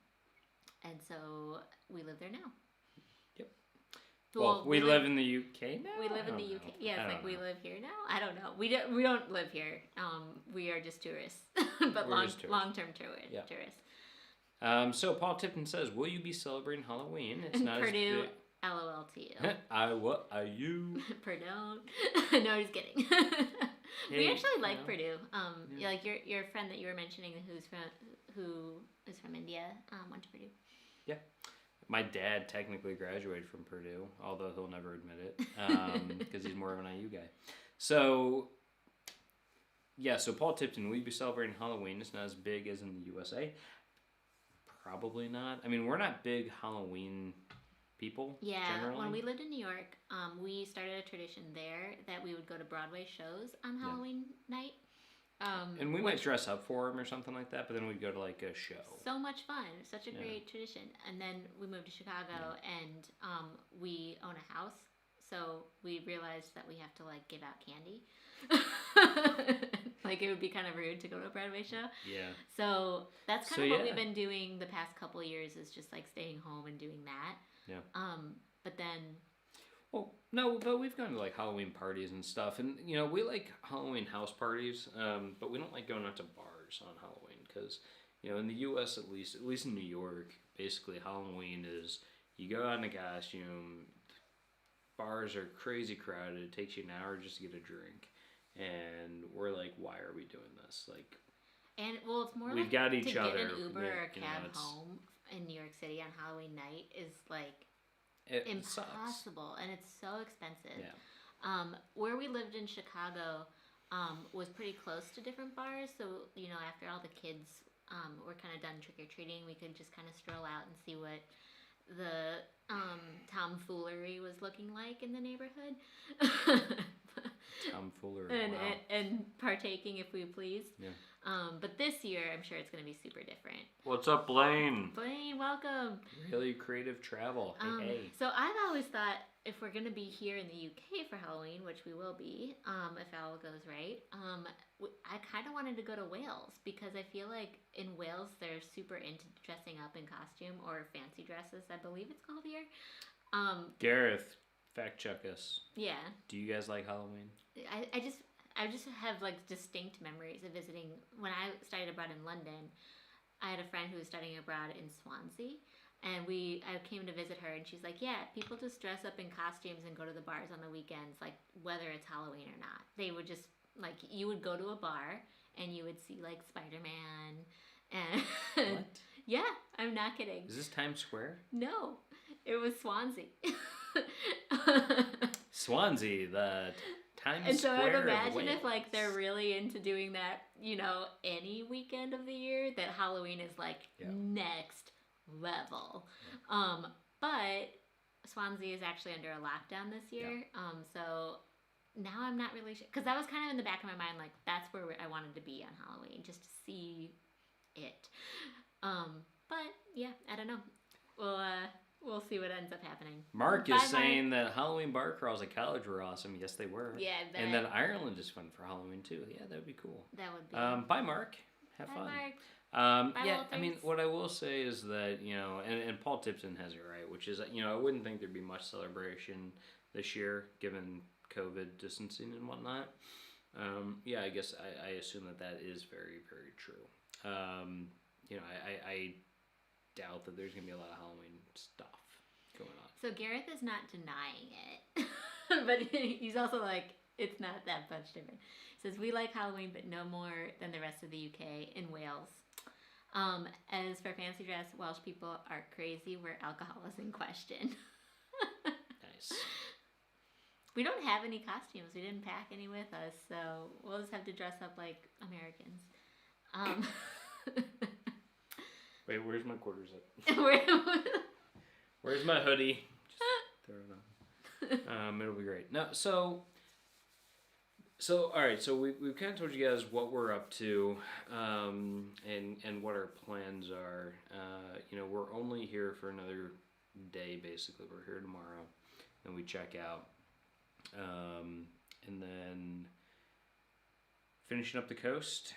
[SPEAKER 1] And so we live there now.
[SPEAKER 2] Yep. Well, we live in the UK now?
[SPEAKER 1] We live in the UK. Yeah, it's like we live here now. I don't know. We don't live here. We are just tourists, but long-term tourists.
[SPEAKER 2] So Paul Tipton says, will you be celebrating Halloween? It's not
[SPEAKER 1] Purdue, LOL to you.
[SPEAKER 2] What are you?
[SPEAKER 1] Purdue. No, just kidding. We actually like Purdue. Like your friend that you were mentioning who is from India went to Purdue. Yeah.
[SPEAKER 2] My dad technically graduated from Purdue, although he'll never admit it, because he's more of an IU guy. So, so Paul Tipton, will you be celebrating Halloween? It's not as big as in the USA. Probably not. I mean, we're not big Halloween people, generally.
[SPEAKER 1] When we lived in New York, we started a tradition there that we would go to Broadway shows on Halloween night.
[SPEAKER 2] And we might dress up for them or something like that, but then we'd go to like a show.
[SPEAKER 1] So much fun. Such a great tradition. And then we moved to Chicago and we own a house. So we realized that we have to like give out candy. Like it would be kind of rude to go to a Broadway show. Yeah. So that's kind of what we've been doing the past couple of years is just like staying home and doing that. Yeah. But then...
[SPEAKER 2] Well, no, but we've gone to like Halloween parties and stuff, and we like Halloween house parties, but we don't like going out to bars on Halloween because, in the U.S. at least in New York, basically Halloween is you go out in a costume, bars are crazy crowded, it takes you an hour just to get a drink, and we're like, why are we doing this? Like,
[SPEAKER 1] and well, it's more
[SPEAKER 2] we've
[SPEAKER 1] like
[SPEAKER 2] got each
[SPEAKER 1] to
[SPEAKER 2] other.
[SPEAKER 1] Get an Uber or a cab home in New York City on Halloween night is like. Impossible, and it's so expensive. Yeah. Where we lived in Chicago was pretty close to different bars, so after all the kids were kind of done trick-or-treating, we could just kind of stroll out and see what the tomfoolery was looking like in the neighborhood.
[SPEAKER 2] Tomfoolery,
[SPEAKER 1] and partaking if we please. Yeah. But this year, I'm sure it's going to be super different.
[SPEAKER 2] What's up, Blaine?
[SPEAKER 1] Blaine, welcome.
[SPEAKER 2] Really creative travel. Hey.
[SPEAKER 1] So I've always thought if we're going to be here in the UK for Halloween, which we will be, if all goes right, I kind of wanted to go to Wales because I feel like in Wales they're super into dressing up in costume or fancy dresses, I believe it's called here.
[SPEAKER 2] Gareth, fact check us.
[SPEAKER 1] Yeah.
[SPEAKER 2] Do you guys like Halloween?
[SPEAKER 1] I just have like distinct memories of visiting. When I studied abroad in London, I had a friend who was studying abroad in Swansea, and I came to visit her, and she's like, yeah, people just dress up in costumes and go to the bars on the weekends, like whether it's Halloween or not. They would just, like, you would go to a bar, and you would see like Spider-Man, and
[SPEAKER 2] what?
[SPEAKER 1] Yeah, I'm not kidding.
[SPEAKER 2] Is this Times Square?
[SPEAKER 1] No, it was Swansea.
[SPEAKER 2] Swansea, the Times
[SPEAKER 1] and so
[SPEAKER 2] Square
[SPEAKER 1] I'd imagine if like they're really into doing that any weekend of the year, that Halloween is like next level. But Swansea is actually under a lockdown this year. So now I'm not really sure, because that was kind of in the back of my mind, like that's where I wanted to be on Halloween, just to see it. But yeah, I don't know. We'll see what ends up happening.
[SPEAKER 2] Mark is saying that Halloween bar crawls at college were awesome. Yes, they were.
[SPEAKER 1] Yeah,
[SPEAKER 2] and then Ireland is fun for Halloween too. Yeah, that would be cool.
[SPEAKER 1] That would be.
[SPEAKER 2] Bye, Mark. Have fun.
[SPEAKER 1] Mark.
[SPEAKER 2] Yeah, Walters. I mean, what I will say is that, and Paul Tipton has it right, which is, I wouldn't think there'd be much celebration this year given COVID distancing and whatnot. Yeah, I guess I assume that is very, very true. I doubt that there's going to be a lot of Halloween stuff going on.
[SPEAKER 1] So Gareth is not denying it, but he's also like, it's not that much different. He says, we like Halloween, but no more than the rest of the UK in Wales. As for fancy dress, Welsh people are crazy where alcohol is in question.
[SPEAKER 2] Nice.
[SPEAKER 1] We don't have any costumes. We didn't pack any with us, so we'll just have to dress up like Americans.
[SPEAKER 2] Wait, where's my quarters at? Where's my hoodie? Just throw it on. It'll be great. No, so all right. So we've kind of told you guys what we're up to, and what our plans are. We're only here for another day. Basically, we're here tomorrow, and we check out, and then finishing up the coast,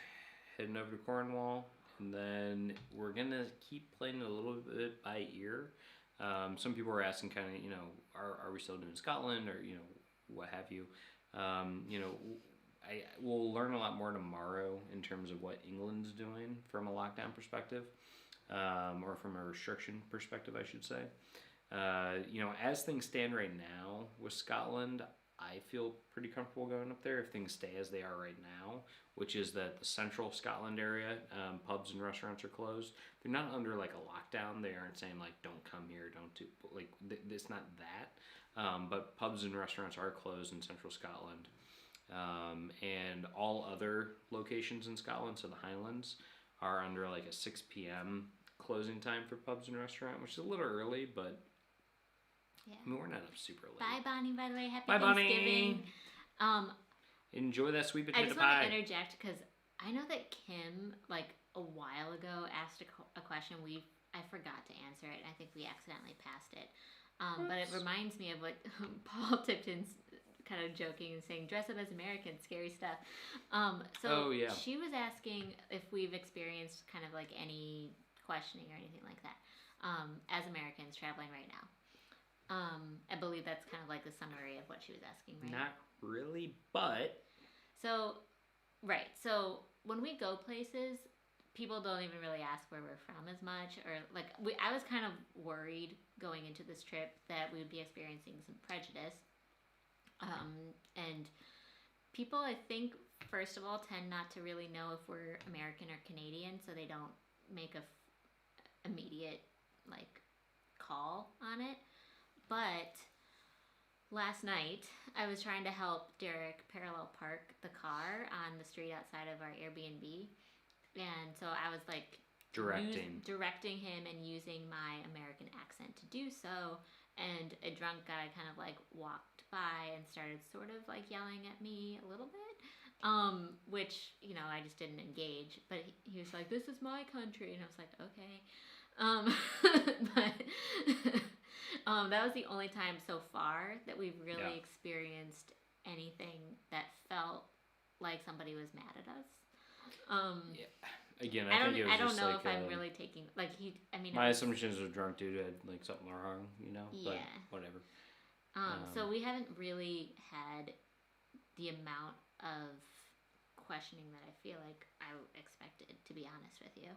[SPEAKER 2] heading over to Cornwall. And then we're going to keep playing a little bit by ear. Some people are asking kind of, are we still doing Scotland or, what have you. We'll learn a lot more tomorrow in terms of what England's doing from a lockdown perspective, or from a restriction perspective, I should say. As things stand right now with Scotland, I feel pretty comfortable going up there if things stay as they are right now, which is that the central Scotland area, pubs and restaurants are closed. They're not under like a lockdown. They aren't saying like, don't come here, don't do, like, it's not that. But pubs and restaurants are closed in central Scotland. And all other locations in Scotland, so the Highlands, are under like a 6 p.m. closing time for pubs and restaurants, which is a little early, but yeah. I mean, we're not up super late.
[SPEAKER 1] Bye, Bonnie, by the way. Happy
[SPEAKER 2] Bye,
[SPEAKER 1] Thanksgiving.
[SPEAKER 2] Bonnie. Enjoy that sweet potato pie.
[SPEAKER 1] I just want to interject because I know that Kim, like a while ago, asked a question. I forgot to answer it. I think we accidentally passed it. But it reminds me of what Paul Tipton's kind of joking and saying, dress up as Americans, scary stuff. She was asking if we've experienced kind of like any questioning or anything like that as Americans traveling right now. I believe that's kind of like the summary of what she was asking, right?
[SPEAKER 2] Not really, but...
[SPEAKER 1] So when we go places, people don't even really ask where we're from as much, or like, I was kind of worried going into this trip that we would be experiencing some prejudice. And people, I think, first of all, tend not to really know if we're American or Canadian, so they don't make a immediate, like, call on it. But last night, I was trying to help Derek parallel park the car on the street outside of our Airbnb. And so I was like directing him and using my American accent to do so. And a drunk guy kind of like walked by and started sort of like yelling at me a little bit. Which, I just didn't engage. But he was like, this is my country. And I was like, okay. That was the only time so far that we've really experienced anything that felt like somebody was mad at us.
[SPEAKER 2] Again, I think it was
[SPEAKER 1] I don't
[SPEAKER 2] just
[SPEAKER 1] know
[SPEAKER 2] like,
[SPEAKER 1] if I'm really taking
[SPEAKER 2] my assumption is a drunk dude had like something wrong, but whatever.
[SPEAKER 1] So we haven't really had the amount of questioning that I feel like I expected, to be honest with you.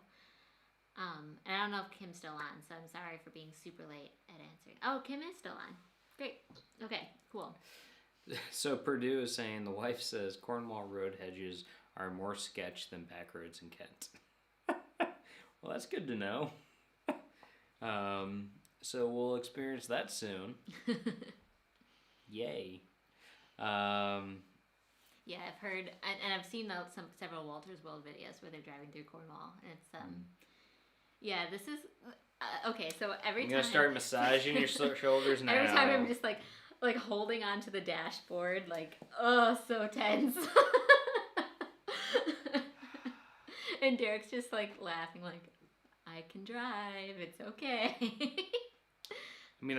[SPEAKER 1] And I don't know if Kim's still on, so I'm sorry for being super late at answering. Oh, Kim is still on. Great. Okay, cool.
[SPEAKER 2] So Purdue is saying, the wife says Cornwall road hedges are more sketch than back roads in Kent. Well, that's good to know. So we'll experience that soon. Yay.
[SPEAKER 1] Yeah, I've heard, and I've seen several Walter's World videos where they're driving through Cornwall, and it's yeah, this is okay. So every
[SPEAKER 2] I'm
[SPEAKER 1] time
[SPEAKER 2] gonna start massaging your shoulders now.
[SPEAKER 1] every time I'm just like holding onto the dashboard, like oh, so tense. And Derek's just like laughing, like I can drive, it's okay.
[SPEAKER 2] I mean,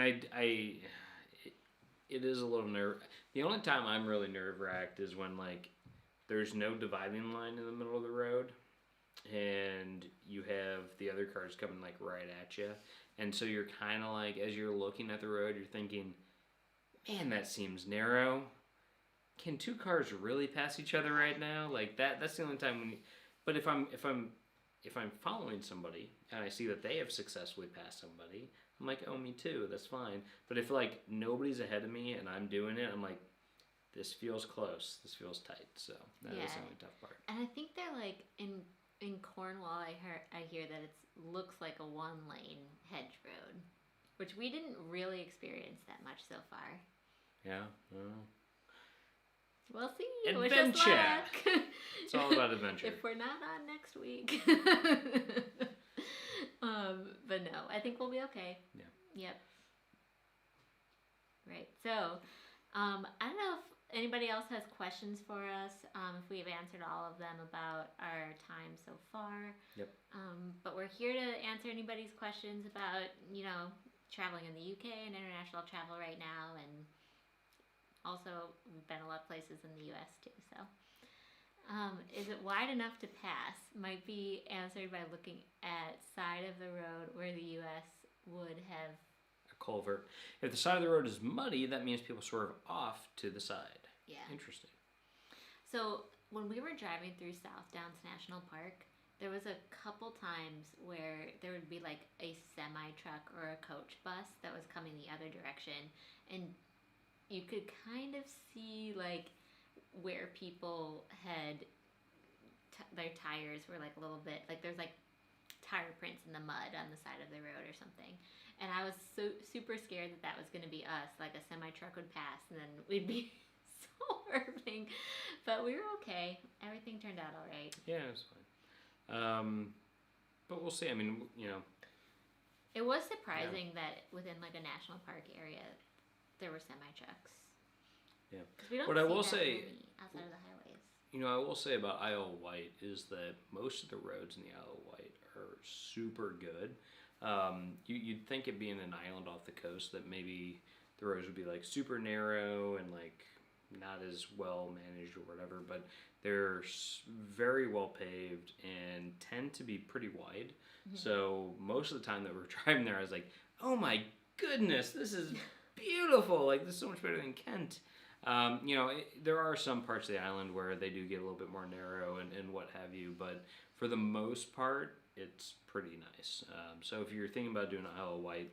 [SPEAKER 2] it is a little The only time I'm really nerve-wracked is when, like, there's no dividing line in the middle of the road, and you have the other cars coming, like, right at you. And so you're kind of like, as you're looking at the road, you're thinking, man, that seems narrow. Can two cars really pass each other right now? Like, that's the only time when but if I'm following somebody and I see that they have successfully passed somebody, I'm like, oh, me too, that's fine. But if, like, nobody's ahead of me and I'm doing it, I'm like, this feels close, this feels tight. So that is the only tough part.
[SPEAKER 1] And I think they're like in Cornwall, I hear that it looks like a one-lane hedge road, which we didn't really experience that much so far.
[SPEAKER 2] Yeah.
[SPEAKER 1] We'll see.
[SPEAKER 2] Adventure.
[SPEAKER 1] Wish us luck.
[SPEAKER 2] It's all about adventure.
[SPEAKER 1] If we're not on next week. But no, I think we'll be okay.
[SPEAKER 2] Yeah.
[SPEAKER 1] Yep. Right. So, I don't know if anybody else has questions for us. If we've answered all of them about our time so far.
[SPEAKER 2] Yep.
[SPEAKER 1] But we're here to answer anybody's questions about, traveling in the UK and international travel right now, and also we've been a lot of places in the US too. So, is it wide enough to pass? Might be answered by looking at side of the road where the US would have
[SPEAKER 2] a culvert. If the side of the road is muddy, that means people swerve off to the side.
[SPEAKER 1] Yeah.
[SPEAKER 2] Interesting.
[SPEAKER 1] So when we were driving through South Downs National Park, there was a couple times where there would be like a semi-truck or a coach bus that was coming the other direction, and you could kind of see like where people had their tires were like a little bit like there's like tire prints in the mud on the side of the road or something, and I was so super scared that was going to be us, like a semi truck would pass and then we'd be swerving, but we were okay. Everything turned out all right.
[SPEAKER 2] Yeah, it was fine. But we'll see. I mean,
[SPEAKER 1] it was surprising that within like a national park area there were semi trucks.
[SPEAKER 2] Yeah.
[SPEAKER 1] We don't
[SPEAKER 2] what
[SPEAKER 1] see
[SPEAKER 2] I will
[SPEAKER 1] that
[SPEAKER 2] say
[SPEAKER 1] many outside of the highways.
[SPEAKER 2] I will say about Isle of Wight is that most of the roads in the Isle of Wight are super good. You'd think it being an island off the coast that maybe the roads would be like super narrow and like not as well managed or whatever, but they're very well paved and tend to be pretty wide. Mm-hmm. So most of the time that we're driving there, I was like, oh my goodness, this is beautiful. Like, this is so much better than Kent. There are some parts of the island where they do get a little bit more narrow and what have you, but for the most part, it's pretty nice. So if you're thinking about doing Isle of Wight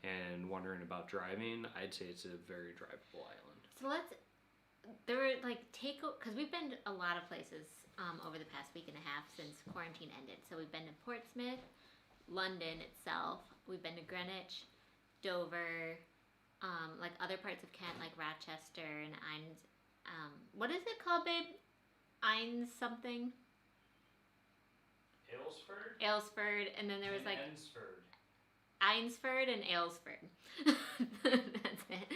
[SPEAKER 2] and wondering about driving, I'd say it's a very drivable island.
[SPEAKER 1] So there were like because we've been to a lot of places over the past week and a half since quarantine ended. So we've been to Portsmouth, London itself, we've been to Greenwich, Dover, like other parts of Kent, like Rochester and what is it called, babe? Something? Aylesford, and then there was like Eynsford and Aylesford. That's it.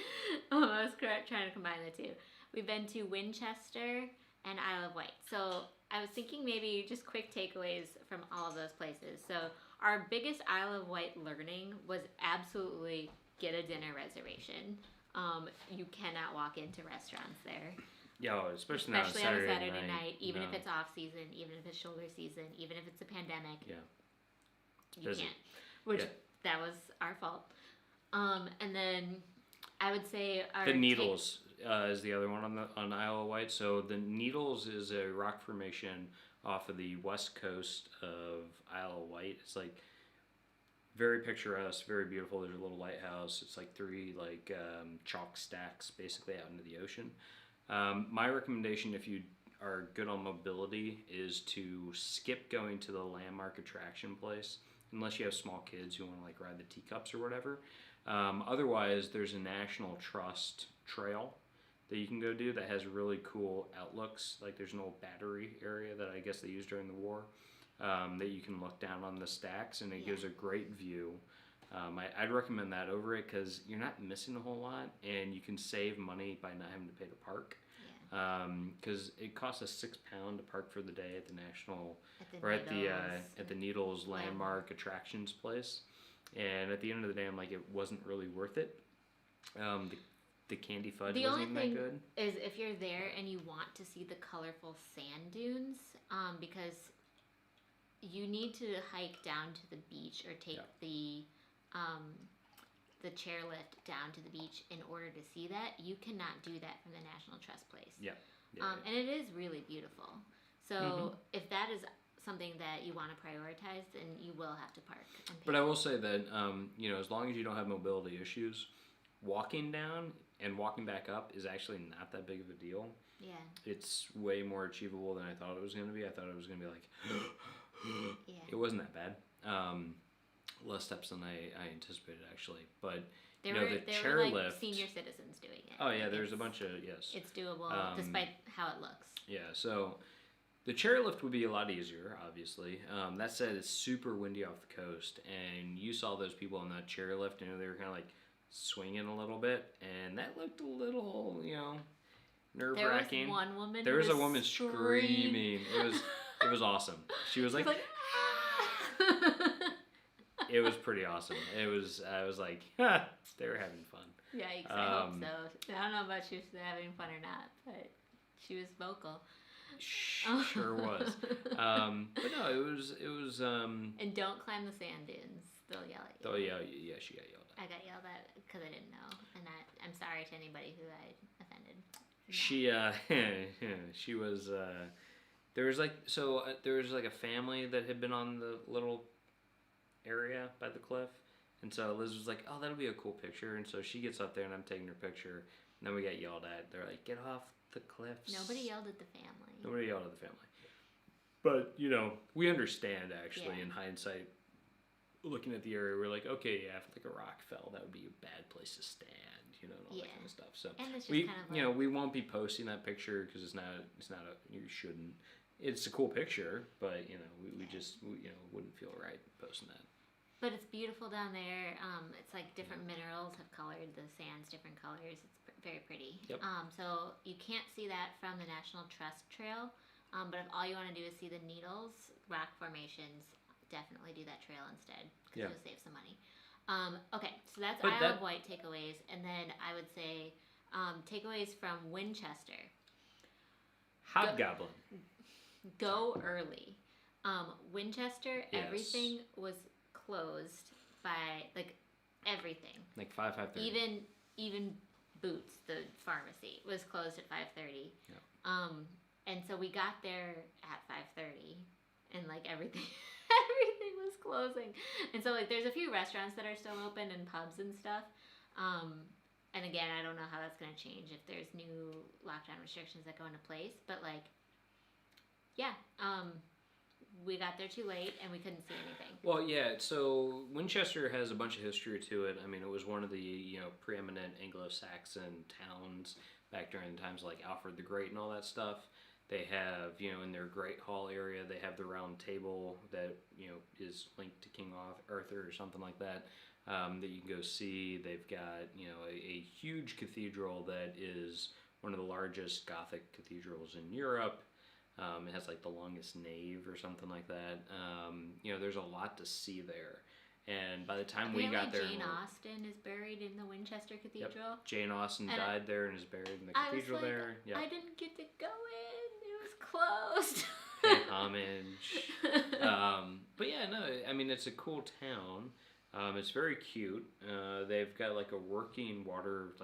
[SPEAKER 1] I was trying to combine the two. We've been to Winchester and Isle of Wight. So I was thinking maybe just quick takeaways from all of those places. So our biggest Isle of Wight learning was absolutely get a dinner reservation. You cannot walk into restaurants there.
[SPEAKER 2] Yeah, especially on a Saturday night.
[SPEAKER 1] Even if it's off season, even if it's shoulder season, even if it's a pandemic. Yeah. You can't. Which that was our fault. And then I would say
[SPEAKER 2] the Needles is the other one on Isle of Wight. So the Needles is a rock formation off of the west coast of Isle of Wight. It's like very picturesque, very beautiful. There's a little lighthouse. It's like 3 chalk stacks basically out into the ocean. My recommendation, if you are good on mobility, is to skip going to the landmark attraction place unless you have small kids who want to like ride the teacups or whatever. Otherwise, there's a National Trust trail that you can go do that has really cool outlooks. Like there's an old battery area that I guess they used during the war, that you can look down on the stacks, and it gives a great view. I'd recommend that over it because you're not missing a whole lot, and you can save money by not having to pay to park. Because it costs us £6 to park for the day at the National, at the Needles Landmark Attractions place, and at the end of the day, I'm like, it wasn't really worth it. The candy fudge wasn't even that good.
[SPEAKER 1] The only thing is if you're there and you want to see the colorful sand dunes, because you need to hike down to the beach or take the chairlift down to the beach in order to see that. You cannot do that from the National Trust place. And it is really beautiful. So if that is something that you want to prioritize, then you will have to park.
[SPEAKER 2] But I will say that, as long as you don't have mobility issues, walking down and walking back up is actually not that big of a deal.
[SPEAKER 1] Yeah.
[SPEAKER 2] It's way more achievable than I thought it was going to be. I thought it was going to be like, it wasn't that bad. Less steps than I anticipated, actually. But, the chairlift.
[SPEAKER 1] Like senior citizens doing it.
[SPEAKER 2] Oh, yeah, there's a bunch of, yes.
[SPEAKER 1] It's doable, despite how it looks.
[SPEAKER 2] Yeah, so the chairlift would be a lot easier, obviously. That said, it's super windy off the coast, and you saw those people on that chairlift, and they were kind of like swinging a little bit, and that looked a little, nerve-wracking.
[SPEAKER 1] There was one woman.
[SPEAKER 2] There was a woman screaming. It was awesome. She was like it was pretty awesome. I was like, they were having fun.
[SPEAKER 1] Yikes! I hope so. I don't know about she was having fun or not, but she was vocal.
[SPEAKER 2] Sure was. But no, it was.
[SPEAKER 1] And don't climb the sand dunes. They'll yell at you.
[SPEAKER 2] Oh yeah, she got yelled at.
[SPEAKER 1] I got yelled at because I didn't know, and I'm sorry to anybody who I offended.
[SPEAKER 2] She was. There was like a family that had been on the little area by the cliff, and so Liz was like, "Oh, that'll be a cool picture," and so she gets up there, and I'm taking her picture, and then we got yelled at. They're like, "Get off the cliffs."
[SPEAKER 1] Nobody yelled at the family.
[SPEAKER 2] Nobody yelled at the family. But, we understand, actually, in hindsight, looking at the area, we're like, okay, yeah, if like a rock fell, that would be a bad place to stand, and all that kind of stuff. So
[SPEAKER 1] and it's just
[SPEAKER 2] we,
[SPEAKER 1] kind of
[SPEAKER 2] we won't be posting that picture because it's not you shouldn't. It's a cool picture, but, we just, wouldn't feel right posting that.
[SPEAKER 1] But it's beautiful down there. It's like different minerals have colored the sands different colors. It's very pretty.
[SPEAKER 2] Yep.
[SPEAKER 1] So you can't see that from the National Trust Trail. But if all you want to do is see the needles, rock formations, definitely do that trail instead because you'll save some money. Okay, so that's Isle of Wight takeaways. And then I would say takeaways from Winchester.
[SPEAKER 2] Hobgoblin.
[SPEAKER 1] Go early. Winchester, everything was closed by everything.
[SPEAKER 2] Like 5:30.
[SPEAKER 1] Even Boots, the pharmacy, was closed at 5:30.
[SPEAKER 2] Yeah.
[SPEAKER 1] And so we got there at 5:30, and everything was closing. And so there's a few restaurants that are still open and pubs and stuff. And again, I don't know how that's gonna change if there's new lockdown restrictions that go into place. But we got there too late and we couldn't see anything.
[SPEAKER 2] Well, yeah, so Winchester has a bunch of history to it. I mean, it was one of the, preeminent Anglo-Saxon towns back during times like Alfred the Great and all that stuff. They have, in their Great Hall area, they have the round table that, is linked to King Arthur or something like that, that you can go see. They've got, a huge cathedral that is one of the largest Gothic cathedrals in Europe. It has the longest nave or something like that. There's a lot to see there. And by the time we got there,
[SPEAKER 1] Jane Austen is buried in the Winchester Cathedral.
[SPEAKER 2] Yep. Jane Austen died there and is buried in the cathedral there. Yep.
[SPEAKER 1] I didn't get to go in. It was closed.
[SPEAKER 2] Pay homage. But yeah, no, I mean, it's a cool town. It's very cute. They've got a working water,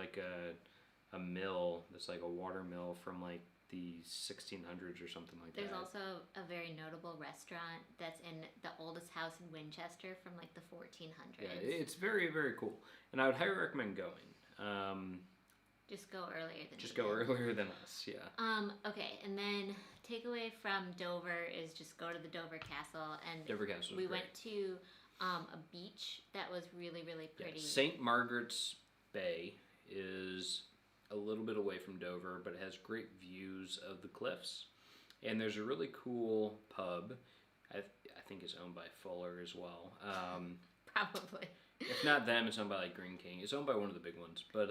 [SPEAKER 2] a mill that's a water mill from the 1600s or something like
[SPEAKER 1] There's
[SPEAKER 2] that.
[SPEAKER 1] There's also a very notable restaurant that's in the oldest house in Winchester from the 1400s.
[SPEAKER 2] Yeah, it's very, very cool. And I would highly recommend going.
[SPEAKER 1] Just go earlier than
[SPEAKER 2] Just go earlier than us, yeah.
[SPEAKER 1] Okay, and then takeaway from Dover is just go to the Dover Castle. And
[SPEAKER 2] Dover Castle
[SPEAKER 1] we went to a beach that was really, really pretty.
[SPEAKER 2] Yeah, St. Margaret's Bay is a little bit away from Dover, but it has great views of the cliffs. And there's a really cool pub. I think it's owned by Fuller as well.
[SPEAKER 1] Probably.
[SPEAKER 2] If not them, it's owned by like Green King. It's owned by one of the big ones, but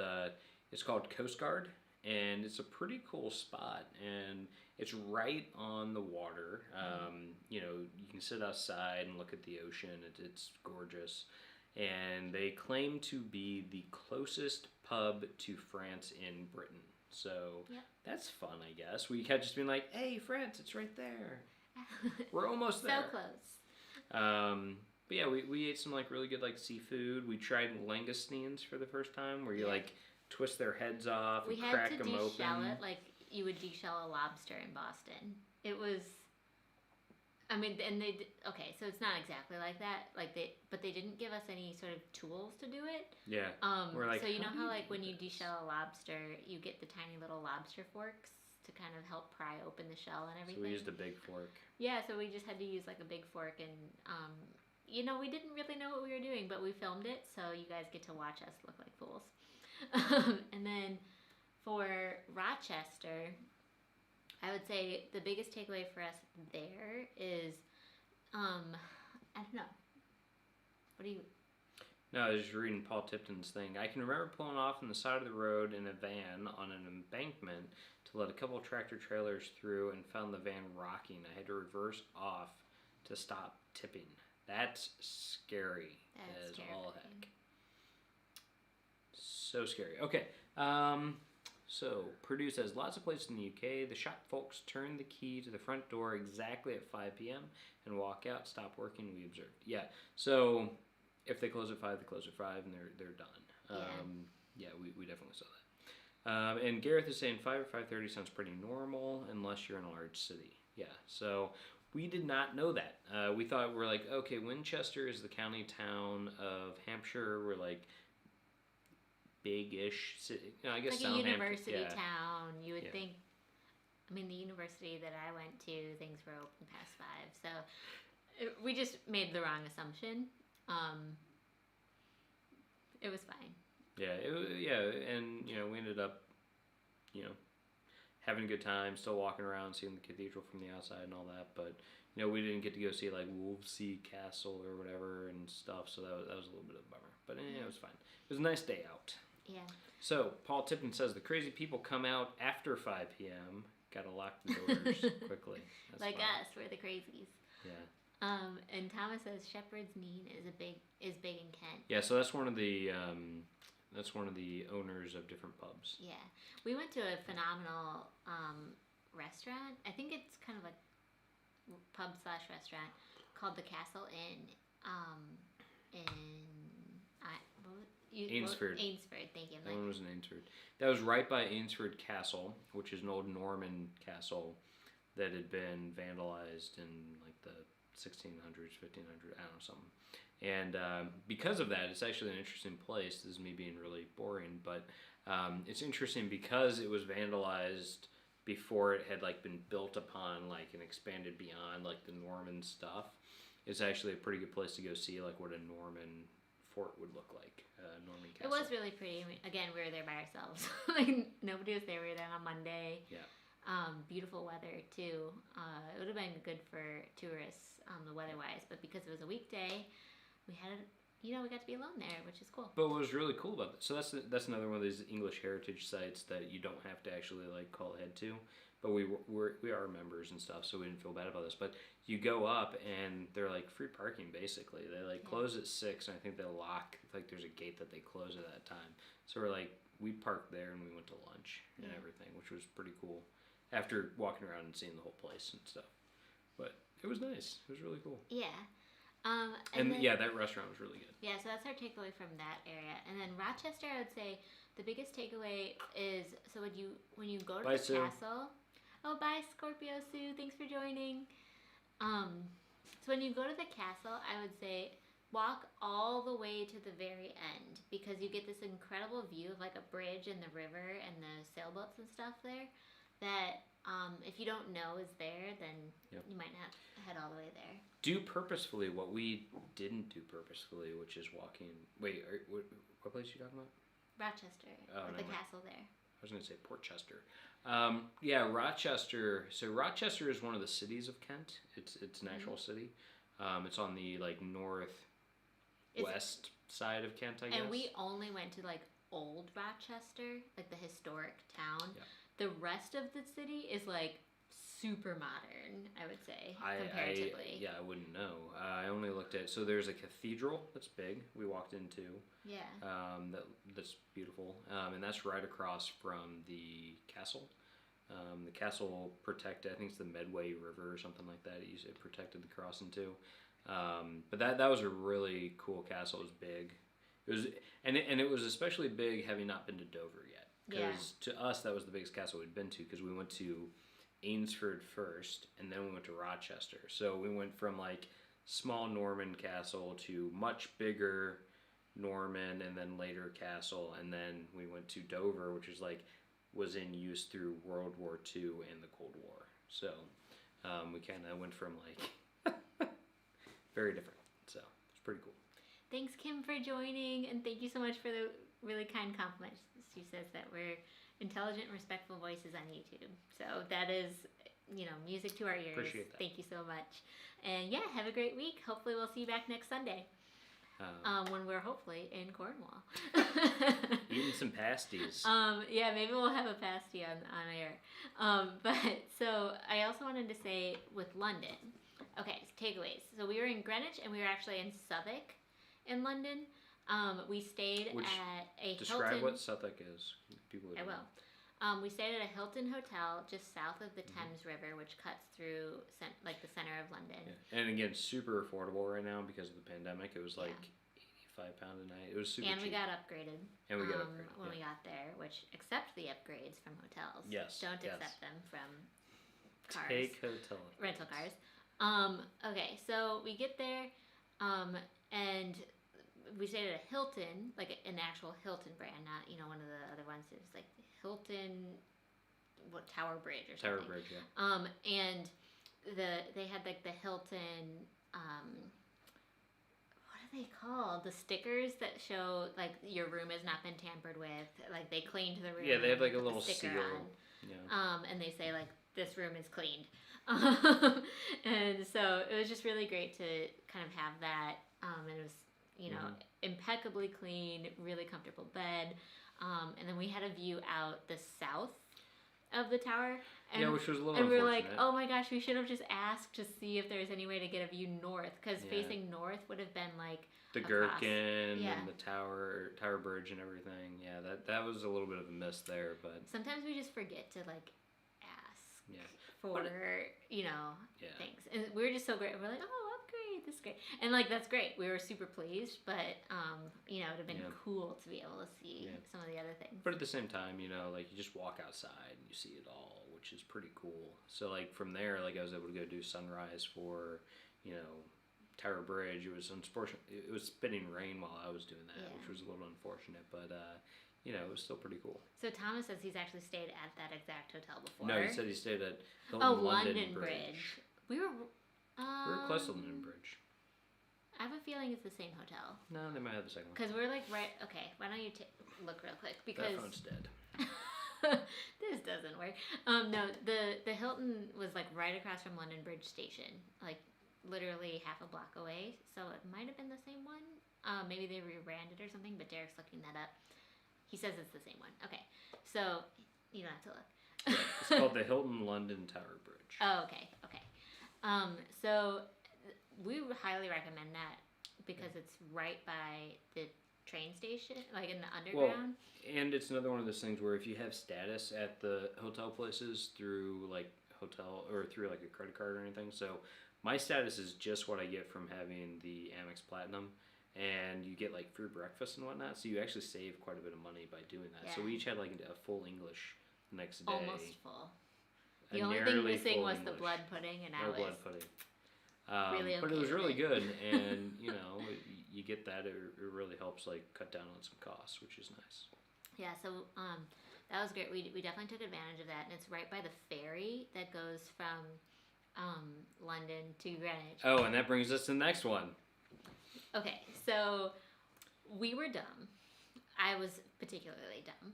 [SPEAKER 2] it's called Coast Guard, and it's a pretty cool spot. And it's right on the water. You know, you can sit outside and look at the ocean. It's gorgeous. And they claim to be the closest pub to France in Britain. So that's fun, I guess. We kept just being like, hey, France, it's right there. We're almost there.
[SPEAKER 1] So close.
[SPEAKER 2] But yeah, we ate some like really good like seafood. We tried langoustines for the first time, where you like twist their heads off and crack them open.
[SPEAKER 1] We had to deshell it like you would deshell a lobster in Boston. It was, I mean, and okay, so it's not exactly like that. But they didn't give us any sort of tools to do it.
[SPEAKER 2] Yeah.
[SPEAKER 1] We're like, so you know how like when you deshell a lobster, you get the tiny little lobster forks to kind of help pry open the shell and everything.
[SPEAKER 2] So we used a big fork.
[SPEAKER 1] Yeah, so we just had to use like a big fork, and you know, we didn't really know what we were doing, but we filmed it, so you guys get to watch us look like fools. And then for Rochester, I would say the biggest takeaway for us there is, I don't know. What do you?
[SPEAKER 2] No, I was just reading Paul Tipton's thing. I can remember pulling off on the side of the road in a van on an embankment to let a couple of tractor trailers through and found the van rocking. I had to reverse off to stop tipping. That's scary as all heck. So scary. Okay. So Purdue says lots of places in the UK, the shop folks turn the key to the front door exactly at 5 p.m. and walk out, stop working. We observed. Yeah. So if they close at 5, they close at 5, and they're done. Yeah, we definitely saw that. And Gareth is saying 5 or 5:30 sounds pretty normal unless you're in a large city. Yeah. So we did not know that. We thought we're like, okay, Winchester is the county town of Hampshire. We're like big-ish city. You know, I guess
[SPEAKER 1] like a university
[SPEAKER 2] yeah.
[SPEAKER 1] town. You would think. I mean, the university that I went to, things were open past 5. So we just made the wrong assumption. It was fine.
[SPEAKER 2] Yeah, and you know, we ended up, you know, having a good time, still walking around, seeing the cathedral from the outside and all that. But you know, we didn't get to go see like Wolvesey Castle or whatever and stuff. So that was a little bit of a bummer. But it was fine. It was a nice day out.
[SPEAKER 1] Yeah.
[SPEAKER 2] So Paul Tipton says the crazy people come out after 5 p.m. Got to lock the doors quickly. That's
[SPEAKER 1] like
[SPEAKER 2] fine.
[SPEAKER 1] us, we're the crazies.
[SPEAKER 2] Yeah.
[SPEAKER 1] And Thomas says Shepherd's Neame is big in Kent.
[SPEAKER 2] Yeah, so that's one of the owners of different pubs.
[SPEAKER 1] Yeah, we went to a phenomenal restaurant. I think it's kind of a pub/restaurant called the Castle Inn
[SPEAKER 2] Ainsford.
[SPEAKER 1] Ainsford, thank you.
[SPEAKER 2] That one was in Ainsford. That was right by Ainsford Castle, which is an old Norman castle that had been vandalized in like the 1600s, 1500s, I don't know, something. And because of that, it's actually an interesting place. This is me being really boring, but it's interesting because it was vandalized before it had like been built upon like and expanded beyond like the Norman stuff. It's actually a pretty good place to go see like what a Norman fort would look like, Norman castle.
[SPEAKER 1] It was really pretty. I mean, again, we were there by ourselves. Like nobody was there. We were there on Monday.
[SPEAKER 2] Yeah.
[SPEAKER 1] Beautiful weather too. It would have been good for tourists, the weather-wise, but because it was a weekday, we had, we got to be alone there, which is cool.
[SPEAKER 2] But what was really cool about that, so that's another one of these English heritage sites that you don't have to actually like call ahead to, but we are members and stuff, so we didn't feel bad about this. But you go up and they're like free parking basically. They like close at 6, and I think they lock, like there's a gate that they close at that time. So we're like, we parked there and we went to lunch and everything, which was pretty cool. After walking around and seeing the whole place and stuff. But it was nice. It was really cool.
[SPEAKER 1] Yeah.
[SPEAKER 2] And then, that restaurant was really good.
[SPEAKER 1] Yeah, so that's our takeaway from that area. And then Rochester, I would say the biggest takeaway is, so when you go to the castle. Oh, bye, Scorpio Sue. Thanks for joining. So when you go to the castle, I would say walk all the way to the very end, because you get this incredible view of like a bridge and the river and the sailboats and stuff there. That if you don't know is there, then you might not head all the way there.
[SPEAKER 2] Do purposefully what we didn't do purposefully, which is walking. Wait, what place are you talking about?
[SPEAKER 1] Rochester, the castle there.
[SPEAKER 2] was going to say Portchester. Rochester. So Rochester is one of the cities of Kent. It's an actual city. It's on the like northwest side of Kent, I guess.
[SPEAKER 1] And we only went to like old Rochester, like the historic town.
[SPEAKER 2] Yeah.
[SPEAKER 1] The rest of the city is like super modern, I would say, comparatively.
[SPEAKER 2] I wouldn't know. I only looked at, so there's a cathedral that's big we walked into.
[SPEAKER 1] Yeah.
[SPEAKER 2] That's beautiful. And that's right across from the castle. The castle protected, I think it's the Medway River or something like that. It protected the crossing too. But that was a really cool castle. It was big. It was especially big having not been to Dover yet. Because to us, that was the biggest castle we'd been to, because we went to Ainsford first, and then we went to Rochester. So we went from like small Norman castle to much bigger Norman, and then later castle, and then we went to Dover, which was in use through World War II and the Cold War. So we kind of went from like very different. So it's pretty cool.
[SPEAKER 1] Thanks, Kim, for joining, and thank you so much for the really kind compliments. She says that we're intelligent, respectful voices on YouTube. So that is, music to our ears.
[SPEAKER 2] Appreciate that.
[SPEAKER 1] Thank you so much. And yeah, have a great week. Hopefully we'll see you back next Sunday. When we're hopefully in Cornwall.
[SPEAKER 2] Eating some pasties.
[SPEAKER 1] Yeah, maybe we'll have a pasty on air. But so I also wanted to say with London. Okay, takeaways. So we were in Greenwich and we were actually in Southwark in London. We stayed at a
[SPEAKER 2] describe
[SPEAKER 1] Hilton.
[SPEAKER 2] what Southwark is. People
[SPEAKER 1] I will. We stayed at a Hilton hotel just south of the Thames River, which cuts through the center of London.
[SPEAKER 2] Yeah. And again, super affordable right now because of the pandemic. It was like £85 a night. It was super cheap.
[SPEAKER 1] And we got upgraded.
[SPEAKER 2] And we got upgraded
[SPEAKER 1] when we got there, which accept the upgrades from hotels.
[SPEAKER 2] Yes.
[SPEAKER 1] Don't accept them from cars.
[SPEAKER 2] Take hotel
[SPEAKER 1] rental cars. Okay, so we get there, and we stayed at a Hilton, like an actual Hilton brand, not one of the other ones. It was like Hilton, Tower Bridge or something.
[SPEAKER 2] Tower Bridge, yeah.
[SPEAKER 1] And they had like the Hilton, what are they called? The stickers that show like your room has not been tampered with. Like they cleaned the room.
[SPEAKER 2] Yeah, they have like a
[SPEAKER 1] put
[SPEAKER 2] little
[SPEAKER 1] the sticker
[SPEAKER 2] seal.
[SPEAKER 1] on.
[SPEAKER 2] Yeah.
[SPEAKER 1] And they say like this room is cleaned. And so it was just really great to kind of have that. And it was impeccably clean, really comfortable bed. And then we had a view out the south of the tower. And,
[SPEAKER 2] which was a little
[SPEAKER 1] and
[SPEAKER 2] unfortunate.
[SPEAKER 1] we're like, oh my gosh, we should have just asked to see if there's any way to get a view north, because facing north would have been like
[SPEAKER 2] the Gherkin and the Tower Bridge and everything. Yeah, that was a little bit of a miss there, but
[SPEAKER 1] sometimes we just forget to like ask
[SPEAKER 2] for
[SPEAKER 1] things, and we were just so great. We're like, oh, upgrade, this is great, and like that's great. We were super pleased, but it would have been cool to be able to see some of the other things.
[SPEAKER 2] But at the same time, like you just walk outside and you see it all, which is pretty cool. So like from there, like I was able to go do sunrise for, Tower Bridge. It was unfortunate. It was spitting rain while I was doing that, which was a little unfortunate, but it was still pretty cool.
[SPEAKER 1] So Thomas says he's actually stayed at that exact hotel before.
[SPEAKER 2] No, he said he stayed at Hilton London Bridge.
[SPEAKER 1] We were
[SPEAKER 2] close to London Bridge.
[SPEAKER 1] I have a feeling it's the same hotel.
[SPEAKER 2] No, they might have the second one.
[SPEAKER 1] Because we're like right. Okay, why don't you look real quick, because
[SPEAKER 2] that phone's dead.
[SPEAKER 1] This doesn't work. No, the Hilton was like right across from London Bridge Station, like literally half a block away. So it might have been the same one. Maybe they rebranded or something, but Derek's looking that up. He says it's the same one. Okay, so you don't have to look.
[SPEAKER 2] Yeah, it's called the Hilton London Tower Bridge.
[SPEAKER 1] Oh, okay. So we would highly recommend that because it's right by the train station, like in the underground.
[SPEAKER 2] Well, and it's another one of those things where if you have status at the hotel places through like hotel or through like a credit card or anything. So my status is just what I get from having the Amex Platinum. And you get like free breakfast and whatnot, so you actually save quite a bit of money by doing that. So we each had like a full English the next day.
[SPEAKER 1] Almost full. The only thing missing was the blood pudding, and
[SPEAKER 2] no blood pudding.
[SPEAKER 1] Really okay,
[SPEAKER 2] but it was really good, and you get that. It really helps like cut down on some costs, which is nice.
[SPEAKER 1] Yeah, so that was great. We definitely took advantage of that, and it's right by the ferry that goes from London to Greenwich.
[SPEAKER 2] Oh, and that brings us to the next one.
[SPEAKER 1] Okay, so we were dumb. I was particularly dumb.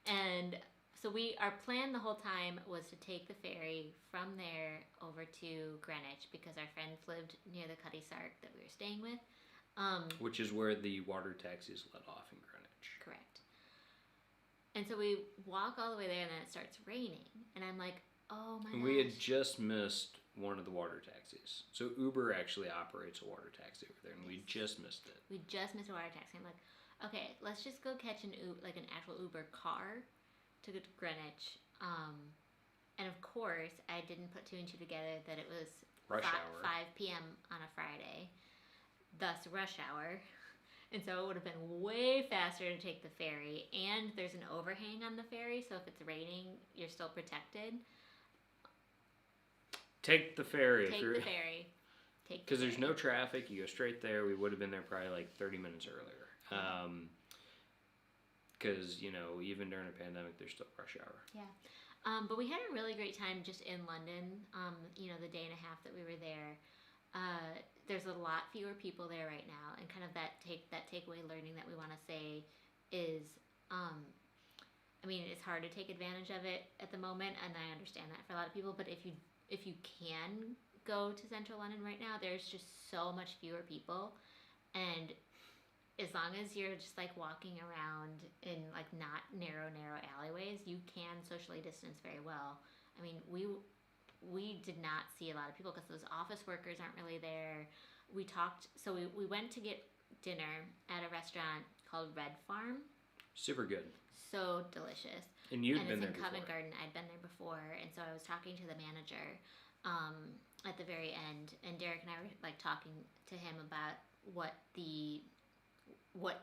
[SPEAKER 1] And So our plan the whole time was to take the ferry from there over to Greenwich because our friends lived near the Cutty Sark that we were staying with.
[SPEAKER 2] Which is where the water taxis let off in Greenwich.
[SPEAKER 1] Correct. And so we walk all the way there, and then it starts raining, and I'm like, oh my gosh.
[SPEAKER 2] We had just missed one of the water taxis. So Uber actually operates a water taxi over there, and we just missed it.
[SPEAKER 1] We just missed a water taxi. I'm like, okay, let's just go catch an actual Uber car to go to Greenwich. And of course, I didn't put two and two together that it was
[SPEAKER 2] Rush hour.
[SPEAKER 1] 5 p.m. on a Friday, thus rush hour. And so it would have been way faster to take the ferry. And there's an overhang on the ferry, so if it's raining, you're still protected.
[SPEAKER 2] Take the ferry.
[SPEAKER 1] Take the ferry.
[SPEAKER 2] Because there's no traffic. You go straight there. We would have been there probably like 30 minutes earlier. Because, even during a pandemic, there's still rush hour.
[SPEAKER 1] Yeah. But we had a really great time just in London, the day and a half that we were there. There's a lot fewer people there right now, and kind of that takeaway learning that we want to say is, it's hard to take advantage of it at the moment, and I understand that for a lot of people, but if you can go to central London right now, there's just so much fewer people, and as long as you're just like walking around in like not narrow alleyways, you can socially distance very well. I mean, we did not see a lot of people because those office workers aren't really there. We went to get dinner at a restaurant called Red Farm.
[SPEAKER 2] Super good.
[SPEAKER 1] So delicious.
[SPEAKER 2] And you'd been there
[SPEAKER 1] in
[SPEAKER 2] before.
[SPEAKER 1] Covent Garden. I'd been there before, and so I was talking to the manager at the very end, and Derek and I were like talking to him about what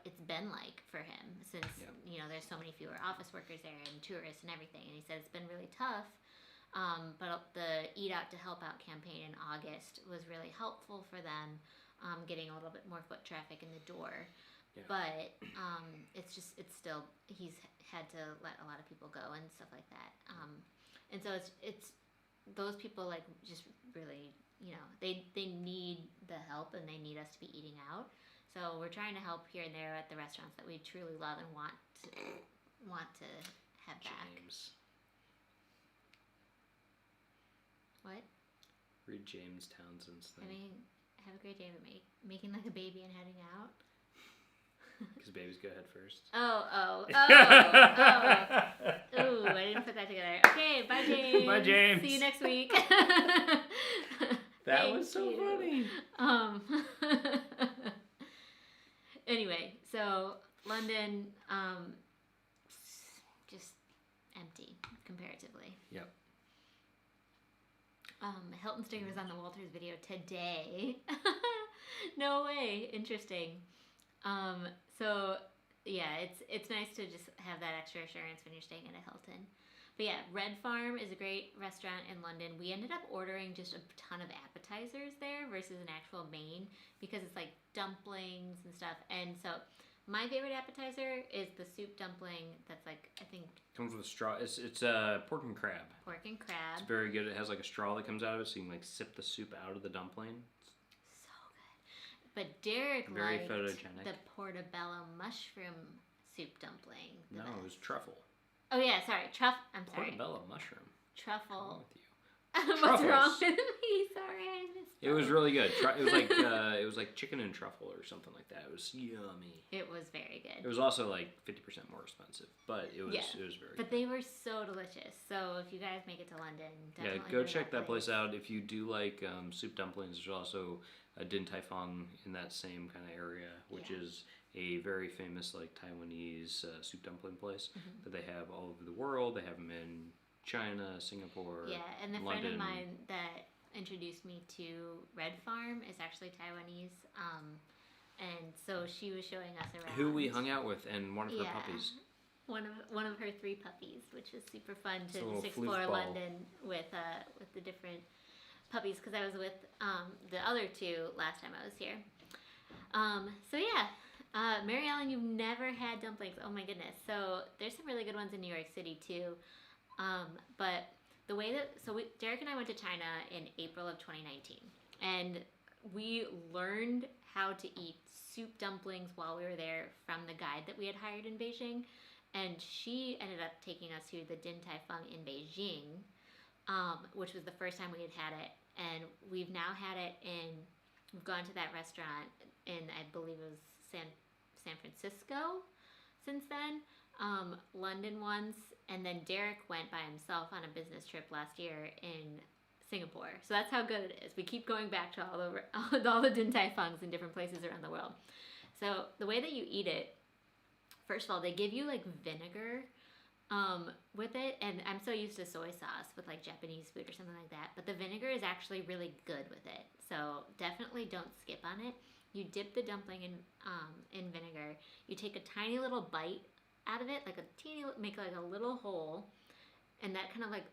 [SPEAKER 1] it's been like for him since there's so many fewer office workers there and tourists and everything, and he said it's been really tough. But the Eat Out to Help Out campaign in August was really helpful for them, getting a little bit more foot traffic in the door. Yeah. But it's still, he's had to let a lot of people go and stuff like that. And so it's those people like just really, they need the help and they need us to be eating out. So we're trying to help here and there at the restaurants that we truly love and want to have back.
[SPEAKER 2] James.
[SPEAKER 1] What?
[SPEAKER 2] Read James Townsend's thing.
[SPEAKER 1] Have a great day, but making like a baby and heading out.
[SPEAKER 2] Because babies go head first.
[SPEAKER 1] Oh. Ooh, I didn't put that together. Okay, bye James.
[SPEAKER 2] Bye James.
[SPEAKER 1] See you next week.
[SPEAKER 2] That was so funny.
[SPEAKER 1] Anyway, so London, just empty comparatively.
[SPEAKER 2] Yep.
[SPEAKER 1] Hilton sticker was on the Walters video today. No way. Interesting. So yeah, it's nice to just have that extra assurance when you're staying at a Hilton. But yeah, Red Farm is a great restaurant in London. We ended up ordering just a ton of appetizers there versus an actual main because it's like dumplings and stuff. And so my favorite appetizer is the soup dumpling that's like, I think...
[SPEAKER 2] Comes with a straw. It's pork and crab.
[SPEAKER 1] Pork and crab.
[SPEAKER 2] It's very good. It has like a straw that comes out of it so you can like sip the soup out of the dumpling.
[SPEAKER 1] So good. But Derek
[SPEAKER 2] very
[SPEAKER 1] liked
[SPEAKER 2] photogenic.
[SPEAKER 1] the portobello mushroom soup dumpling.
[SPEAKER 2] No, it was truffle.
[SPEAKER 1] Oh yeah, sorry. I'm sorry.
[SPEAKER 2] Portobello mushroom.
[SPEAKER 1] Truffle.
[SPEAKER 2] What's wrong with you?
[SPEAKER 1] What's wrong with me? Sorry, I missed
[SPEAKER 2] it. It was really good. It was like chicken and truffle or something like that. It was yummy.
[SPEAKER 1] It was very good.
[SPEAKER 2] It was also like 50% more expensive, but it was very
[SPEAKER 1] But
[SPEAKER 2] good.
[SPEAKER 1] they were so delicious. So if you guys make it to London, definitely
[SPEAKER 2] go check that place out. If you do like soup dumplings, there's also a Din Tai Fung in that same kind of area, which is a very famous like Taiwanese soup dumpling place that they have all over the world. They have them in China, Singapore,
[SPEAKER 1] and the
[SPEAKER 2] London.
[SPEAKER 1] friend of mine that introduced me to Red Farm is actually Taiwanese, and so she was showing us around.
[SPEAKER 2] Who we hung out with and one of her puppies.
[SPEAKER 1] One of her 3 puppies, which was super fun to just explore
[SPEAKER 2] floofball.
[SPEAKER 1] London with the different puppies because I was with the other 2 last time I was here. So yeah. Mary Ellen, you've never had dumplings. Oh my goodness. So there's some really good ones in New York City too. But the way Derek and I went to China in April of 2019, and we learned how to eat soup dumplings while we were there from the guide that we had hired in Beijing. and she ended up taking us to the Din Tai Fung in Beijing, which was the first time we had it, and we've now had it we've gone to that restaurant in, I believe it was San Francisco since then, London once, and then Derek went by himself on a business trip last year in Singapore. So that's how good it is. We keep going back to all the Din Tai Fungs in different places around the world. So the way that you eat it, first of all, they give you like vinegar with it, and I'm so used to soy sauce with like Japanese food or something like that, but the vinegar is actually really good with it. So definitely don't skip on it. You dip the dumpling in vinegar. You take a tiny little bite out of it, make like a little hole, and that kind of like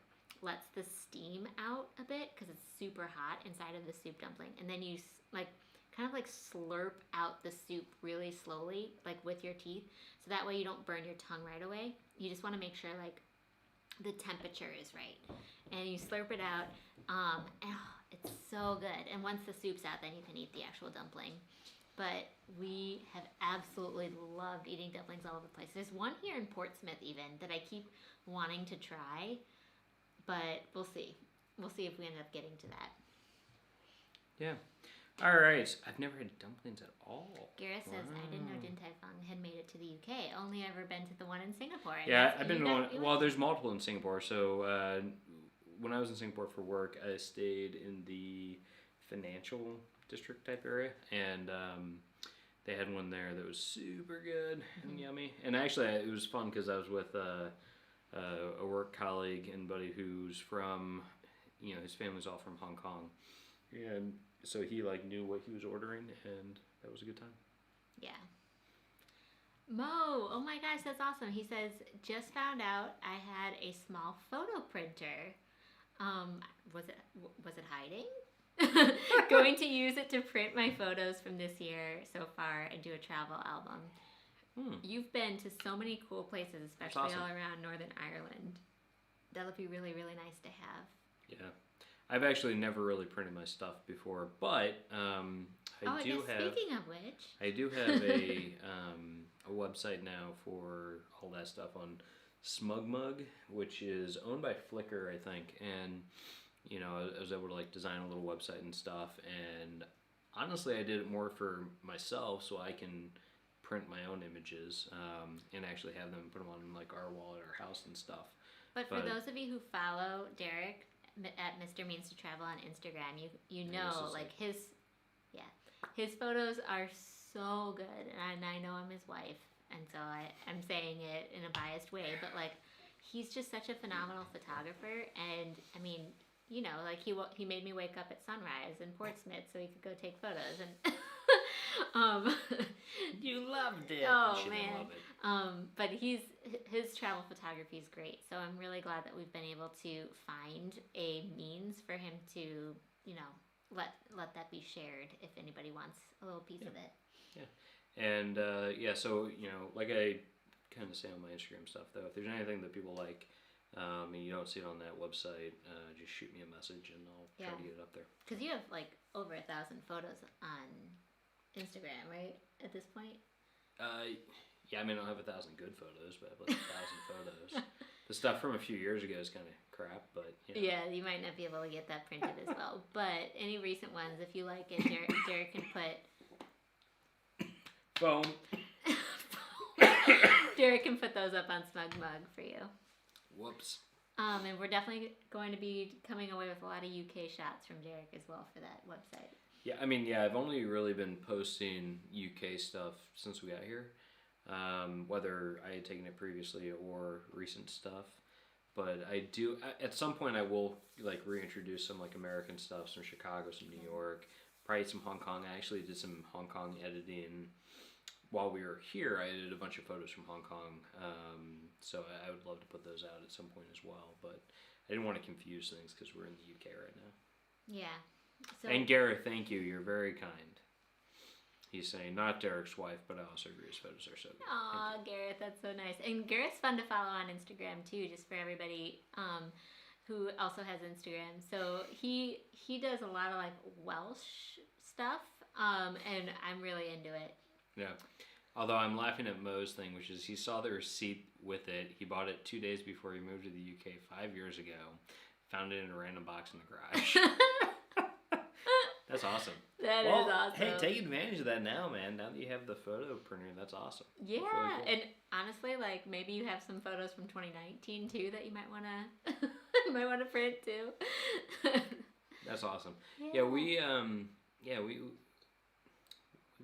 [SPEAKER 1] lets the steam out a bit because it's super hot inside of the soup dumpling, and then you like kind of like slurp out the soup really slowly, like with your teeth, so that way you don't burn your tongue right away. You just want to make sure like the temperature is right, and you slurp it out. It's so good. And once the soup's out, then you can eat the actual dumpling. But we have absolutely loved eating dumplings all over the place. There's one here in Portsmouth even that I keep wanting to try, but we'll see. We'll see if we end up getting to that.
[SPEAKER 2] Yeah. All right. I've never had dumplings at all.
[SPEAKER 1] Gareth says, I didn't know Din Tai Fung had made it to the UK. Only ever been to the one in Singapore.
[SPEAKER 2] Yeah, I've been to one. Well, there's multiple in Singapore. So when I was in Singapore for work, I stayed in the financial district type area, and they had one there that was super good and yummy. And actually, it was fun because I was with a work colleague and buddy who's from, his family's all from Hong Kong, and so he like knew what he was ordering, and that was a good time. Yeah.
[SPEAKER 1] Mo, oh my gosh, that's awesome. He says, just found out I had a small photo printer. Was it hiding? Going to use it to print my photos from this year so far and do a travel album. You've been to so many cool places, especially all around Northern Ireland. That would be really, really nice to have.
[SPEAKER 2] Yeah. I've actually never really printed my stuff before, but
[SPEAKER 1] speaking of which,
[SPEAKER 2] I do have a website now for all that stuff on SmugMug, which is owned by Flickr, I think, and I was able to like design a little website and stuff, and honestly I did it more for myself so I can print my own images and actually have them put them on like our wall at our house and stuff.
[SPEAKER 1] But for those of you who follow Derek at Mr. Means to Travel on Instagram, you know like his photos are so good, and I know I'm his wife, and so I'm saying it in a biased way, but like he's just such a phenomenal photographer, and I mean, like he made me wake up at sunrise in Portsmouth so he could go take photos, and
[SPEAKER 2] you loved it.
[SPEAKER 1] Oh man. But his travel photography is great, so I'm really glad that we've been able to find a means for him to, let that be shared if anybody wants a little piece of it.
[SPEAKER 2] Yeah. And so like I kind of say on my Instagram stuff though, if there's anything that people like, and you don't see it on that website, just shoot me a message and I'll try to get it up there.
[SPEAKER 1] Because you have like over 1,000 photos on Instagram, right? At this point?
[SPEAKER 2] Yeah, I mean, I don't have 1,000 good photos, but I have like 1,000 photos. The stuff from a few years ago is kind of crap, but
[SPEAKER 1] Yeah, you might not be able to get that printed as well. But any recent ones, if you like it, Derek can put
[SPEAKER 2] phone.
[SPEAKER 1] Derek can put those up on SmugMug for you.
[SPEAKER 2] Whoops.
[SPEAKER 1] And we're definitely going to be coming away with a lot of UK shots from Derek as well for that website.
[SPEAKER 2] Yeah, I mean, I've only really been posting UK stuff since we got here, whether I had taken it previously or recent stuff. But I do, at some point I will like reintroduce some like American stuff, some Chicago, some New York, probably some Hong Kong. I actually did some Hong Kong editing while we were here. I edited a bunch of photos from Hong Kong, so I would love to put those out at some point as well. But I didn't want to confuse things because we're in the UK right now.
[SPEAKER 1] Yeah. So,
[SPEAKER 2] and Gareth, thank you. You're very kind. He's saying, not Derek's wife, but I also agree his photos are so good.
[SPEAKER 1] Aw, Gareth, that's so nice. And Gareth's fun to follow on Instagram too, just for everybody who also has Instagram. So he does a lot of like Welsh stuff, and I'm really into it.
[SPEAKER 2] Yeah. Although I'm laughing at Mo's thing, which is he saw the receipt with it. He bought it 2 days before he moved to the UK 5 years ago. Found it in a random box in the garage. That's awesome.
[SPEAKER 1] That is awesome.
[SPEAKER 2] Hey, take advantage of that now, man. Now that you have the photo printer, that's awesome.
[SPEAKER 1] Yeah,
[SPEAKER 2] that's really cool.
[SPEAKER 1] And honestly, like maybe you have some photos from 2019 too that you might wanna print too.
[SPEAKER 2] That's awesome. Yeah, we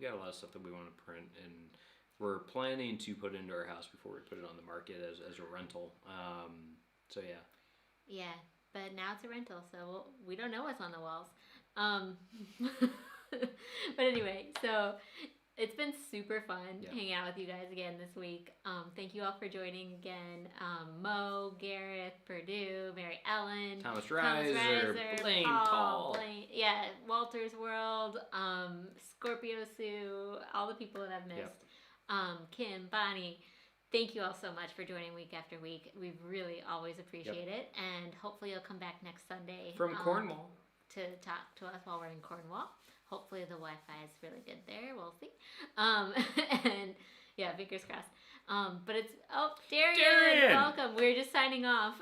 [SPEAKER 2] got a lot of stuff that we want to print, and we're planning to put into our house before we put it on the market as a rental. So yeah.
[SPEAKER 1] Yeah, but now it's a rental, so we don't know what's on the walls. But anyway, so it's been super fun hanging out with you guys again this week. Thank you all for joining again. Mo, Gareth, Purdue, Mary Ellen,
[SPEAKER 2] Thomas Reiser, Blaine, Paul.
[SPEAKER 1] Blaine, yeah, Walter's World, Scorpio Sue, all the people that I've missed. Kim, Bonnie. Thank you all so much for joining week after week. We really always appreciate it. And hopefully you'll come back next Sunday.
[SPEAKER 2] From Cornwall.
[SPEAKER 1] To talk to us while we're in Cornwall. Hopefully the Wi-Fi is really good there. We'll see. And yeah, fingers crossed. But it's, Darian, welcome. We're just signing off.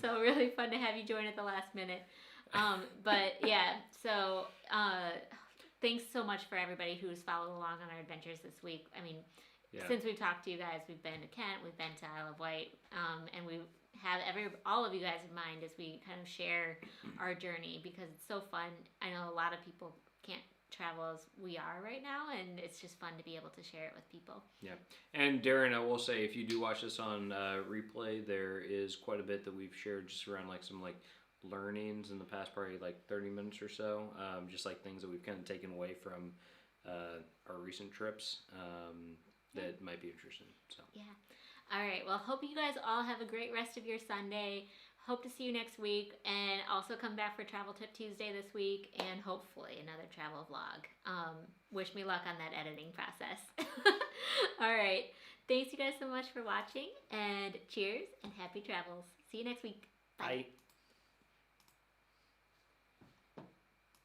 [SPEAKER 1] So really fun to have you join at the last minute. But yeah, so thanks so much for everybody who's followed along on our adventures this week. I mean, since we've talked to you guys, we've been to Kent, we've been to Isle of Wight, and we have all of you guys in mind as we kind of share our journey, because it's so fun. I know a lot of people can't travel as we are right now, and it's just fun to be able to share it with people. Yeah.
[SPEAKER 2] And Darren, I will say, if you do watch this on replay, there is quite a bit that we've shared just around like some like learnings in the past probably like 30 minutes or so, just like things that we've kind of taken away from our recent trips that might be interesting. So
[SPEAKER 1] yeah. All right. Well, hope you guys all have a great rest of your Sunday. Hope to see you next week, and also come back for Travel Tip Tuesday this week, and hopefully another travel vlog. Wish me luck on that editing process. All right. Thanks you guys so much for watching, and cheers and happy travels. See you next week. Bye.
[SPEAKER 2] Bye.